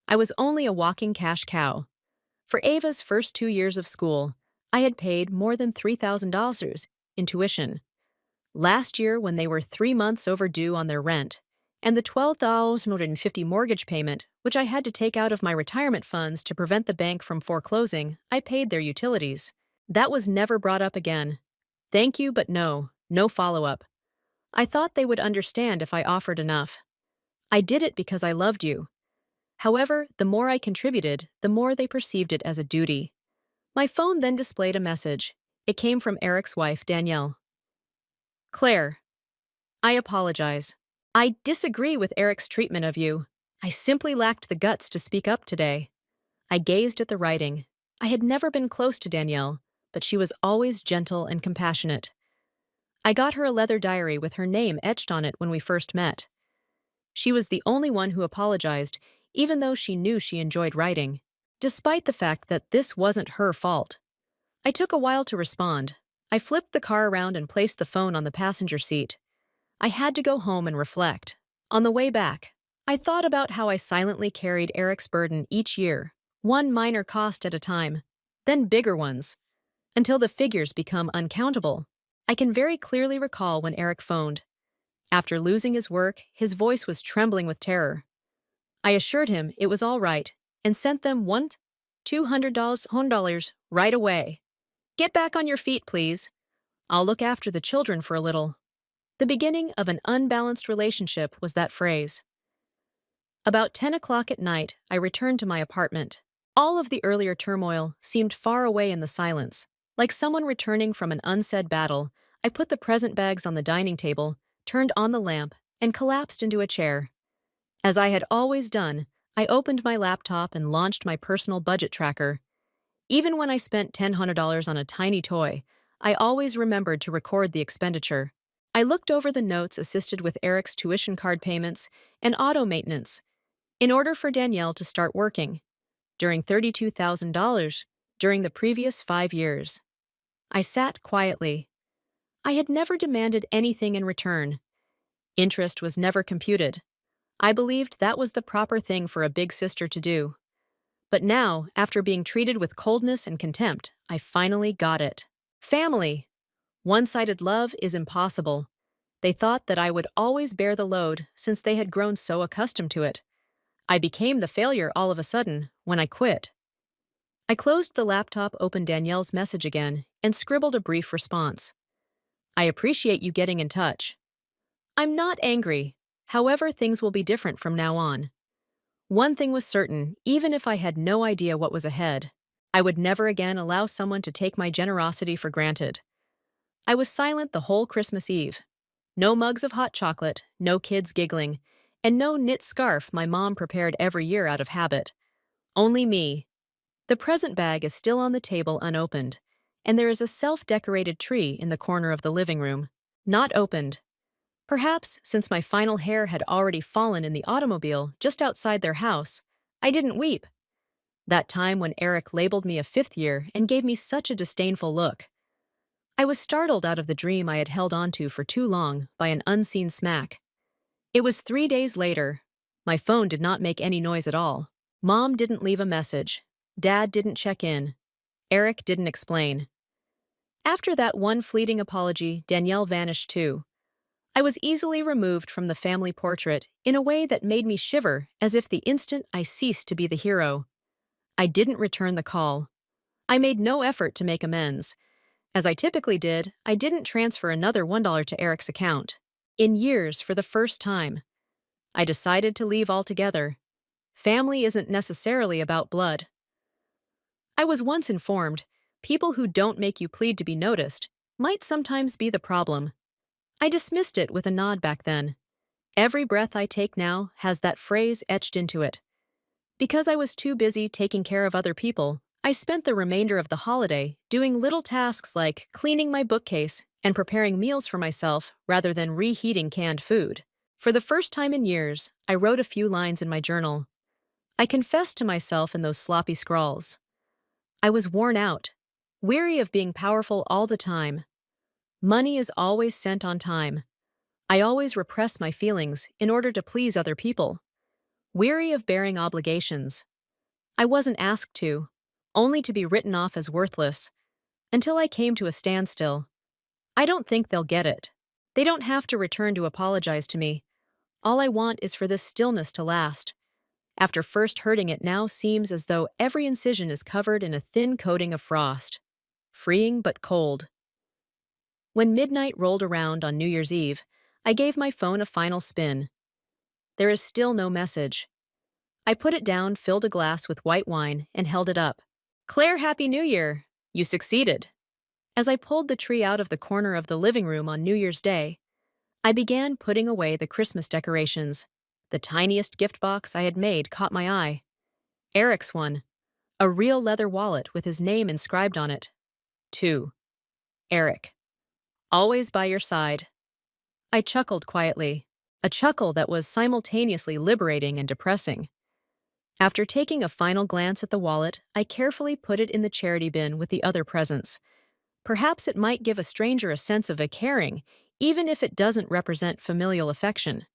I was only a walking cash cow. For Ava's first 2 years of school, I had paid more than $3,000 in tuition. Last year, when they were 3 months overdue on their rent, and the $12,150 mortgage payment, which I had to take out of my retirement funds to prevent the bank from foreclosing, I paid their utilities. That was never brought up again. Thank you, but no follow-up. I thought they would understand if I offered enough. I did it because I loved you. However, the more I contributed, the more they perceived it as a duty. My phone then displayed a message. It came from Eric's wife, Danielle. Claire, I apologize. I disagree with Eric's treatment of you. I simply lacked the guts to speak up today. I gazed at the writing. I had never been close to Danielle, but she was always gentle and compassionate. I got her a leather diary with her name etched on it when we first met. She was the only one who apologized, even though she knew she enjoyed writing, despite the fact that this wasn't her fault. I took a while to respond. I flipped the car around and placed the phone on the passenger seat. I had to go home and reflect. On the way back, I thought about how I silently carried Eric's burden each year, one minor cost at a time, then bigger ones, until the figures become uncountable. I can very clearly recall when Eric phoned. After losing his work, his voice was trembling with terror. I assured him it was all right and sent them $200 right away. Get back on your feet, please. I'll look after the children for a little. The beginning of an unbalanced relationship was that phrase. About 10 o'clock at night, I returned to my apartment. All of the earlier turmoil seemed far away in the silence. Like someone returning from an unsaid battle, I put the present bags on the dining table, turned on the lamp, and collapsed into a chair. As I had always done, I opened my laptop and launched my personal budget tracker. Even when I spent $100 on a tiny toy, I always remembered to record the expenditure. I looked over the notes assisted with Eric's tuition card payments and auto maintenance in order for Danielle to start working, during $32,000 during the previous 5 years. I sat quietly. I had never demanded anything in return. Interest was never computed. I believed that was the proper thing for a big sister to do. But now, after being treated with coldness and contempt, I finally got it. Family. One-sided love is impossible. They thought that I would always bear the load since they had grown so accustomed to it. I became the failure all of a sudden when I quit. I closed the laptop, opened Danielle's message again, and scribbled a brief response. I appreciate you getting in touch. I'm not angry. However, things will be different from now on. One thing was certain, even if I had no idea what was ahead, I would never again allow someone to take my generosity for granted. I was silent the whole Christmas Eve. No mugs of hot chocolate, no kids giggling, and no knit scarf my mom prepared every year out of habit. Only me. The present bag is still on the table unopened, and there is a self-decorated tree in the corner of the living room, not opened. Perhaps, since my final hair had already fallen in the automobile just outside their house, I didn't weep. That time when Eric labeled me a fifth year and gave me such a disdainful look. I was startled out of the dream I had held onto for too long by an unseen smack. It was 3 days later. My phone did not make any noise at all. Mom didn't leave a message. Dad didn't check in. Eric didn't explain. After that one fleeting apology, Danielle vanished too. I was easily removed from the family portrait in a way that made me shiver as if the instant I ceased to be the hero. I didn't return the call. I made no effort to make amends. As I typically did, I didn't transfer another $1 to Eric's account. In years, for the first time, I decided to leave altogether. Family isn't necessarily about blood. I was once informed, people who don't make you plead to be noticed might sometimes be the problem. I dismissed it with a nod back then. Every breath I take now has that phrase etched into it. Because I was too busy taking care of other people, I spent the remainder of the holiday doing little tasks like cleaning my bookcase and preparing meals for myself rather than reheating canned food. For the first time in years, I wrote a few lines in my journal. I confessed to myself in those sloppy scrawls. I was worn out, weary of being powerful all the time. Money is always sent on time. I always repress my feelings in order to please other people. Weary of bearing obligations. I wasn't asked to, only to be written off as worthless, until I came to a standstill. I don't think they'll get it. They don't have to return to apologize to me. All I want is for this stillness to last. After first hurting, it now seems as though every incision is covered in a thin coating of frost. Freeing but cold. When midnight rolled around on New Year's Eve, I gave my phone a final spin. There is still no message. I put it down, filled a glass with white wine, and held it up. Claire, Happy New Year! You succeeded. As I pulled the tree out of the corner of the living room on New Year's Day, I began putting away the Christmas decorations. The tiniest gift box I had made caught my eye. Eric's one. A real leather wallet with his name inscribed on it. 2. Eric. Always by your side. I chuckled quietly, a chuckle that was simultaneously liberating and depressing. After taking a final glance at the wallet, I carefully put it in the charity bin with the other presents. Perhaps it might give a stranger a sense of a caring, even if it doesn't represent familial affection.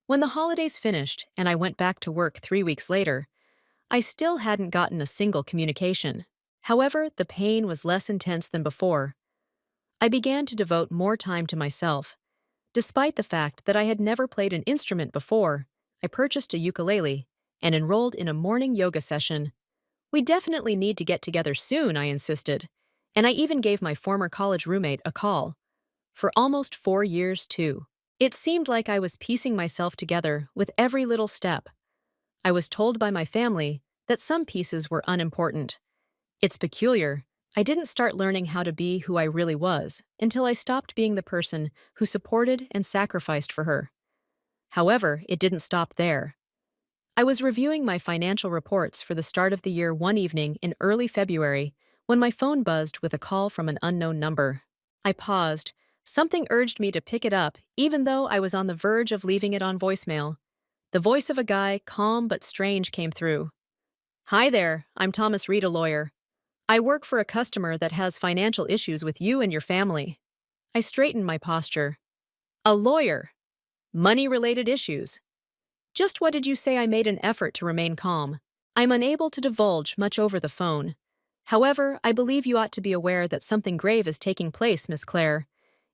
When the holidays finished and I went back to work 3 weeks later, I still hadn't gotten a single communication. However, the pain was less intense than before. I began to devote more time to myself. Despite the fact that I had never played an instrument before, I purchased a ukulele and enrolled in a morning yoga session. We definitely need to get together soon, I insisted, and I even gave my former college roommate a call. For almost 4 years, too. It seemed like I was piecing myself together with every little step. I was told by my family that some pieces were unimportant. It's peculiar. I didn't start learning how to be who I really was until I stopped being the person who supported and sacrificed for her. However, it didn't stop there. I was reviewing my financial reports for the start of the year one evening in early February when my phone buzzed with a call from an unknown number. I paused. Something urged me to pick it up, even though I was on the verge of leaving it on voicemail. The voice of a guy, calm but strange, came through. "Hi there, I'm Thomas Reed, a lawyer. I work for a customer that has financial issues with you and your family." I straightened my posture. "A lawyer? Money-related issues? Just what did you say?" I made an effort to remain calm. "I'm unable to divulge much over the phone. However, I believe you ought to be aware that something grave is taking place, Miss Clare."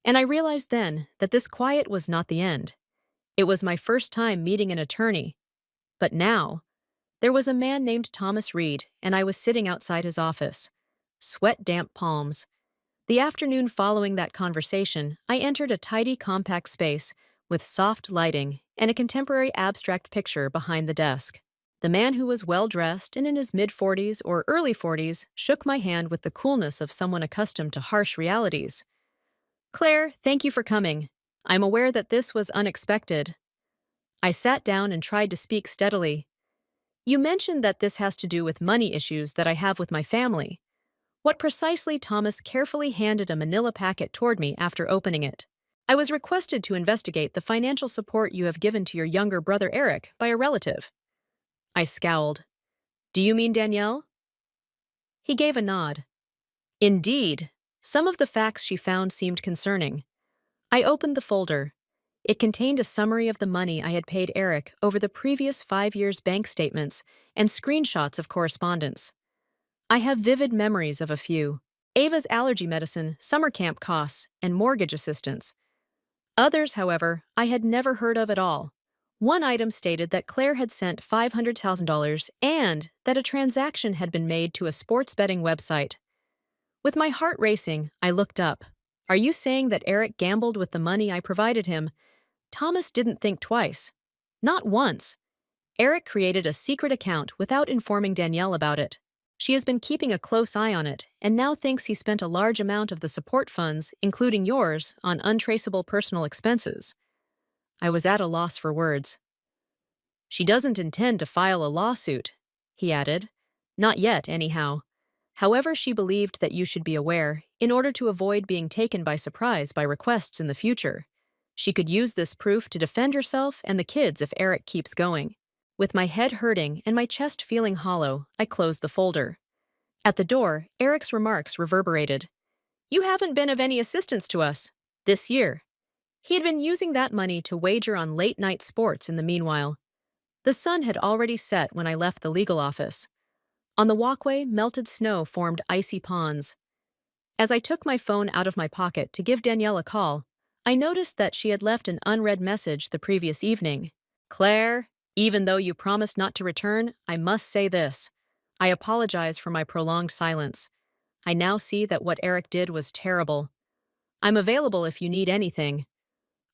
And I realized then that this quiet was not the end. It was my first time meeting an attorney. But now, there was a man named Thomas Reed, and I was sitting outside his office. Sweat-damp palms. The afternoon following that conversation, I entered a tidy, compact space with soft lighting and a contemporary abstract picture behind the desk. The man, who was well-dressed and in his mid-40s or early 40s, shook my hand with the coolness of someone accustomed to harsh realities. "Claire, thank you for coming. I'm aware that this was unexpected." I sat down and tried to speak steadily. "You mentioned that this has to do with money issues that I have with my family. What precisely?" Thomas carefully handed a manila packet toward me after opening it. "I was requested to investigate the financial support you have given to your younger brother Eric by a relative." I scowled. "Do you mean Danielle?" He gave a nod. "Indeed. Some of the facts she found seemed concerning." I opened the folder. It contained a summary of the money I had paid Eric over the previous 5 years' bank statements and screenshots of correspondence. I have vivid memories of a few: Ava's allergy medicine, summer camp costs, and mortgage assistance. Others, however, I had never heard of at all. One item stated that Claire had sent $500,000 and that a transaction had been made to a sports betting website. With my heart racing, I looked up. "Are you saying that Eric gambled with the money I provided him?" Thomas didn't think twice. "Not once. Eric created a secret account without informing Danielle about it. She has been keeping a close eye on it and now thinks he spent a large amount of the support funds, including yours, on untraceable personal expenses." I was at a loss for words. "She doesn't intend to file a lawsuit," he added. "Not yet, anyhow. However, she believed that you should be aware, in order to avoid being taken by surprise by requests in the future. She could use this proof to defend herself and the kids if Eric keeps going." With my head hurting and my chest feeling hollow, I closed the folder. At the door, Eric's remarks reverberated. "You haven't been of any assistance to us this year." He had been using that money to wager on late-night sports in the meanwhile. The sun had already set when I left the legal office. On the walkway, melted snow formed icy ponds. As I took my phone out of my pocket to give Danielle a call, I noticed that she had left an unread message the previous evening. "Claire, even though you promised not to return, I must say this. I apologize for my prolonged silence. I now see that what Eric did was terrible. I'm available if you need anything."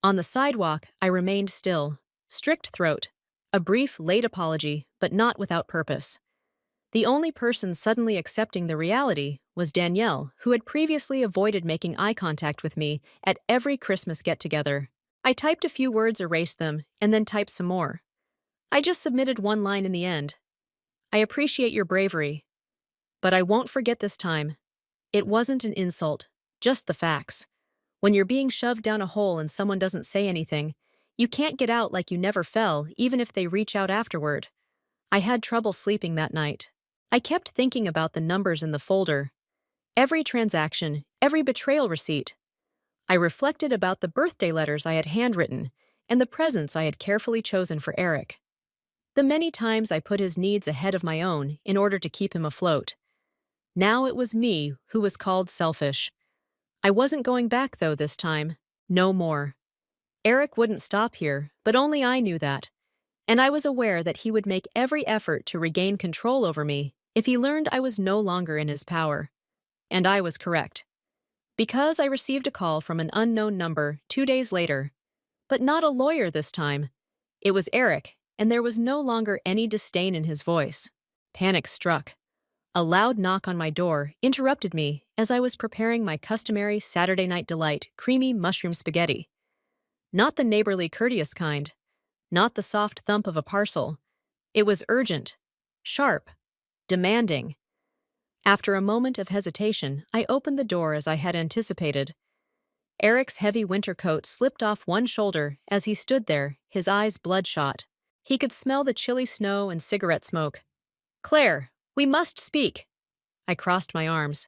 On the sidewalk, I remained still. Strict throat. A brief, late apology, but not without purpose. The only person suddenly accepting the reality was Danielle, who had previously avoided making eye contact with me at every Christmas get-together. I typed a few words, erased them, and then typed some more. I just submitted one line in the end. "I appreciate your bravery, but I won't forget this time." It wasn't an insult, just the facts. When you're being shoved down a hole and someone doesn't say anything, you can't get out like you never fell, even if they reach out afterward. I had trouble sleeping that night. I kept thinking about the numbers in the folder. Every transaction, every betrayal receipt. I reflected about the birthday letters I had handwritten and the presents I had carefully chosen for Eric. The many times I put his needs ahead of my own in order to keep him afloat. Now it was me who was called selfish. I wasn't going back, though, this time. No more. Eric wouldn't stop here, but only I knew that. And I was aware that he would make every effort to regain control over me if he learned I was no longer in his power. And I was correct. Because I received a call from an unknown number 2 days later. But not a lawyer this time. It was Eric, and there was no longer any disdain in his voice. Panic struck. A loud knock on my door interrupted me as I was preparing my customary Saturday night delight creamy mushroom spaghetti. Not the neighborly courteous kind. Not the soft thump of a parcel. It was urgent, sharp, demanding. After a moment of hesitation, I opened the door as I had anticipated. Eric's heavy winter coat slipped off one shoulder as he stood there, his eyes bloodshot. He could smell the chilly snow and cigarette smoke. "Claire, we must speak." I crossed my arms.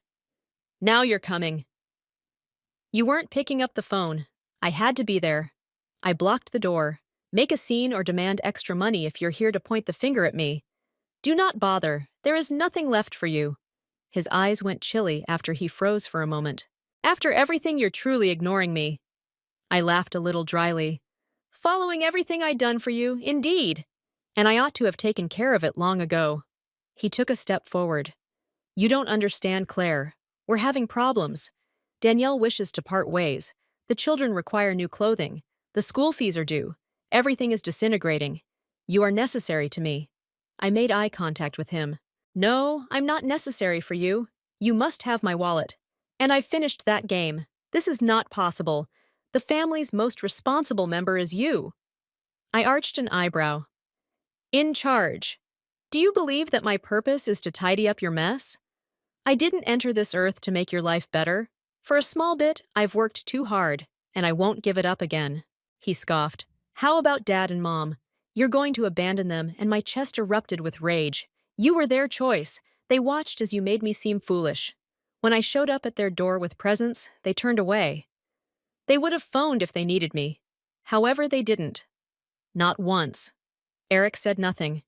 "Now you're coming." "You weren't picking up the phone. I had to be there." I blocked the door. "Make a scene or demand extra money if you're here to point the finger at me. Do not bother. There is nothing left for you." His eyes went chilly after he froze for a moment. "After everything, you're truly ignoring me." I laughed a little dryly. "Following everything I'd done for you, indeed. And I ought to have taken care of it long ago." He took a step forward. "You don't understand, Claire. We're having problems. Danielle wishes to part ways. The children require new clothing. The school fees are due. Everything is disintegrating. You are necessary to me." I made eye contact with him. "No, I'm not necessary for you. You must have my wallet. And I've finished that game. This is not possible. The family's most responsible member is you." I arched an eyebrow. "In charge. Do you believe that my purpose is to tidy up your mess? I didn't enter this earth to make your life better. For a small bit, I've worked too hard, and I won't give it up again." He scoffed. "How about Dad and Mom? You're going to abandon them," and my chest erupted with rage. "You were their choice. They watched as you made me seem foolish. When I showed up at their door with presents, they turned away. They would have phoned if they needed me. However, they didn't. Not once." Eric said nothing.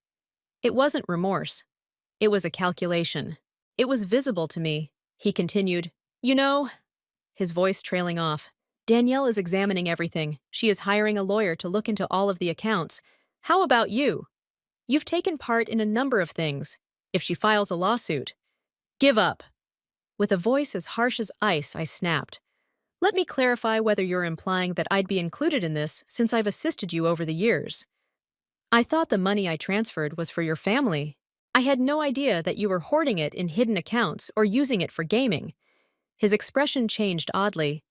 It wasn't remorse. It was a calculation. It was visible to me. He continued, "You know," his voice trailing off, "Danielle is examining everything. She is hiring a lawyer to look into all of the accounts. How about you? You've taken part in a number of things. If she files a lawsuit, give up." With a voice as harsh as ice, I snapped. "Let me clarify whether you're implying that I'd be included in this since I've assisted you over the years. I thought the money I transferred was for your family. I had no idea that you were hoarding it in hidden accounts or using it for gaming." His expression changed oddly.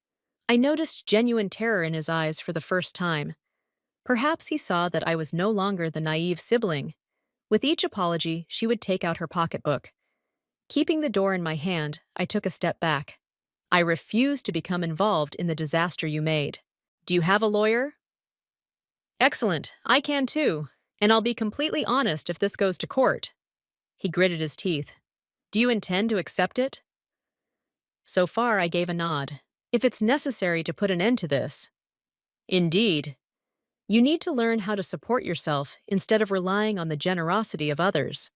I noticed genuine terror in his eyes for the first time. Perhaps he saw that I was no longer the naive sibling. With each apology, she would take out her pocketbook. Keeping the door in my hand, I took a step back. "I refuse to become involved in the disaster you made. Do you have a lawyer?" "Excellent, I can too, and I'll be completely honest if this goes to court." He gritted his teeth. "Do you intend to accept it?" So far, I gave a nod. "If it's necessary to put an end to this." "Indeed. You need to learn how to support yourself instead of relying on the generosity of others."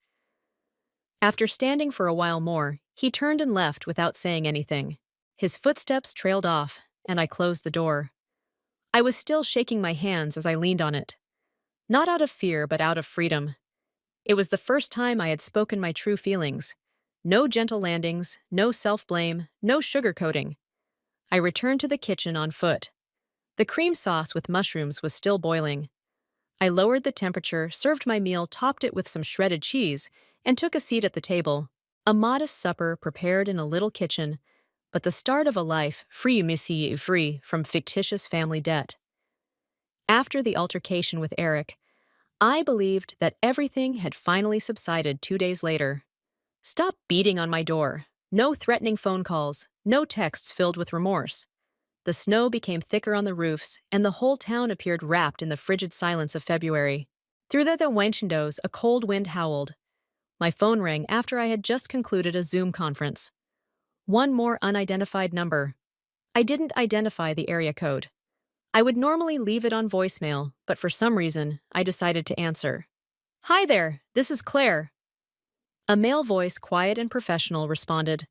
After standing for a while more, he turned and left without saying anything. His footsteps trailed off, and I closed the door. I was still shaking my hands as I leaned on it. Not out of fear, but out of freedom. It was the first time I had spoken my true feelings. No gentle landings, no self-blame, no sugarcoating. I returned to the kitchen on foot. The cream sauce with mushrooms was still boiling. I lowered the temperature, served my meal, topped it with some shredded cheese, and took a seat at the table. A modest supper prepared in a little kitchen, but the start of a life free from fictitious family debt. After the altercation with Eric, I believed that everything had finally subsided 2 days later. Stop beating on my door. No threatening phone calls, no texts filled with remorse. The snow became thicker on the roofs, and the whole town appeared wrapped in the frigid silence of February. Through the windows, a cold wind howled. My phone rang after I had just concluded a Zoom conference. One more unidentified number. I didn't identify the area code. I would normally leave it on voicemail, but for some reason, I decided to answer. Hi there, this is Claire. A male voice, quiet and professional, responded.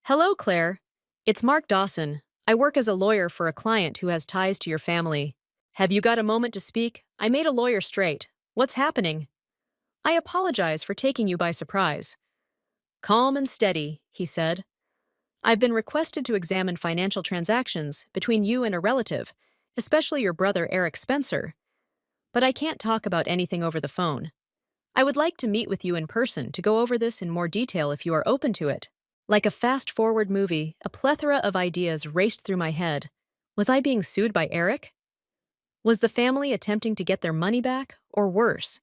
Hello, Claire. It's Mark Dawson. I work as a lawyer for a client who has ties to your family. Have you got a moment to speak? I made a lawyer straight. What's happening? I apologize for taking you by surprise. Calm and steady, he said. I've been requested to examine financial transactions between you and a relative, especially your brother Eric Spencer. But I can't talk about anything over the phone. I would like to meet with you in person to go over this in more detail if you are open to it. Like a fast-forward movie, a plethora of ideas raced through my head. Was I being sued by Eric? Was the family attempting to get their money back, or worse?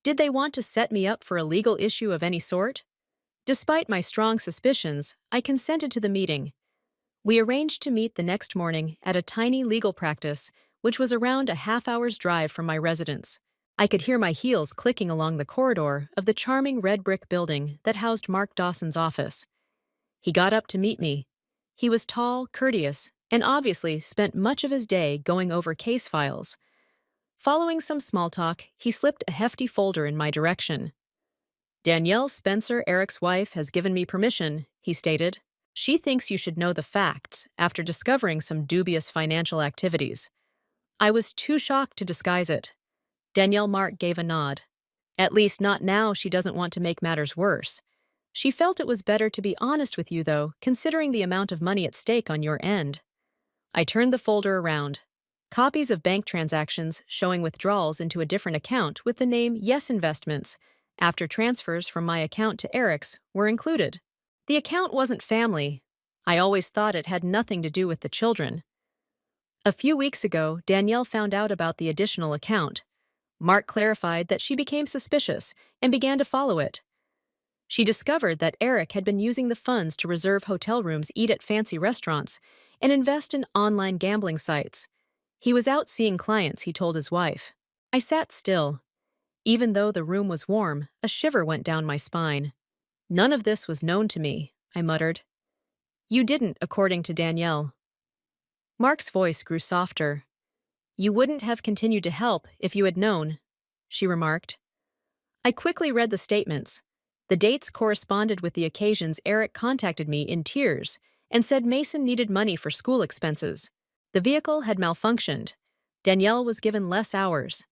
Did they want to set me up for a legal issue of any sort? Despite my strong suspicions, I consented to the meeting. We arranged to meet the next morning at a tiny legal practice, which was around a half-hour's drive from my residence. I could hear my heels clicking along the corridor of the charming red brick building that housed Mark Dawson's office. He got up to meet me. He was tall, courteous, and obviously spent much of his day going over case files. Following some small talk, he slipped a hefty folder in my direction. Danielle Spencer, Eric's wife, has given me permission, he stated. She thinks you should know the facts after discovering some dubious financial activities. I was too shocked to disguise it. Danielle Mark gave a nod. At least not now, she doesn't want to make matters worse. She felt it was better to be honest with you, though, considering the amount of money at stake on your end. I turned the folder around. Copies of bank transactions showing withdrawals into a different account with the name Yes Investments, after transfers from my account to Eric's, were included. The account wasn't family. I always thought it had nothing to do with the children. A few weeks ago, Danielle found out about the additional account. Mark clarified that she became suspicious and began to follow it. She discovered that Eric had been using the funds to reserve hotel rooms, eat at fancy restaurants, and invest in online gambling sites. He was out seeing clients, he told his wife. I sat still. Even though the room was warm, a shiver went down my spine. None of this was known to me, I muttered. You didn't, according to Danielle. Mark's voice grew softer. You wouldn't have continued to help if you had known, she remarked. I quickly read the statements. The dates corresponded with the occasions Eric contacted me in tears and said Mason needed money for school expenses. The vehicle had malfunctioned. Danielle was given less hours.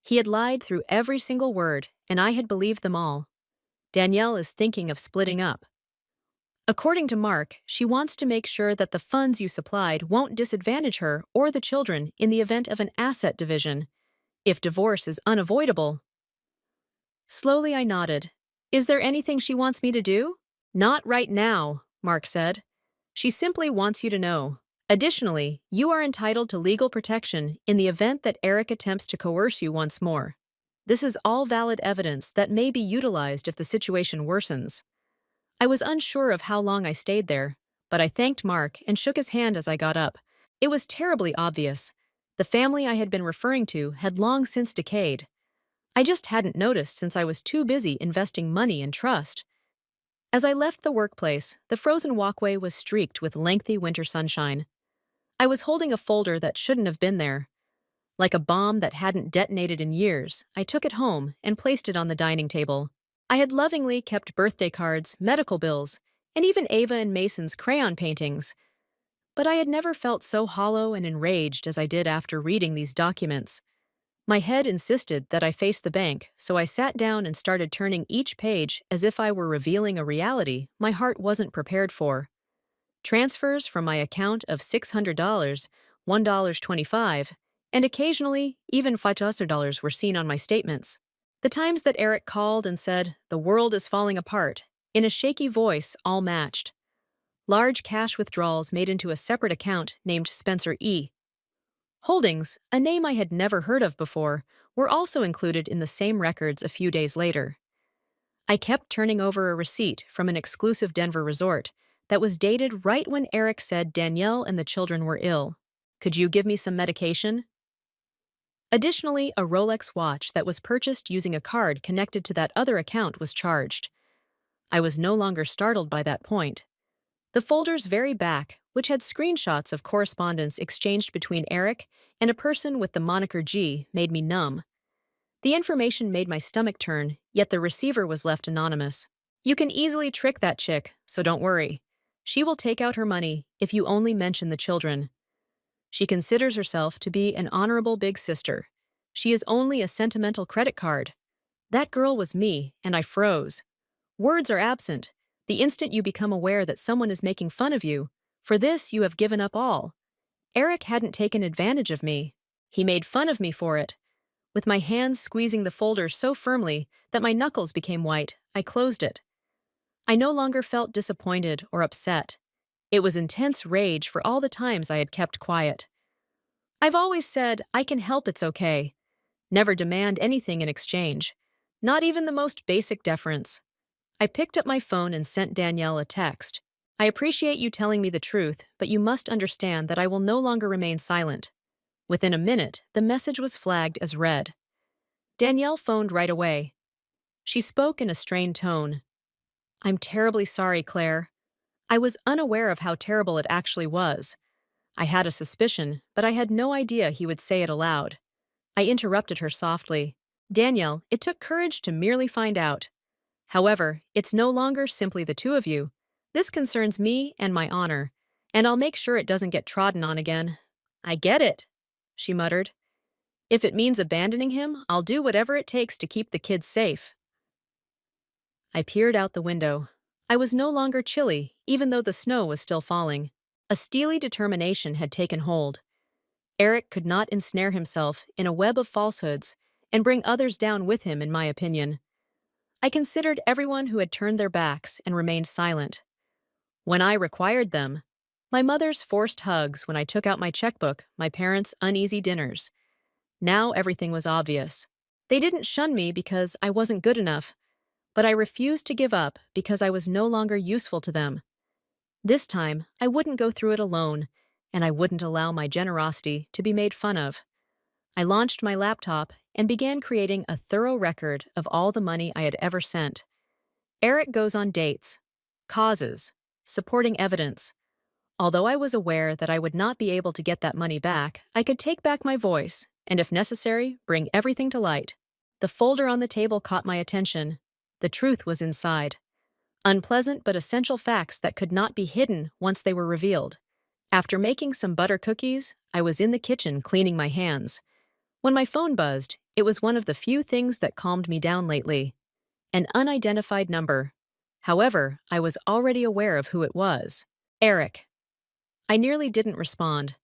He had lied through every single word, and I had believed them all. Danielle is thinking of splitting up. According to Mark, she wants to make sure that the funds you supplied won't disadvantage her or the children in the event of an asset division, if divorce is unavoidable. Slowly I nodded. Is there anything she wants me to do? Not right now, Mark said. She simply wants you to know. Additionally, you are entitled to legal protection in the event that Eric attempts to coerce you once more. This is all valid evidence that may be utilized if the situation worsens. I was unsure of how long I stayed there, but I thanked Mark and shook his hand as I got up. It was terribly obvious. The family I had been referring to had long since decayed. I just hadn't noticed since I was too busy investing money in trust. As I left the workplace, the frozen walkway was streaked with lengthy winter sunshine. I was holding a folder that shouldn't have been there. Like a bomb that hadn't detonated in years, I took it home and placed it on the dining table. I had lovingly kept birthday cards, medical bills, and even Ava and Mason's crayon paintings. But I had never felt so hollow and enraged as I did after reading these documents. My head insisted that I face the bank, so I sat down and started turning each page as if I were revealing a reality my heart wasn't prepared for. Transfers from my account of $600, $1.25, and occasionally even $5 were seen on my statements. The times that Eric called and said, "The world is falling apart," in a shaky voice, all matched. Large cash withdrawals made into a separate account named Spencer E. Holdings, a name I had never heard of before, were also included in the same records a few days later. I kept turning over a receipt from an exclusive Denver resort that was dated right when Eric said Danielle and the children were ill. Could you give me some medication? Additionally, a Rolex watch that was purchased using a card connected to that other account was charged. I was no longer startled by that point. The folder's very back which had screenshots of correspondence exchanged between Eric and a person with the moniker G, made me numb. The information made my stomach turn, yet the receiver was left anonymous. You can easily trick that chick, so don't worry. She will take out her money if you only mention the children. She considers herself to be an honorable big sister. She is only a sentimental credit card. That girl was me, and I froze. Words are absent. The instant you become aware that someone is making fun of you, for this you have given up all. Eric hadn't taken advantage of me. He made fun of me for it. With my hands squeezing the folder so firmly that my knuckles became white, I closed it. I no longer felt disappointed or upset. It was intense rage for all the times I had kept quiet. I've always said, I can help, it's okay. Never demand anything in exchange. Not even the most basic deference. I picked up my phone and sent Danielle a text. I appreciate you telling me the truth, but you must understand that I will no longer remain silent. Within a minute, the message was flagged as read. Danielle phoned right away. She spoke in a strained tone. I'm terribly sorry, Claire. I was unaware of how terrible it actually was. I had a suspicion, but I had no idea he would say it aloud. I interrupted her softly. Danielle, it took courage to merely find out. However, it's no longer simply the two of you. This concerns me and my honor, and I'll make sure it doesn't get trodden on again. I get it, she muttered. If it means abandoning him, I'll do whatever it takes to keep the kids safe. I peered out the window. I was no longer chilly, even though the snow was still falling. A steely determination had taken hold. Eric could not ensnare himself in a web of falsehoods and bring others down with him, in my opinion. I considered everyone who had turned their backs and remained silent. When I required them, my mother's forced hugs when I took out my checkbook, my parents' uneasy dinners. Now everything was obvious. They didn't shun me because I wasn't good enough, but I refused to give up because I was no longer useful to them. This time, I wouldn't go through it alone, and I wouldn't allow my generosity to be made fun of. I launched my laptop and began creating a thorough record of all the money I had ever sent. Eric goes on dates, causes, supporting evidence. Although I was aware that I would not be able to get that money back, I could take back my voice, and if necessary, bring everything to light. The folder on the table caught my attention. The truth was inside. Unpleasant but essential facts that could not be hidden once they were revealed. After making some butter cookies, I was in the kitchen cleaning my hands. When my phone buzzed, it was one of the few things that calmed me down lately. An unidentified number. However, I was already aware of who it was. Eric. I nearly didn't respond.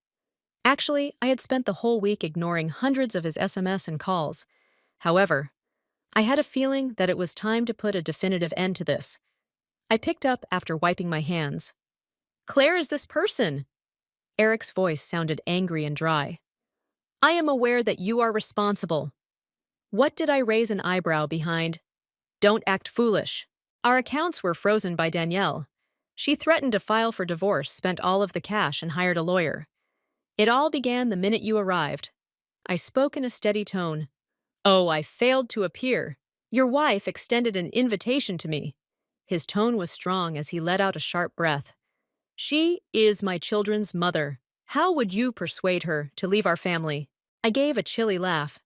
Actually, I had spent the whole week ignoring hundreds of his SMS and calls. However, I had a feeling that it was time to put a definitive end to this. I picked up after wiping my hands. Claire is this person. Eric's voice sounded angry and dry. I am aware that you are responsible. What did I raise an eyebrow behind? Don't act foolish. Our accounts were frozen by Danielle. She threatened to file for divorce, spent all of the cash, and hired a lawyer. It all began the minute you arrived. I spoke in a steady tone. Oh, I failed to appear. Your wife extended an invitation to me. His tone was strong as he let out a sharp breath. She is my children's mother. How would you persuade her to leave our family? I gave a chilly laugh.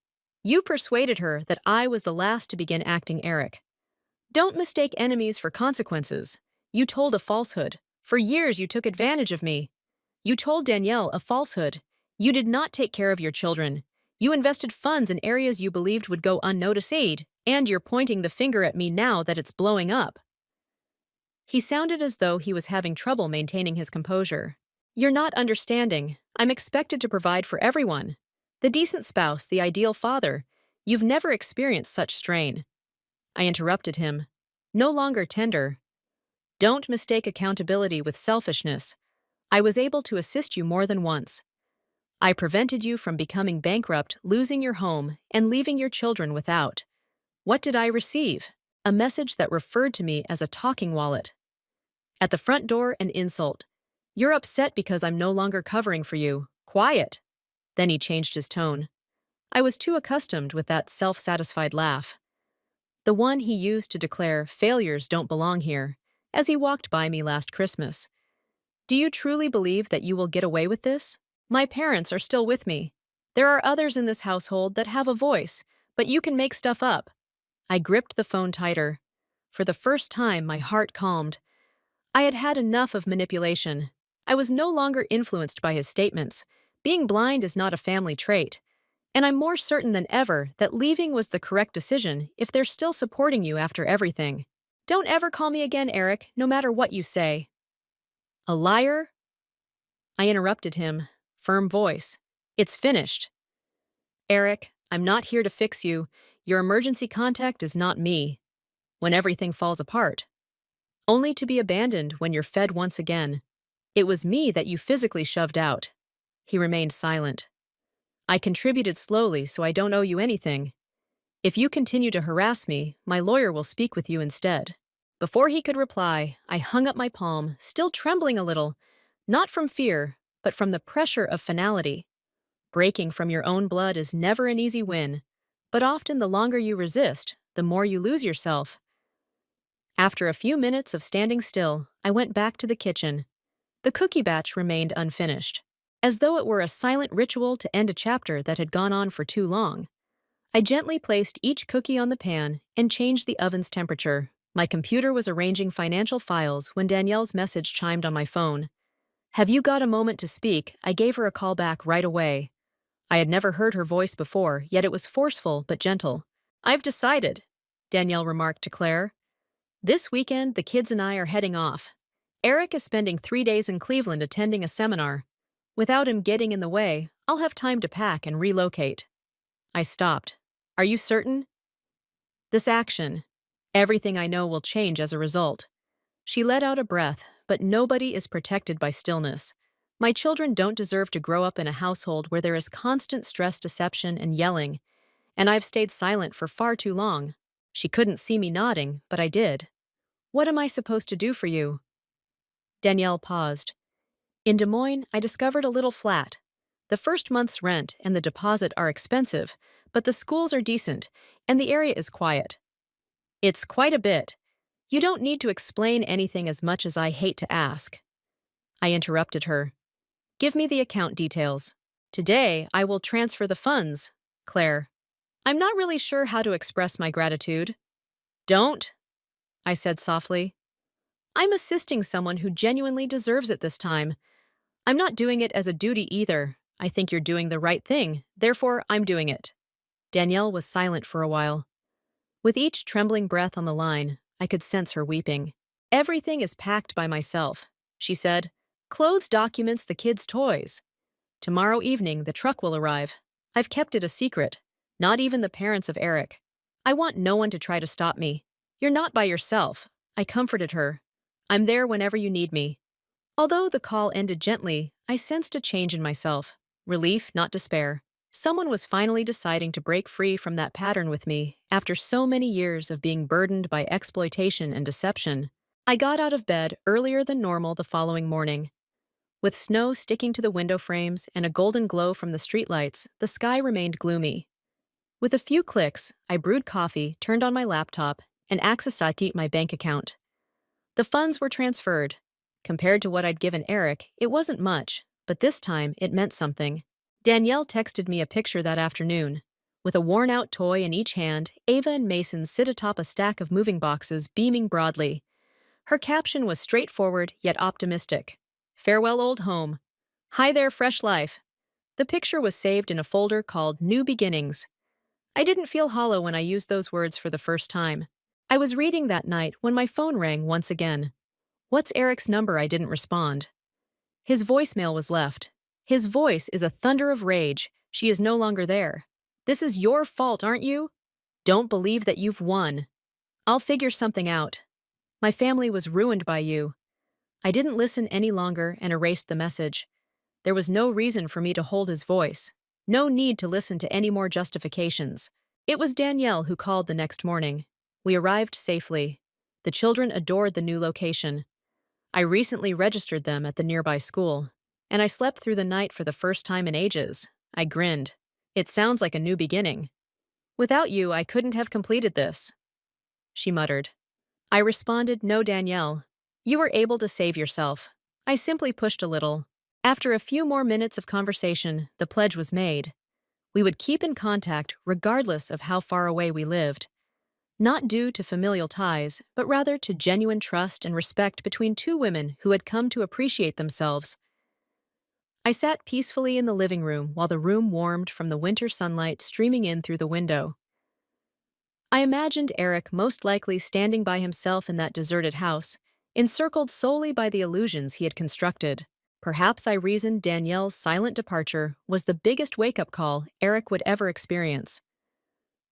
You persuaded her that I was the last to begin acting Eric. Don't mistake enemies for consequences. You told a falsehood. For years you took advantage of me. You told Danielle a falsehood. You did not take care of your children. You invested funds in areas you believed would go unnoticed, and you're pointing the finger at me now that it's blowing up. He sounded as though he was having trouble maintaining his composure. You're not understanding. I'm expected to provide for everyone. The decent spouse, the ideal father. You've never experienced such strain. I interrupted him. No longer tender. Don't mistake accountability with selfishness. I was able to assist you more than once. I prevented you from becoming bankrupt, losing your home, and leaving your children without. What did I receive? A message that referred to me as a talking wallet. At the front door, an insult. You're upset because I'm no longer covering for you. Quiet. Then he changed his tone. I was too accustomed with that self-satisfied laugh. The one he used to declare failures don't belong here, as he walked by me last Christmas. Do you truly believe that you will get away with this? My parents are still with me. There are others in this household that have a voice, but you can make stuff up. I gripped the phone tighter. For the first time, my heart calmed. I had had enough of manipulation. I was no longer influenced by his statements. Being blind is not a family trait. And I'm more certain than ever that leaving was the correct decision if they're still supporting you after everything. Don't ever call me again, Eric, no matter what you say. A liar? I interrupted him. Firm voice. It's finished. Eric, I'm not here to fix you. Your emergency contact is not me. When everything falls apart. Only to be abandoned when you're fed once again. It was me that you physically shoved out. He remained silent. I contributed slowly, so I don't owe you anything. If you continue to harass me, my lawyer will speak with you instead. Before he could reply, I hung up my palm, still trembling a little, not from fear, but from the pressure of finality. Breaking from your own blood is never an easy win, but often the longer you resist, the more you lose yourself. After a few minutes of standing still, I went back to the kitchen. The cookie batch remained unfinished, as though it were a silent ritual to end a chapter that had gone on for too long. I gently placed each cookie on the pan and changed the oven's temperature. My computer was arranging financial files when Danielle's message chimed on my phone. Have you got a moment to speak? I gave her a call back right away. I had never heard her voice before, yet it was forceful but gentle. I've decided, Danielle remarked to Claire. This weekend, the kids and I are heading off. Eric is spending 3 days in Cleveland attending a seminar. Without him getting in the way, I'll have time to pack and relocate. I stopped. Are you certain? This action. Everything I know will change as a result. She let out a breath, but nobody is protected by stillness. My children don't deserve to grow up in a household where there is constant stress, deception, and yelling, and I've stayed silent for far too long. She couldn't see me nodding, but I did. What am I supposed to do for you? Danielle paused. In Des Moines, I discovered a little flat. The first month's rent and the deposit are expensive, but the schools are decent, and the area is quiet. It's quite a bit. You don't need to explain anything as much as I hate to ask. I interrupted her. Give me the account details. Today, I will transfer the funds, Claire. I'm not really sure how to express my gratitude. Don't, I said softly. I'm assisting someone who genuinely deserves it this time. I'm not doing it as a duty either. I think you're doing the right thing, therefore I'm doing it. Danielle was silent for a while. With each trembling breath on the line, I could sense her weeping. Everything is packed by myself, she said. Clothes, documents, the kids' toys. Tomorrow evening, the truck will arrive. I've kept it a secret, not even the parents of Eric. I want no one to try to stop me. You're not by yourself. I comforted her. I'm there whenever you need me. Although the call ended gently, I sensed a change in myself. Relief, not despair. Someone was finally deciding to break free from that pattern with me after so many years of being burdened by exploitation and deception. I got out of bed earlier than normal the following morning. With snow sticking to the window frames and a golden glow from the streetlights, the sky remained gloomy. With a few clicks, I brewed coffee, turned on my laptop, and accessed my bank account. The funds were transferred. Compared to what I'd given Eric, it wasn't much, but this time it meant something. Danielle texted me a picture that afternoon. With a worn-out toy in each hand, Ava and Mason sit atop a stack of moving boxes, beaming broadly. Her caption was straightforward yet optimistic. Farewell, old home. Hi there, fresh life. The picture was saved in a folder called New Beginnings. I didn't feel hollow when I used those words for the first time. I was reading that night when my phone rang once again. What's Eric's number? I didn't respond. His voicemail was left. His voice is a thunder of rage. She is no longer there. This is your fault, aren't you? Don't believe that you've won. I'll figure something out. My family was ruined by you. I didn't listen any longer and erased the message. There was no reason for me to hold his voice. No need to listen to any more justifications. It was Danielle who called the next morning. We arrived safely. The children adored the new location. I recently registered them at the nearby school, and I slept through the night for the first time in ages. I grinned. It sounds like a new beginning. Without you, I couldn't have completed this. She muttered. I responded, no, Danielle. You were able to save yourself. I simply pushed a little. After a few more minutes of conversation, the pledge was made. We would keep in contact regardless of how far away we lived. Not due to familial ties, but rather to genuine trust and respect between two women who had come to appreciate themselves. I sat peacefully in the living room while the room warmed from the winter sunlight streaming in through the window. I imagined Eric most likely standing by himself in that deserted house, encircled solely by the illusions he had constructed. Perhaps I reasoned Danielle's silent departure was the biggest wake-up call Eric would ever experience.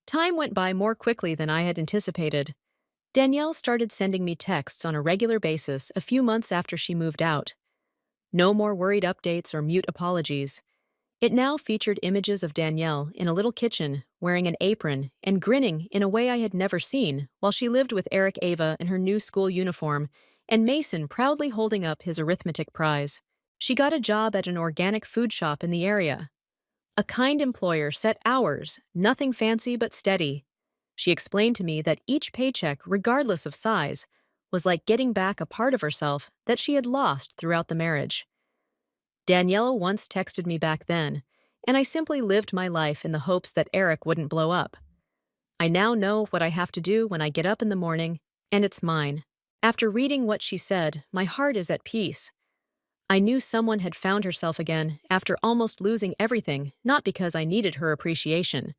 Time went by more quickly than I had anticipated. Danielle started sending me texts on a regular basis a few months after she moved out. No more worried updates or mute apologies. It now featured images of Danielle in a little kitchen, wearing an apron and grinning in a way I had never seen, while she lived with Eric Ava in her new school uniform, and Mason proudly holding up his arithmetic prize. She got a job at an organic food shop in the area. A kind employer set hours, nothing fancy but steady. She explained to me that each paycheck, regardless of size, was like getting back a part of herself that she had lost throughout the marriage. Daniela once texted me back then, and I simply lived my life in the hopes that Eric wouldn't blow up. I now know what I have to do when I get up in the morning, and it's mine. After reading what she said, my heart is at peace. I knew someone had found herself again after almost losing everything, not because I needed her appreciation.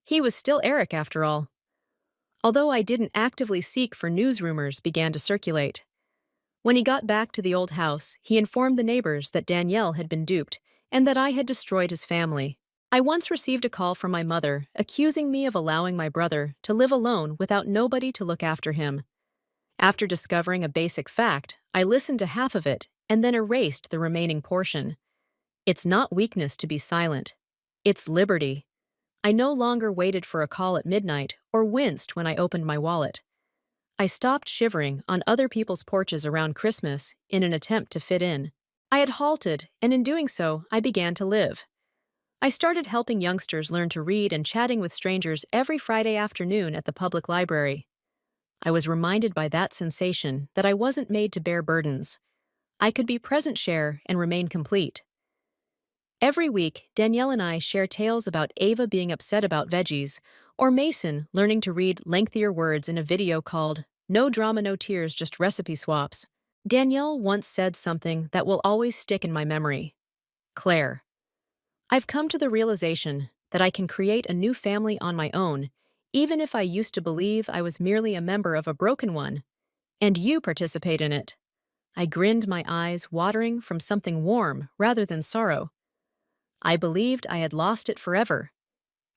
He was still Eric after all. Although I didn't actively seek for news rumors began to circulate. When he got back to the old house, he informed the neighbors that Danielle had been duped and that I had destroyed his family. I once received a call from my mother accusing me of allowing my brother to live alone without nobody to look after him. After discovering a basic fact, I listened to half of it and then erased the remaining portion. It's not weakness to be silent. It's liberty. I no longer waited for a call at midnight or winced when I opened my wallet. I stopped shivering on other people's porches around Christmas in an attempt to fit in. I had halted, and in doing so, I began to live. I started helping youngsters learn to read and chatting with strangers every Friday afternoon at the public library. I was reminded by that sensation that I wasn't made to bear burdens. I could be present, share, and remain complete. Every week, Danielle and I share tales about Ava being upset about veggies, or Mason learning to read lengthier words in a video called No Drama, No Tears, Just Recipe Swaps. Danielle once said something that will always stick in my memory. Claire, I've come to the realization that I can create a new family on my own, even if I used to believe I was merely a member of a broken one, and you participate in it. I grinned, my eyes watering from something warm rather than sorrow. I believed I had lost it forever.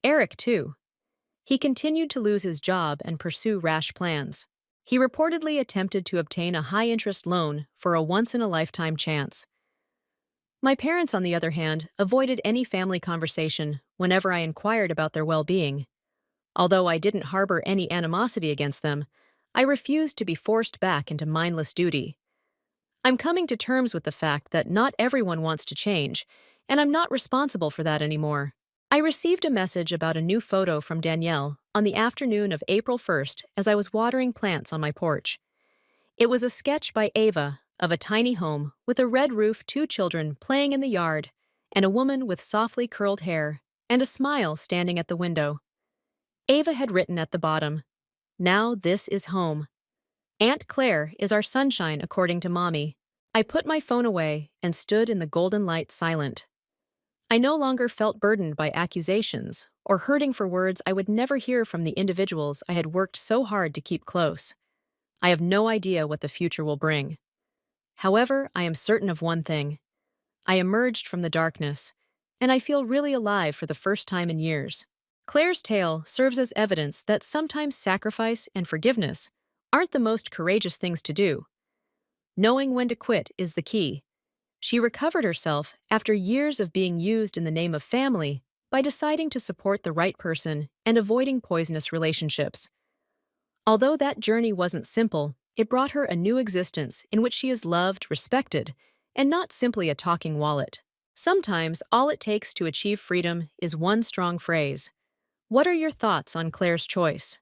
Eric, too. He continued to lose his job and pursue rash plans. He reportedly attempted to obtain a high-interest loan for a once-in-a-lifetime chance. My parents, on the other hand, avoided any family conversation whenever I inquired about their well-being. Although I didn't harbor any animosity against them, I refused to be forced back into mindless duty. I'm coming to terms with the fact that not everyone wants to change, and I'm not responsible for that anymore. I received a message about a new photo from Danielle on the afternoon of April 1st as I was watering plants on my porch. It was a sketch by Ava of a tiny home with a red roof, two children playing in the yard, and a woman with softly curled hair and a smile standing at the window. Ava had written at the bottom, "Now this is home. Aunt Claire is our sunshine according to Mommy." I put my phone away and stood in the golden light silent. I no longer felt burdened by accusations or hurting for words I would never hear from the individuals I had worked so hard to keep close. I have no idea what the future will bring. However, I am certain of one thing. I emerged from the darkness, and I feel really alive for the first time in years. Claire's tale serves as evidence that sometimes sacrifice and forgiveness aren't the most courageous things to do. Knowing when to quit is the key. She recovered herself after years of being used in the name of family by deciding to support the right person and avoiding poisonous relationships. Although that journey wasn't simple, it brought her a new existence in which she is loved, respected, and not simply a talking wallet. Sometimes all it takes to achieve freedom is one strong phrase. What are your thoughts on Claire's choice?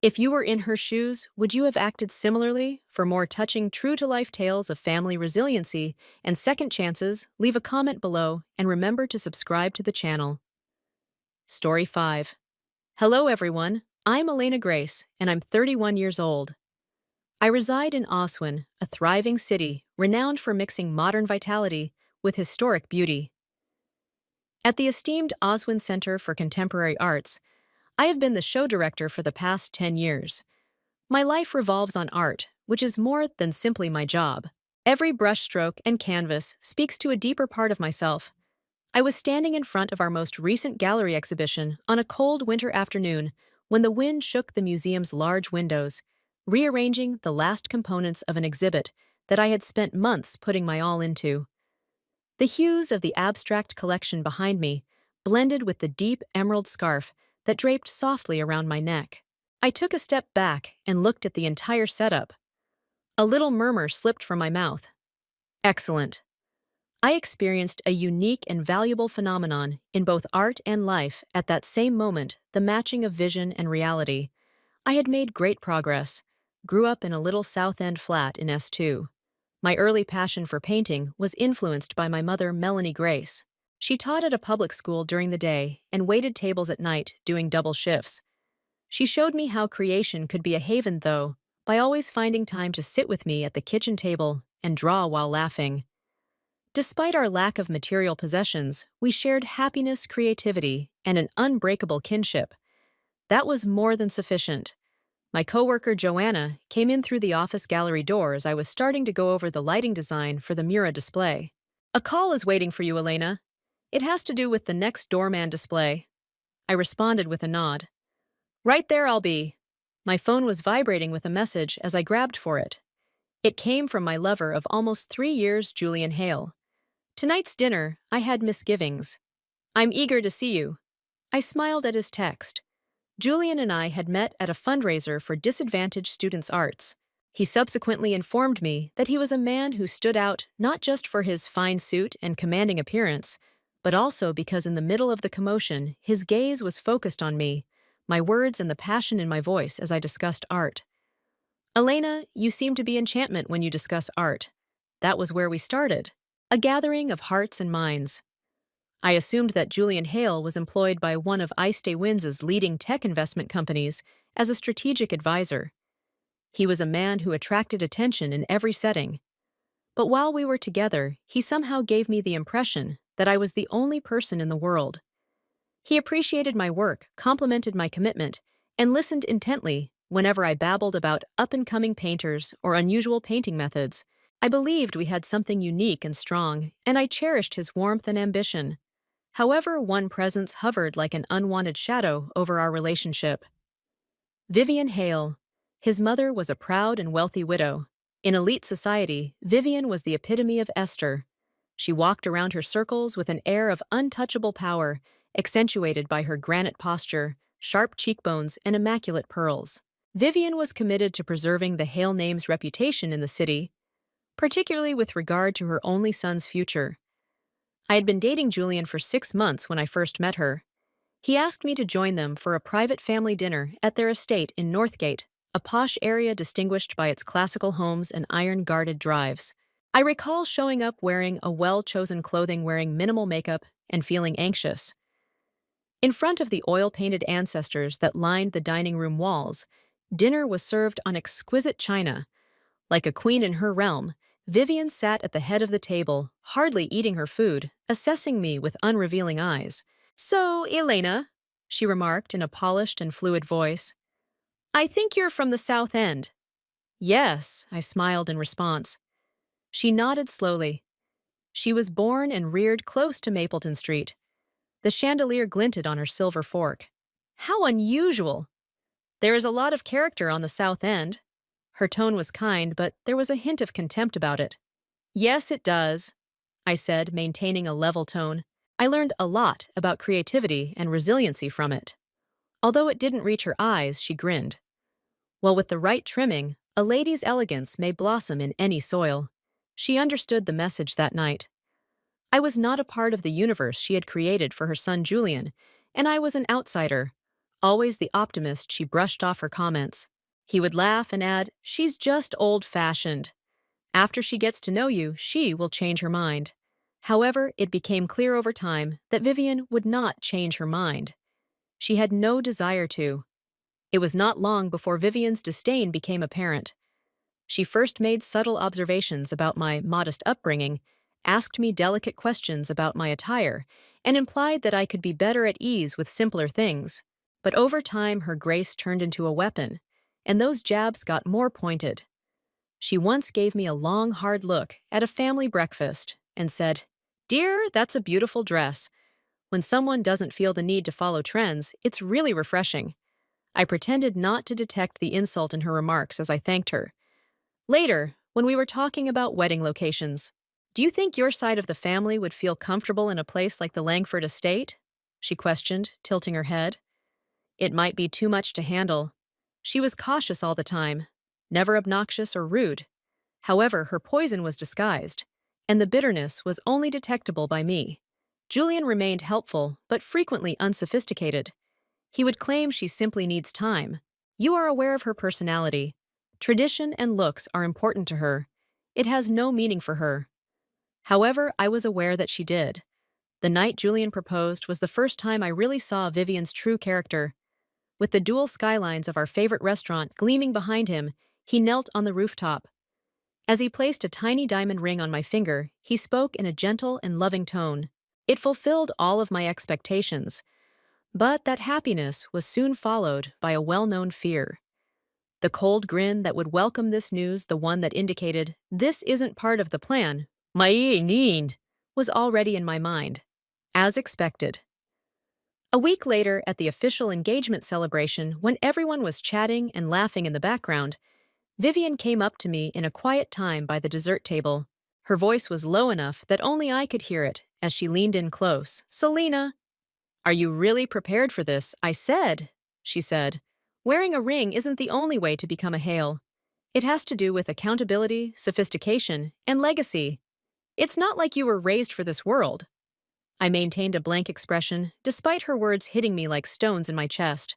If you were in her shoes, would you have acted similarly? For more touching, true to life tales of family resiliency and second chances, leave a comment below and remember to subscribe to the channel. Story 5. Hello, everyone. I'm Elena Grace, and I'm 31 years old. I reside in Oswin, a thriving city renowned for mixing modern vitality with historic beauty. At the esteemed Oswin Center for Contemporary Arts, I have been the show director for the past 10 years. My life revolves on art, which is more than simply my job. Every brushstroke and canvas speaks to a deeper part of myself. I was standing in front of our most recent gallery exhibition on a cold winter afternoon when the wind shook the museum's large windows, rearranging the last components of an exhibit that I had spent months putting my all into. The hues of the abstract collection behind me blended with the deep emerald scarf that draped softly around my neck. I took a step back and looked at the entire setup. A little murmur slipped from my mouth. Excellent. I experienced a unique and valuable phenomenon in both art and life at that same moment, the matching of vision and reality. I had made great progress, grew up in a little South End flat in S2. My early passion for painting was influenced by my mother, Melanie Grace. She taught at a public school during the day and waited tables at night, doing double shifts. She showed me how creation could be a haven, though, by always finding time to sit with me at the kitchen table and draw while laughing. Despite our lack of material possessions, we shared happiness, creativity, and an unbreakable kinship. That was more than sufficient. My coworker Joanna came in through the office gallery door as I was starting to go over the lighting design for the Mura display. A call is waiting for you, Elena. It has to do with the next doorman display. I responded with a nod. Right there I'll be. My phone was vibrating with a message as I grabbed for it. It came from my lover of almost 3 years, Julian Hale. Tonight's dinner, I had misgivings. I'm eager to see you. I smiled at his text. Julian and I had met at a fundraiser for disadvantaged students' arts. He subsequently informed me that he was a man who stood out not just for his fine suit and commanding appearance, but also because in the middle of the commotion, his gaze was focused on me, my words and the passion in my voice as I discussed art. Elena, you seem to be enchantment when you discuss art. That was where we started. A gathering of hearts and minds. I assumed that Julian Hale was employed by one of Iste Winds's leading tech investment companies as a strategic advisor. He was a man who attracted attention in every setting. But while we were together, he somehow gave me the impression that I was the only person in the world. He appreciated my work, complimented my commitment, and listened intently whenever I babbled about up-and-coming painters or unusual painting methods. I believed we had something unique and strong, and I cherished his warmth and ambition. However, one presence hovered like an unwanted shadow over our relationship. Vivian Hale. His mother was a proud and wealthy widow. In elite society, Vivian was the epitome of Esther. She walked around her circles with an air of untouchable power, accentuated by her granite posture, sharp cheekbones, and immaculate pearls. Vivian was committed to preserving the Hale name's reputation in the city, particularly with regard to her only son's future. I had been dating Julian for 6 months when I first met her. He asked me to join them for a private family dinner at their estate in Northgate, a posh area distinguished by its classical homes and iron-guarded drives. I recall showing up wearing a well-chosen clothing, wearing minimal makeup, and feeling anxious. In front of the oil-painted ancestors that lined the dining room walls, dinner was served on exquisite china. Like a queen in her realm, Vivian sat at the head of the table, hardly eating her food, assessing me with unrevealing eyes. "So, Elena," she remarked in a polished and fluid voice, "I think you're from the South End." "Yes," I smiled in response. She nodded slowly. She was born and reared close to Mapleton Street. The chandelier glinted on her silver fork. "How unusual! There is a lot of character on the South End." Her tone was kind, but there was a hint of contempt about it. "Yes, it does," I said, maintaining a level tone. I learned a lot about creativity and resiliency from it. Although it didn't reach her eyes, she grinned. Well, with the right trimming, a lady's elegance may blossom in any soil. She understood the message that night. I was not a part of the universe she had created for her son Julian, and I was an outsider, Always the optimist, she brushed off her comments. He would laugh and add, "She's just old-fashioned. After she gets to know you, she will change her mind." However, it became clear over time that Vivian would not change her mind. She had no desire to. It was not long before Vivian's disdain became apparent. She first made subtle observations about my modest upbringing, asked me delicate questions about my attire, and implied that I could be better at ease with simpler things. But over time, her grace turned into a weapon, and those jabs got more pointed. She once gave me a long, hard look at a family breakfast and said, "Dear, that's a beautiful dress." When someone doesn't feel the need to follow trends, it's really refreshing. I pretended not to detect the insult in her remarks as I thanked her. Later, when we were talking about wedding locations, "Do you think your side of the family would feel comfortable in a place like the Langford estate?" she questioned, tilting her head. It might be too much to handle. She was cautious all the time, never obnoxious or rude. However, her poison was disguised, and the bitterness was only detectable by me. Julian remained helpful, but frequently unsophisticated. He would claim she simply needs time. You are aware of her personality. Tradition and looks are important to her. It has no meaning for her. However, I was aware that she did. The night Julian proposed was the first time I really saw Vivian's true character. With the dual skylines of our favorite restaurant gleaming behind him, he knelt on the rooftop. As he placed a tiny diamond ring on my finger, he spoke in a gentle and loving tone. It fulfilled all of my expectations, but that happiness was soon followed by a well-known fear. The cold grin that would welcome this news, the one that indicated, "This isn't part of the plan, my need," was already in my mind. As expected. A week later, at the official engagement celebration, when everyone was chatting and laughing in the background, Vivian came up to me in a quiet time by the dessert table. Her voice was low enough that only I could hear it as she leaned in close. "Selena, are you really prepared for this?" "I said," she said. "Wearing a ring isn't the only way to become a Hale. It has to do with accountability, sophistication, and legacy. It's not like you were raised for this world." I maintained a blank expression, despite her words hitting me like stones in my chest.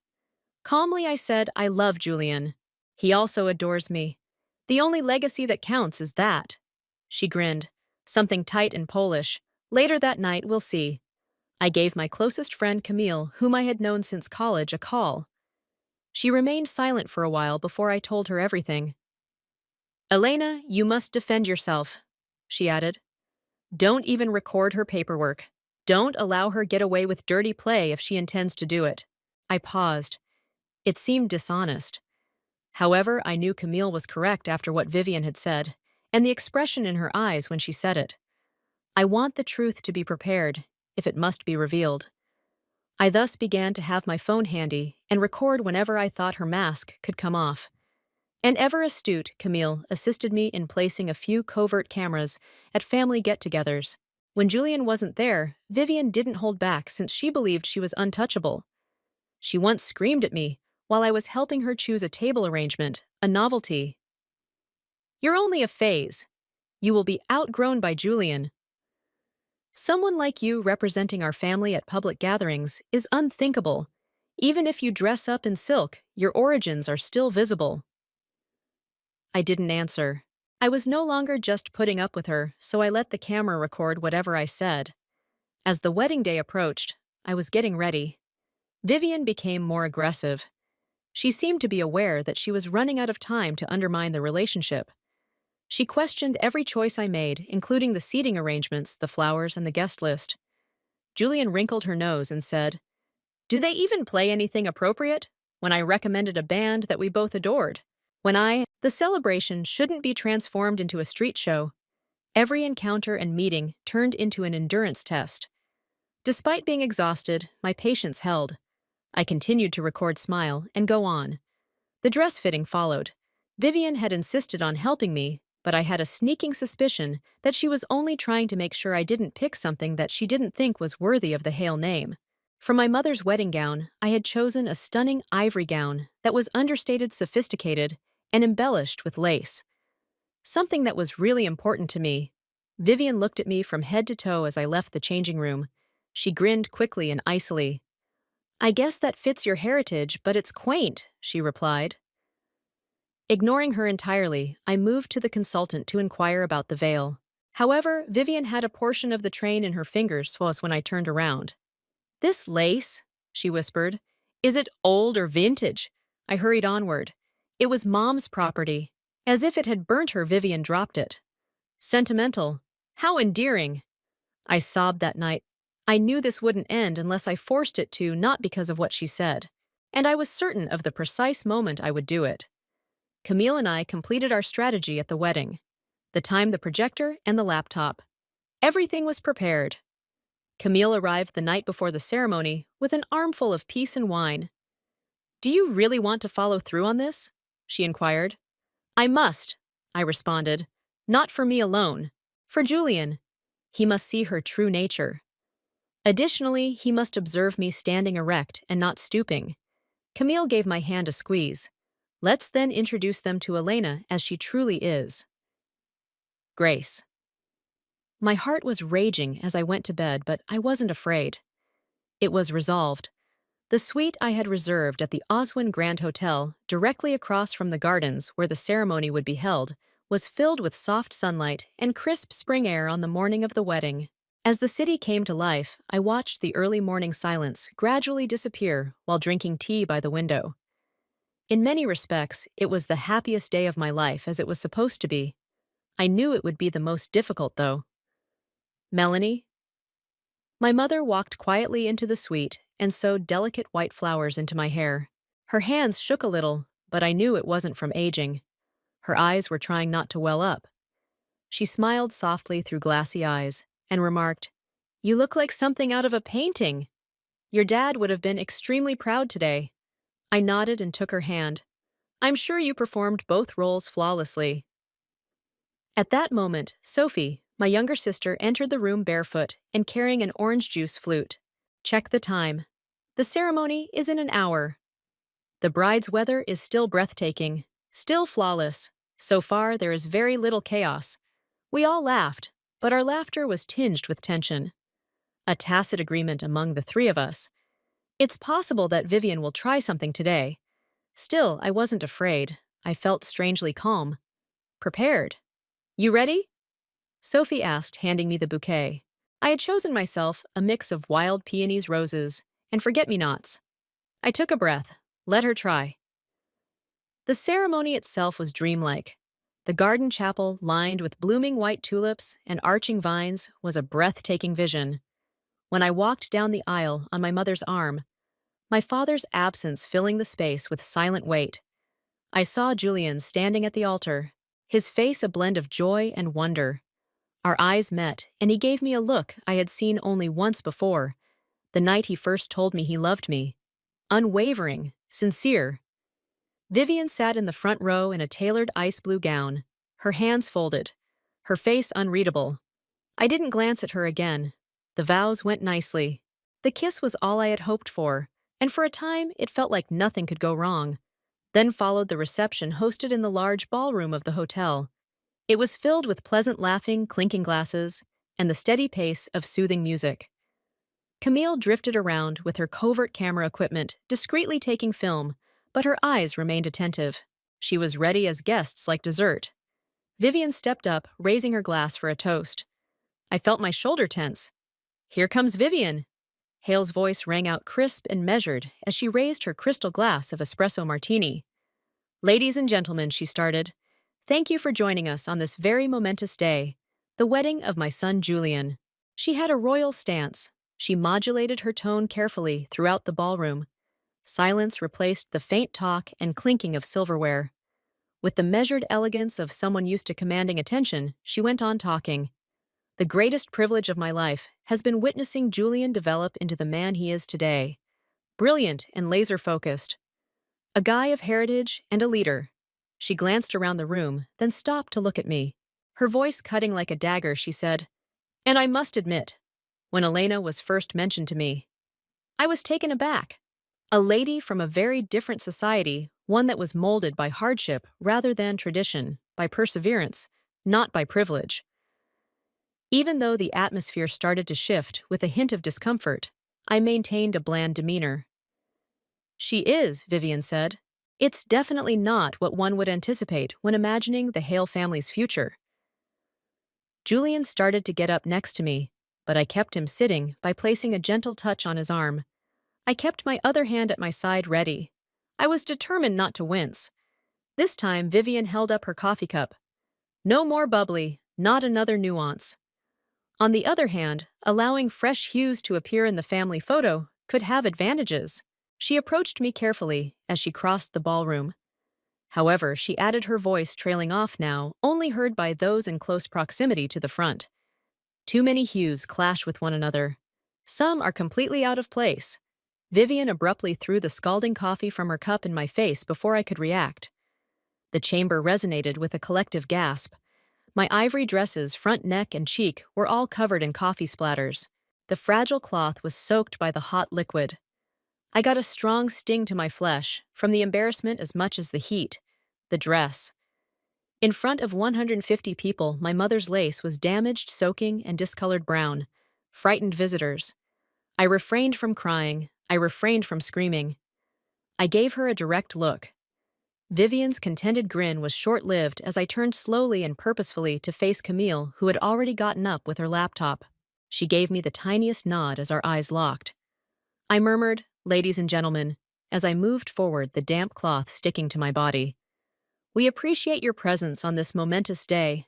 Calmly, I said, "I love Julian. He also adores me. The only legacy that counts is that." She grinned, something tight and Polish. "Later that night, we'll see." I gave my closest friend Camille, whom I had known since college, a call. She remained silent for a while before I told her everything. "Elena, you must defend yourself," she added. "Don't even record her paperwork. Don't allow her get away with dirty play if she intends to do it." I paused. It seemed dishonest. However, I knew Camille was correct after what Vivian had said, and the expression in her eyes when she said it. I want the truth to be prepared, if it must be revealed. I thus began to have my phone handy and record whenever I thought her mask could come off. And ever astute, Camille assisted me in placing a few covert cameras at family get-togethers. When Julian wasn't there, Vivian didn't hold back since she believed she was untouchable. She once screamed at me while I was helping her choose a table arrangement, a novelty. "You're only a phase. You will be outgrown by Julian. Someone like you representing our family at public gatherings is unthinkable. Even if you dress up in silk, your origins are still visible." I didn't answer. I was no longer just putting up with her, so I let the camera record whatever I said. As the wedding day approached, I was getting ready. Vivian became more aggressive. She seemed to be aware that she was running out of time to undermine the relationship. She questioned every choice I made, including the seating arrangements, the flowers, and the guest list. Julian wrinkled her nose and said, "Do they even play anything appropriate?" When I recommended a band that we both adored. The celebration shouldn't be transformed into a street show. Every encounter and meeting turned into an endurance test. Despite being exhausted, my patience held. I continued to record, smile, and go on. The dress fitting followed. Vivian had insisted on helping me, but I had a sneaking suspicion that she was only trying to make sure I didn't pick something that she didn't think was worthy of the Hale name. For my mother's wedding gown, I had chosen a stunning ivory gown that was understated, sophisticated, and embellished with lace. Something that was really important to me. Vivian looked at me from head to toe as I left the changing room. She grinned quickly and icily. I guess that fits your heritage, but it's quaint, she replied. Ignoring her entirely, I moved to the consultant to inquire about the veil. However, Vivian had a portion of the train in her fingers when I turned around. This lace, she whispered. Is it old or vintage? I hurried onward. It was Mom's property. As if it had burnt her, Vivian dropped it. Sentimental. How endearing. I sobbed that night. I knew this wouldn't end unless I forced it to, not because of what she said. And I was certain of the precise moment I would do it. Camille and I completed our strategy at the wedding. The time, the projector, and the laptop. Everything was prepared. Camille arrived the night before the ceremony with an armful of peace and wine. Do you really want to follow through on this? She inquired. I must, I responded. Not for me alone. For Julian. He must see her true nature. Additionally, he must observe me standing erect and not stooping. Camille gave my hand a squeeze. Let's then introduce them to Elena as she truly is. Grace. My heart was raging as I went to bed, but I wasn't afraid. It was resolved. The suite I had reserved at the Oswin Grand Hotel, directly across from the gardens where the ceremony would be held, was filled with soft sunlight and crisp spring air on the morning of the wedding. As the city came to life, I watched the early morning silence gradually disappear while drinking tea by the window. In many respects, it was the happiest day of my life as it was supposed to be. I knew it would be the most difficult, though. Melanie? My mother walked quietly into the suite and sewed delicate white flowers into my hair. Her hands shook a little, but I knew it wasn't from aging. Her eyes were trying not to well up. She smiled softly through glassy eyes and remarked, You look like something out of a painting. Your dad would have been extremely proud today. I nodded and took her hand. I'm sure you performed both roles flawlessly. At that moment, Sophie, my younger sister, entered the room barefoot and carrying an orange juice flute. Check the time. The ceremony is in an hour. The bride's weather is still breathtaking, still flawless. So far, there is very little chaos. We all laughed, but our laughter was tinged with tension. A tacit agreement among the three of us. It's possible that Vivian will try something today. Still, I wasn't afraid. I felt strangely calm. Prepared. You ready? Sophie asked, handing me the bouquet. I had chosen myself a mix of wild peonies roses and forget-me-nots. I took a breath. Let her try. The ceremony itself was dreamlike. The garden chapel, lined with blooming white tulips and arching vines, was a breathtaking vision. When I walked down the aisle on my mother's arm, my father's absence filling the space with silent weight, I saw Julian standing at the altar, his face a blend of joy and wonder. Our eyes met, and he gave me a look I had seen only once before, the night he first told me he loved me. Unwavering, sincere. Vivian sat in the front row in a tailored ice blue gown, her hands folded, her face unreadable. I didn't glance at her again. The vows went nicely. The kiss was all I had hoped for, and for a time it felt like nothing could go wrong. Then followed the reception hosted in the large ballroom of the hotel. It was filled with pleasant laughing, clinking glasses, and the steady pace of soothing music. Camille drifted around with her covert camera equipment, discreetly taking film, but her eyes remained attentive. She was ready as guests like dessert. Vivian stepped up, raising her glass for a toast. I felt my shoulder tense. Here comes Vivian. Hale's voice rang out crisp and measured as she raised her crystal glass of espresso martini. Ladies and gentlemen, she started, thank you for joining us on this very momentous day, the wedding of my son Julian. She had a royal stance. She modulated her tone carefully throughout the ballroom. Silence replaced the faint talk and clinking of silverware. With the measured elegance of someone used to commanding attention, she went on talking. The greatest privilege of my life has been witnessing Julian develop into the man he is today. Brilliant and laser-focused. A guy of heritage and a leader. She glanced around the room, then stopped to look at me. Her voice cutting like a dagger, she said, And I must admit, when Elena was first mentioned to me, I was taken aback. A lady from a very different society, one that was molded by hardship rather than tradition, by perseverance, not by privilege. Even though the atmosphere started to shift with a hint of discomfort, I maintained a bland demeanor. She is, Vivian said. It's definitely not what one would anticipate when imagining the Hale family's future. Julian started to get up next to me, but I kept him sitting by placing a gentle touch on his arm. I kept my other hand at my side ready. I was determined not to wince. This time, Vivian held up her coffee cup. No more bubbly, not another nuance. On the other hand, allowing fresh hues to appear in the family photo could have advantages. She approached me carefully as she crossed the ballroom. However, she added her voice trailing off now, only heard by those in close proximity to the front. Too many hues clash with one another. Some are completely out of place. Vivian abruptly threw the scalding coffee from her cup in my face before I could react. The chamber resonated with a collective gasp. My ivory dresses, front neck, and cheek were all covered in coffee splatters. The fragile cloth was soaked by the hot liquid. I got a strong sting to my flesh, from the embarrassment as much as the heat. The dress. In front of 150 people, my mother's lace was damaged, soaking, and discolored brown. Frightened visitors. I refrained from crying. I refrained from screaming. I gave her a direct look. Vivian's contented grin was short-lived as I turned slowly and purposefully to face Camille, who had already gotten up with her laptop. She gave me the tiniest nod as our eyes locked. I murmured, "Ladies and gentlemen," as I moved forward, the damp cloth sticking to my body. "We appreciate your presence on this momentous day.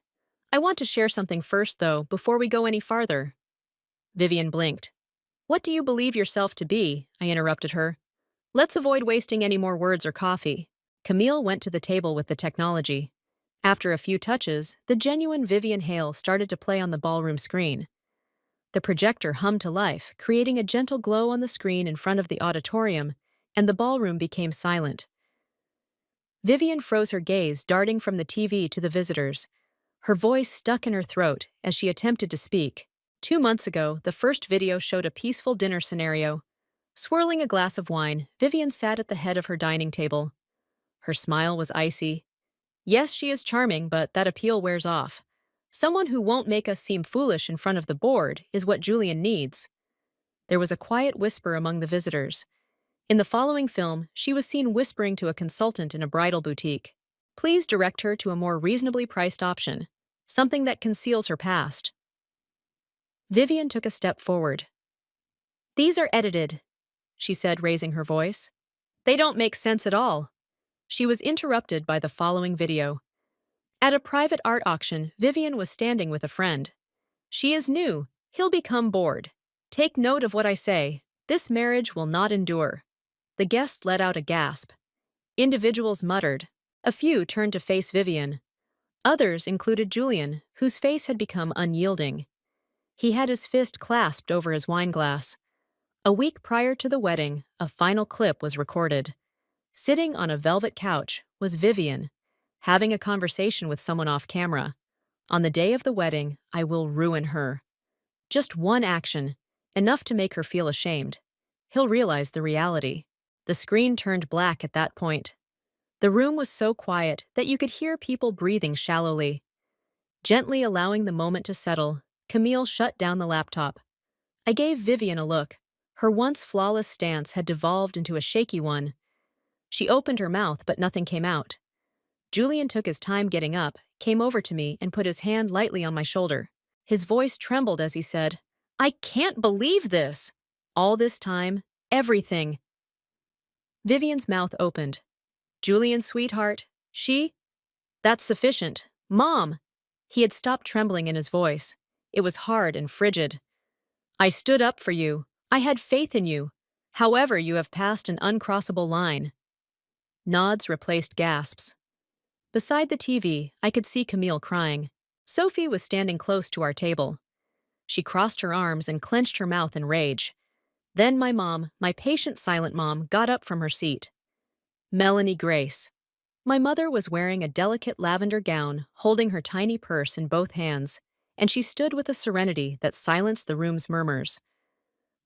I want to share something first, though, before we go any farther." Vivian blinked. "What do you believe yourself to be?" I interrupted her. "Let's avoid wasting any more words or coffee." Camille went to the table with the technology. After a few touches, the genuine Vivian Hale started to play on the ballroom screen. The projector hummed to life, creating a gentle glow on the screen in front of the auditorium, and the ballroom became silent. Vivian froze her gaze, darting from the TV to the visitors. Her voice stuck in her throat as she attempted to speak. 2 months ago, the first video showed a peaceful dinner scenario. Swirling a glass of wine, Vivian sat at the head of her dining table. Her smile was icy. "Yes, she is charming, but that appeal wears off. Someone who won't make us seem foolish in front of the board is what Julian needs." There was a quiet whisper among the visitors. In the following film, she was seen whispering to a consultant in a bridal boutique. "Please direct her to a more reasonably priced option, something that conceals her past." Vivian took a step forward. "These are edited," she said, raising her voice. "They don't make sense at all." She was interrupted by the following video. At a private art auction, Vivian was standing with a friend. "She is new. He'll become bored. Take note of what I say. This marriage will not endure." The guest let out a gasp. Individuals muttered. A few turned to face Vivian. Others included Julian, whose face had become unyielding. He had his fist clasped over his wineglass. A week prior to the wedding, a final clip was recorded. Sitting on a velvet couch was Vivian, having a conversation with someone off camera. "On the day of the wedding, I will ruin her." Just one action, enough to make her feel ashamed. He'll realize the reality. The screen turned black at that point. The room was so quiet that you could hear people breathing shallowly. Gently allowing the moment to settle, Camille shut down the laptop. I gave Vivian a look. Her once flawless stance had devolved into a shaky one. She opened her mouth, but nothing came out. Julian took his time getting up, came over to me, and put his hand lightly on my shoulder. His voice trembled as he said, "I can't believe this! All this time, everything." Vivian's mouth opened. "Julian, sweetheart, that's sufficient. Mom!" He had stopped trembling in his voice. It was hard and frigid. "I stood up for you. I had faith in you. However, you have passed an uncrossable line." Nods replaced gasps. Beside the TV, I could see Camille crying. Sophie was standing close to our table. She crossed her arms and clenched her mouth in rage. Then my mom, my patient silent mom, got up from her seat. Melanie Grace. My mother was wearing a delicate lavender gown, holding her tiny purse in both hands, and she stood with a serenity that silenced the room's murmurs.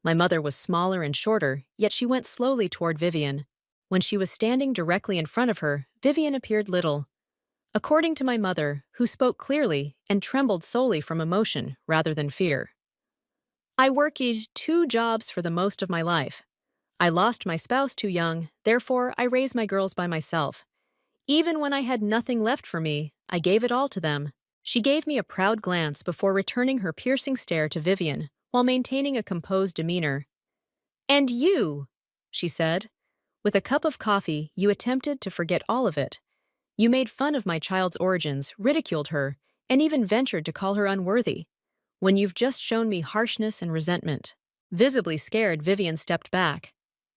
My mother was smaller and shorter, yet she went slowly toward Vivian. When she was standing directly in front of her, Vivian appeared little. According to my mother, who spoke clearly and trembled solely from emotion rather than fear. "I worked 2 jobs for the most of my life. I lost my spouse too young, therefore I raised my girls by myself. Even when I had nothing left for me, I gave it all to them. She gave me a proud glance before returning her piercing stare to Vivian, while maintaining a composed demeanor. "And you," she said. "With a cup of coffee, you attempted to forget all of it. You made fun of my child's origins, ridiculed her, and even ventured to call her unworthy, when you've just shown me harshness and resentment." Visibly scared, Vivian stepped back.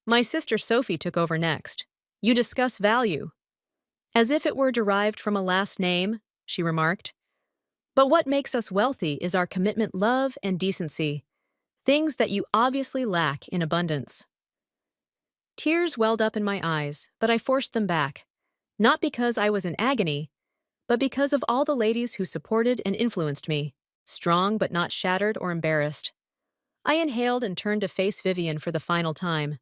My sister Sophie took over next. "You discuss value. As if it were derived from a last name," she remarked. "But what makes us wealthy is our commitment, love, and decency, things that you obviously lack in abundance." Tears welled up in my eyes, but I forced them back, not because I was in agony, but because of all the ladies who supported and influenced me, strong but not shattered or embarrassed. I inhaled and turned to face Vivian for the final time.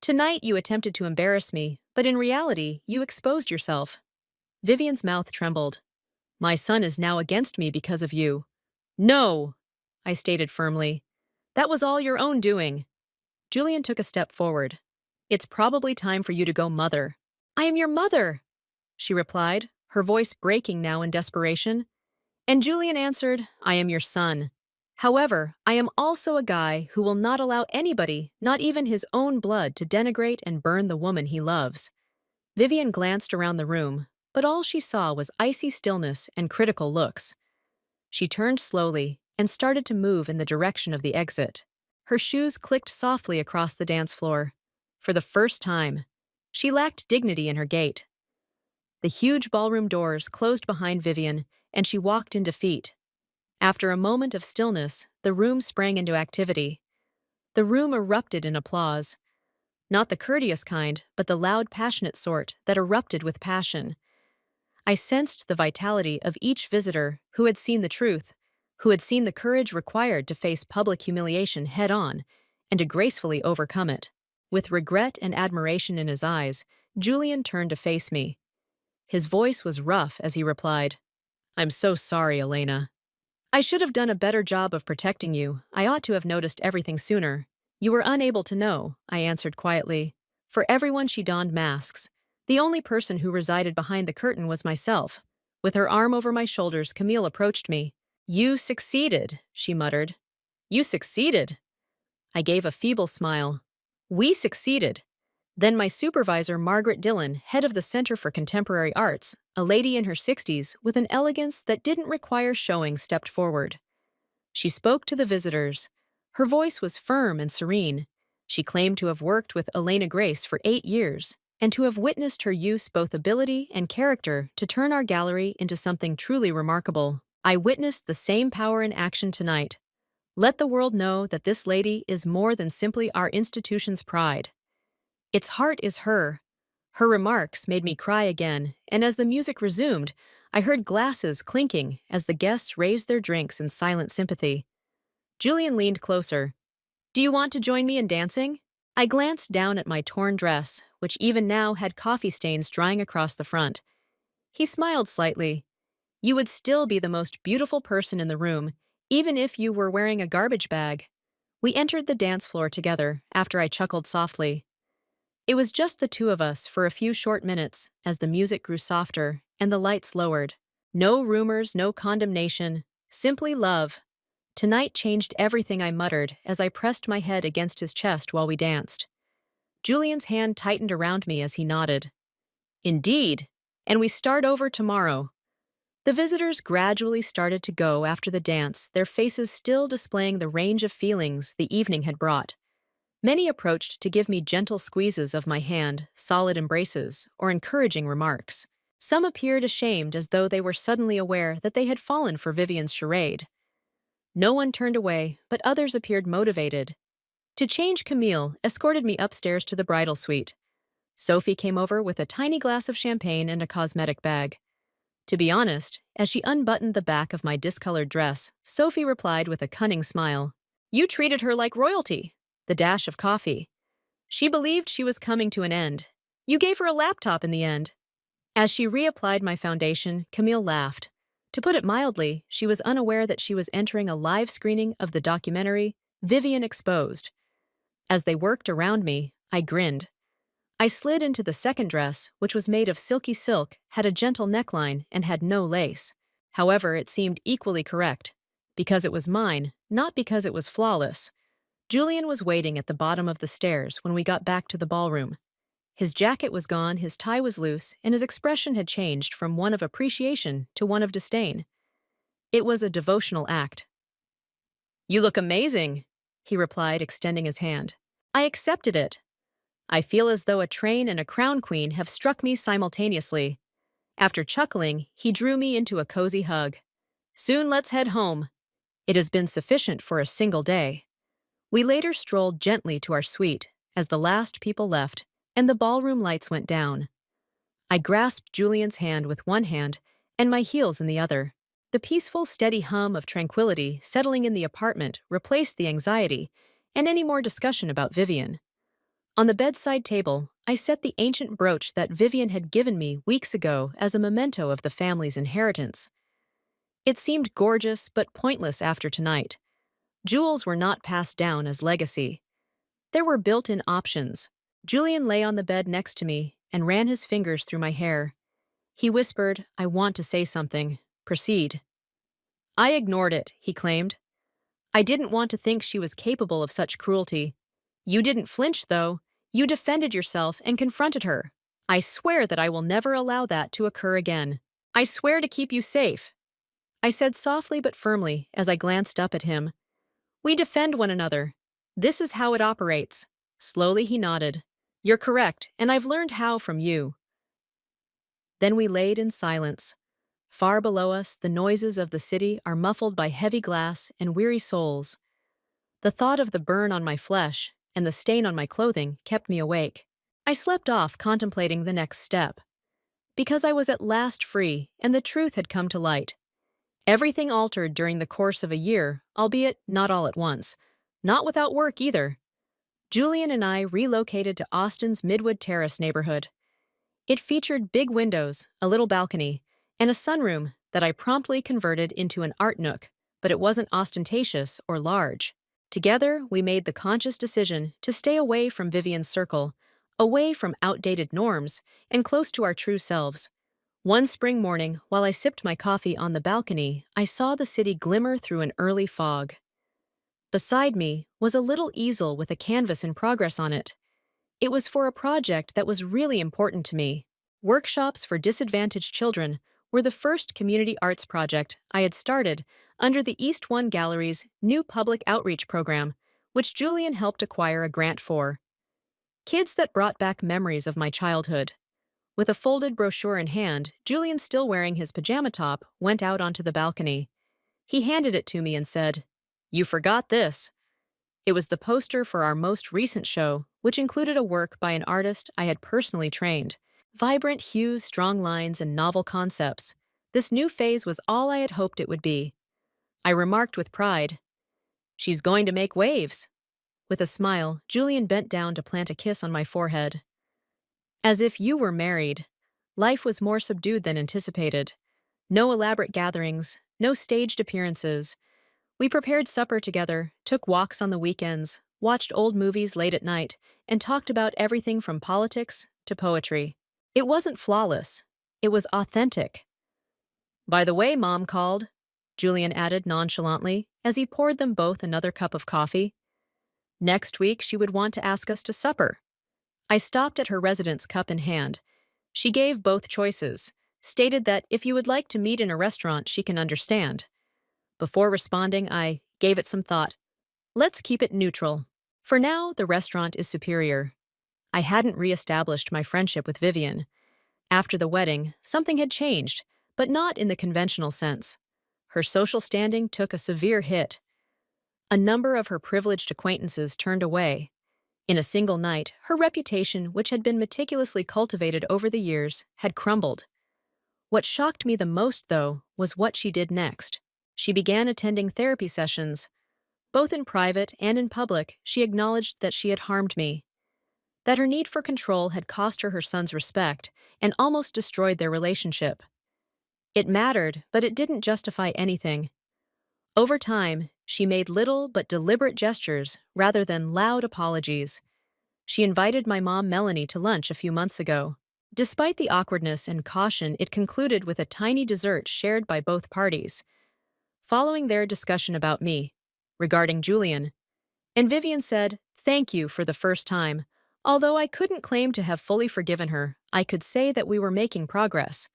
"Tonight you attempted to embarrass me, but in reality, you exposed yourself." Vivian's mouth trembled. "My son is now against me because of you." "No," I stated firmly. "That was all your own doing." Julian took a step forward. "It's probably time for you to go, mother." "I am your mother," she replied, her voice breaking now in desperation. And Julian answered, "I am your son. However, I am also a guy who will not allow anybody, not even his own blood, to denigrate and burn the woman he loves." Vivian glanced around the room, but all she saw was icy stillness and critical looks. She turned slowly and started to move in the direction of the exit. Her shoes clicked softly across the dance floor. For the first time, she lacked dignity in her gait. The huge ballroom doors closed behind Vivian, and she walked in defeat. After a moment of stillness, the room sprang into activity. The room erupted in applause. Not the courteous kind, but the loud, passionate sort that erupted with passion. I sensed the vitality of each visitor who had seen the truth, who had seen the courage required to face public humiliation head-on and to gracefully overcome it. With regret and admiration in his eyes, Julian turned to face me. His voice was rough as he replied, "I'm so sorry, Elena. I should have done a better job of protecting you. I ought to have noticed everything sooner." "You were unable to know," I answered quietly. For everyone she donned masks. The only person who resided behind the curtain was myself. With her arm over my shoulders, Camille approached me. "You succeeded," she muttered. "You succeeded." I gave a feeble smile. "We succeeded." Then my supervisor, Margaret Dillon, head of the Center for Contemporary Arts, a lady in her 60s with an elegance that didn't require showing, stepped forward. She spoke to the visitors. Her voice was firm and serene. She claimed to have worked with Elena Grace for 8 years, and to have witnessed her use both ability and character to turn our gallery into something truly remarkable. "I witnessed the same power in action tonight. Let the world know that this lady is more than simply our institution's pride. Its heart is her." Her remarks made me cry again, and as the music resumed, I heard glasses clinking as the guests raised their drinks in silent sympathy. Julian leaned closer. "Do you want to join me in dancing?" I glanced down at my torn dress, which even now had coffee stains drying across the front. He smiled slightly. "You would still be the most beautiful person in the room, even if you were wearing a garbage bag." We entered the dance floor together, after I chuckled softly. It was just the two of us for a few short minutes as the music grew softer and the lights lowered. No rumors, no condemnation, simply love. Tonight changed everything, I muttered as I pressed my head against his chest while we danced. Julian's hand tightened around me as he nodded. "Indeed, and we start over tomorrow." The visitors gradually started to go after the dance, their faces still displaying the range of feelings the evening had brought. Many approached to give me gentle squeezes of my hand, solid embraces, or encouraging remarks. Some appeared ashamed as though they were suddenly aware that they had fallen for Vivian's charade. No one turned away, but others appeared motivated. To change, Camille escorted me upstairs to the bridal suite. Sophie came over with a tiny glass of champagne and a cosmetic bag. To be honest, as she unbuttoned the back of my discolored dress, Sophie replied with a cunning smile, "You treated her like royalty." The dash of coffee. "She believed she was coming to an end. You gave her a laptop in the end." As she reapplied my foundation, Camille laughed. To put it mildly, she was unaware that she was entering a live screening of the documentary Vivian Exposed. As they worked around me, I grinned. I slid into the second dress, which was made of silky silk, had a gentle neckline, and had no lace. However, it seemed equally correct. Because it was mine, not because it was flawless. Julian was waiting at the bottom of the stairs when we got back to the ballroom. His jacket was gone, his tie was loose, and his expression had changed from one of appreciation to one of disdain. It was a devotional act. "You look amazing," he replied, extending his hand. I accepted it. I feel as though a train and a crown queen have struck me simultaneously. After chuckling, he drew me into a cozy hug. "Soon let's head home. It has been sufficient for a single day." We later strolled gently to our suite as the last people left and the ballroom lights went down. I grasped Julian's hand with one hand and my heels in the other. The peaceful, steady hum of tranquility settling in the apartment replaced the anxiety and any more discussion about Vivian. On the bedside table, I set the ancient brooch that Vivian had given me weeks ago as a memento of the family's inheritance. It seemed gorgeous but pointless after tonight. Jewels were not passed down as legacy. There were built-in options. Julian lay on the bed next to me and ran his fingers through my hair. He whispered, "I want to say something. Proceed." I ignored it, he claimed. I didn't want to think she was capable of such cruelty. You didn't flinch, though. You defended yourself and confronted her. I swear that I will never allow that to occur again. I swear to keep you safe, I said softly but firmly as I glanced up at him. We defend one another. This is how it operates. Slowly he nodded. You're correct, and I've learned how from you. Then we laid in silence. Far below us, the noises of the city are muffled by heavy glass and weary souls. The thought of the burn on my flesh and the stain on my clothing kept me awake. I slept off contemplating the next step. Because I was at last free and the truth had come to light. Everything altered during the course of a year, albeit not all at once. Not without work either. Julian and I relocated to Austin's Midwood Terrace neighborhood. It featured big windows, a little balcony, and a sunroom that I promptly converted into an art nook, but it wasn't ostentatious or large. Together, we made the conscious decision to stay away from Vivian's circle, away from outdated norms, and close to our true selves. One spring morning, while I sipped my coffee on the balcony, I saw the city glimmer through an early fog. Beside me was a little easel with a canvas in progress on it. It was for a project that was really important to me. Workshops for disadvantaged children were the first community arts project I had started under the East One Gallery's new public outreach program, which Julian helped acquire a grant for. Kids that brought back memories of my childhood. With a folded brochure in hand, Julian, still wearing his pajama top, went out onto the balcony. He handed it to me and said, "You forgot this." It was the poster for our most recent show, which included a work by an artist I had personally trained. Vibrant hues, strong lines, and novel concepts. This new phase was all I had hoped it would be. I remarked with pride, "She's going to make waves." With a smile, Julian bent down to plant a kiss on my forehead. As if you were married. Life was more subdued than anticipated. No elaborate gatherings, no staged appearances. We prepared supper together, took walks on the weekends, watched old movies late at night, and talked about everything from politics to poetry. It wasn't flawless. It was authentic. "By the way, Mom called," Julian added nonchalantly as he poured them both another cup of coffee. Next week, she would want to ask us to supper. I stopped at her residence, cup in hand. She gave both choices, stated that if you would like to meet in a restaurant, she can understand. Before responding, I gave it some thought. Let's keep it neutral. For now, the restaurant is superior. I hadn't re-established my friendship with Vivian. After the wedding, something had changed, but not in the conventional sense. Her social standing took a severe hit. A number of her privileged acquaintances turned away. In a single night, her reputation, which had been meticulously cultivated over the years, had crumbled. What shocked me the most, though, was what she did next. She began attending therapy sessions. Both in private and in public, she acknowledged that she had harmed me, that her need for control had cost her son's respect and almost destroyed their relationship. It mattered, but it didn't justify anything. Over time, she made little but deliberate gestures rather than loud apologies. She invited my mom Melanie to lunch a few months ago. Despite the awkwardness and caution, it concluded with a tiny dessert shared by both parties. Following their discussion about me, regarding Julian, and Vivian said, "Thank you for the first time. Although I couldn't claim to have fully forgiven her, I could say that we were making progress."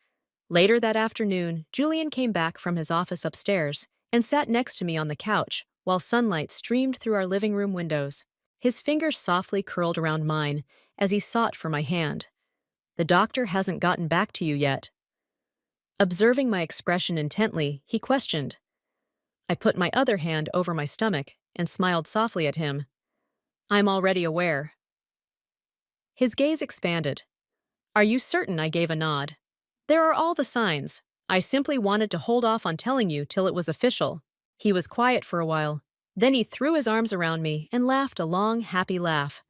Later that afternoon, Julian came back from his office upstairs and sat next to me on the couch while sunlight streamed through our living room windows. His fingers softly curled around mine as he sought for my hand. "The doctor hasn't gotten back to you yet." Observing my expression intently, he questioned. I put my other hand over my stomach and smiled softly at him. "I'm already aware." His gaze expanded. "Are you certain?" I gave a nod. "There are all the signs. I simply wanted to hold off on telling you till it was official." He was quiet for a while. Then he threw his arms around me and laughed a long, happy laugh.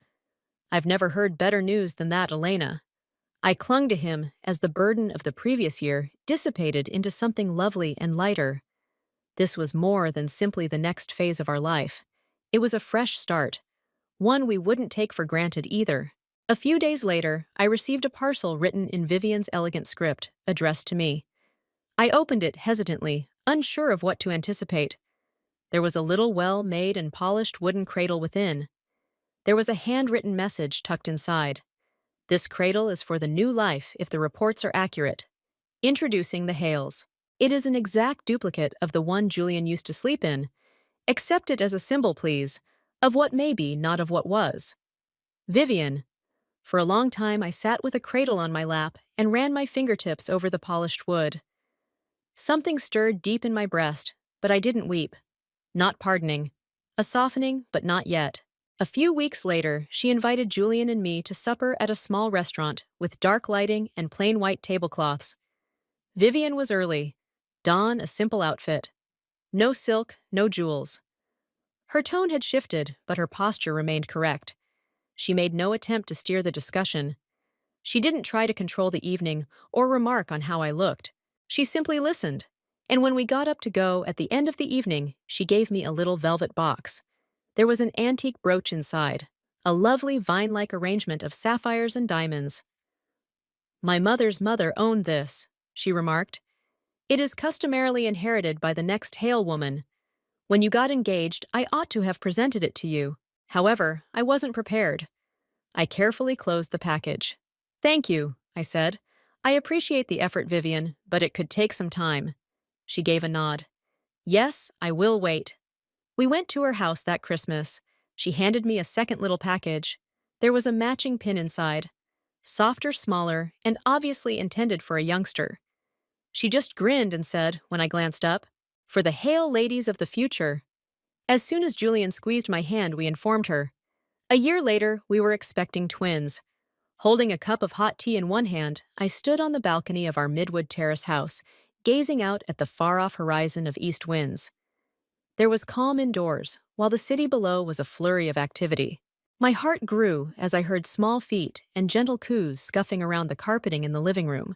"I've never heard better news than that, Elena." I clung to him as the burden of the previous year dissipated into something lovely and lighter. This was more than simply the next phase of our life. It was a fresh start, one we wouldn't take for granted either. A few days later, I received a parcel written in Vivian's elegant script, addressed to me. I opened it hesitantly, unsure of what to anticipate. There was a little well-made and polished wooden cradle within. There was a handwritten message tucked inside. "This cradle is for the new life if the reports are accurate. Introducing the Hales. It is an exact duplicate of the one Julian used to sleep in. Accept it as a symbol, please, of what may be, not of what was. Vivian." For a long time I sat with a cradle on my lap and ran my fingertips over the polished wood. Something stirred deep in my breast, but I didn't weep. Not pardoning. A softening, but not yet. A few weeks later, she invited Julian and me to supper at a small restaurant with dark lighting and plain white tablecloths. Vivian was early. Dawn a simple outfit. No silk, no jewels. Her tone had shifted, but her posture remained correct. She made no attempt to steer the discussion. She didn't try to control the evening or remark on how I looked. She simply listened. And when we got up to go at the end of the evening, she gave me a little velvet box. There was an antique brooch inside, a lovely vine-like arrangement of sapphires and diamonds. "My mother's mother owned this," she remarked. "It is customarily inherited by the next Hale woman. When you got engaged, I ought to have presented it to you. However, I wasn't prepared." I carefully closed the package. "Thank you," I said. "I appreciate the effort, Vivian, but it could take some time." She gave a nod. "Yes, I will wait." We went to her house that Christmas. She handed me a second little package. There was a matching pin inside. Softer, smaller, and obviously intended for a youngster. She just grinned and said, when I glanced up, "For the Hale ladies of the future." As soon as Julian squeezed my hand, we informed her. A year later, we were expecting twins. Holding a cup of hot tea in one hand, I stood on the balcony of our Midwood Terrace house, gazing out at the far-off horizon of east winds. There was calm indoors, while the city below was a flurry of activity. My heart grew as I heard small feet and gentle coos scuffing around the carpeting in the living room.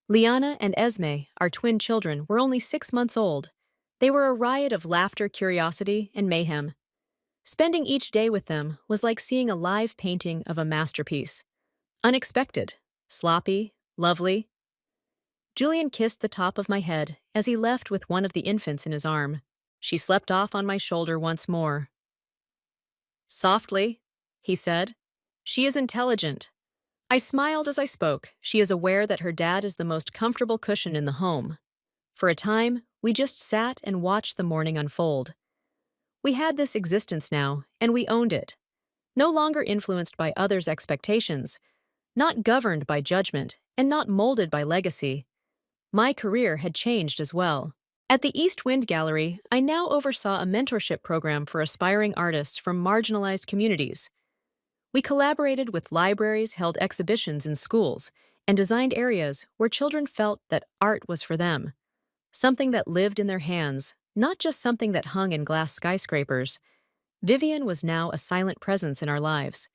Liana and Esme, our twin children, were only 6 months old. They were a riot of laughter, curiosity, and mayhem. Spending each day with them was like seeing a live painting of a masterpiece. Unexpected, sloppy, lovely. Julian kissed the top of my head as he left with one of the infants in his arm. She slept off on my shoulder once more. "Softly," he said. "She is intelligent." I smiled as I spoke. She is aware that her dad is the most comfortable cushion in the home. For a time, we just sat and watched the morning unfold. We had this existence now, and we owned it. No longer influenced by others' expectations, not governed by judgment, and not molded by legacy. My career had changed as well. At the East Wind Gallery, I now oversaw a mentorship program for aspiring artists from marginalized communities. We collaborated with libraries, held exhibitions in schools, and designed areas where children felt that art was for them. Something that lived in their hands, not just something that hung in glass skyscrapers. Vivian was now a silent presence in our lives.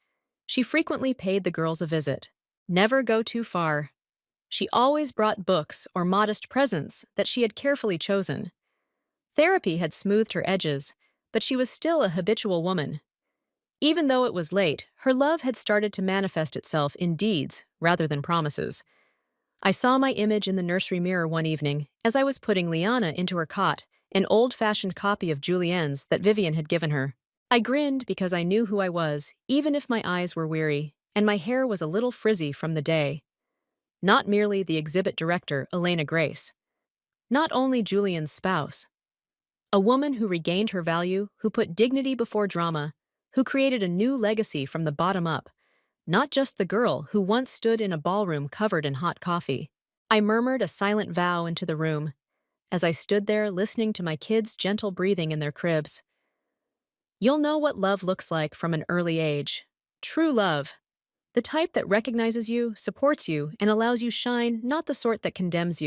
She frequently paid the girls a visit. Never go too far. She always brought books or modest presents that she had carefully chosen. Therapy had smoothed her edges, but she was still a habitual woman. Even though it was late, her love had started to manifest itself in deeds rather than promises. I saw my image in the nursery mirror one evening as I was putting Liana into her cot, an old-fashioned copy of Julienne's that Vivian had given her. I grinned because I knew who I was, even if my eyes were weary, and my hair was a little frizzy from the day. Not merely the exhibit director, Elena Grace. Not only Julian's spouse. A woman who regained her value, who put dignity before drama, who created a new legacy from the bottom up. Not just the girl who once stood in a ballroom covered in hot coffee. I murmured a silent vow into the room as I stood there listening to my kids' gentle breathing in their cribs. You'll know what love looks like from an early age. True love. The type that recognizes you, supports you, and allows you shine, not the sort that condemns you.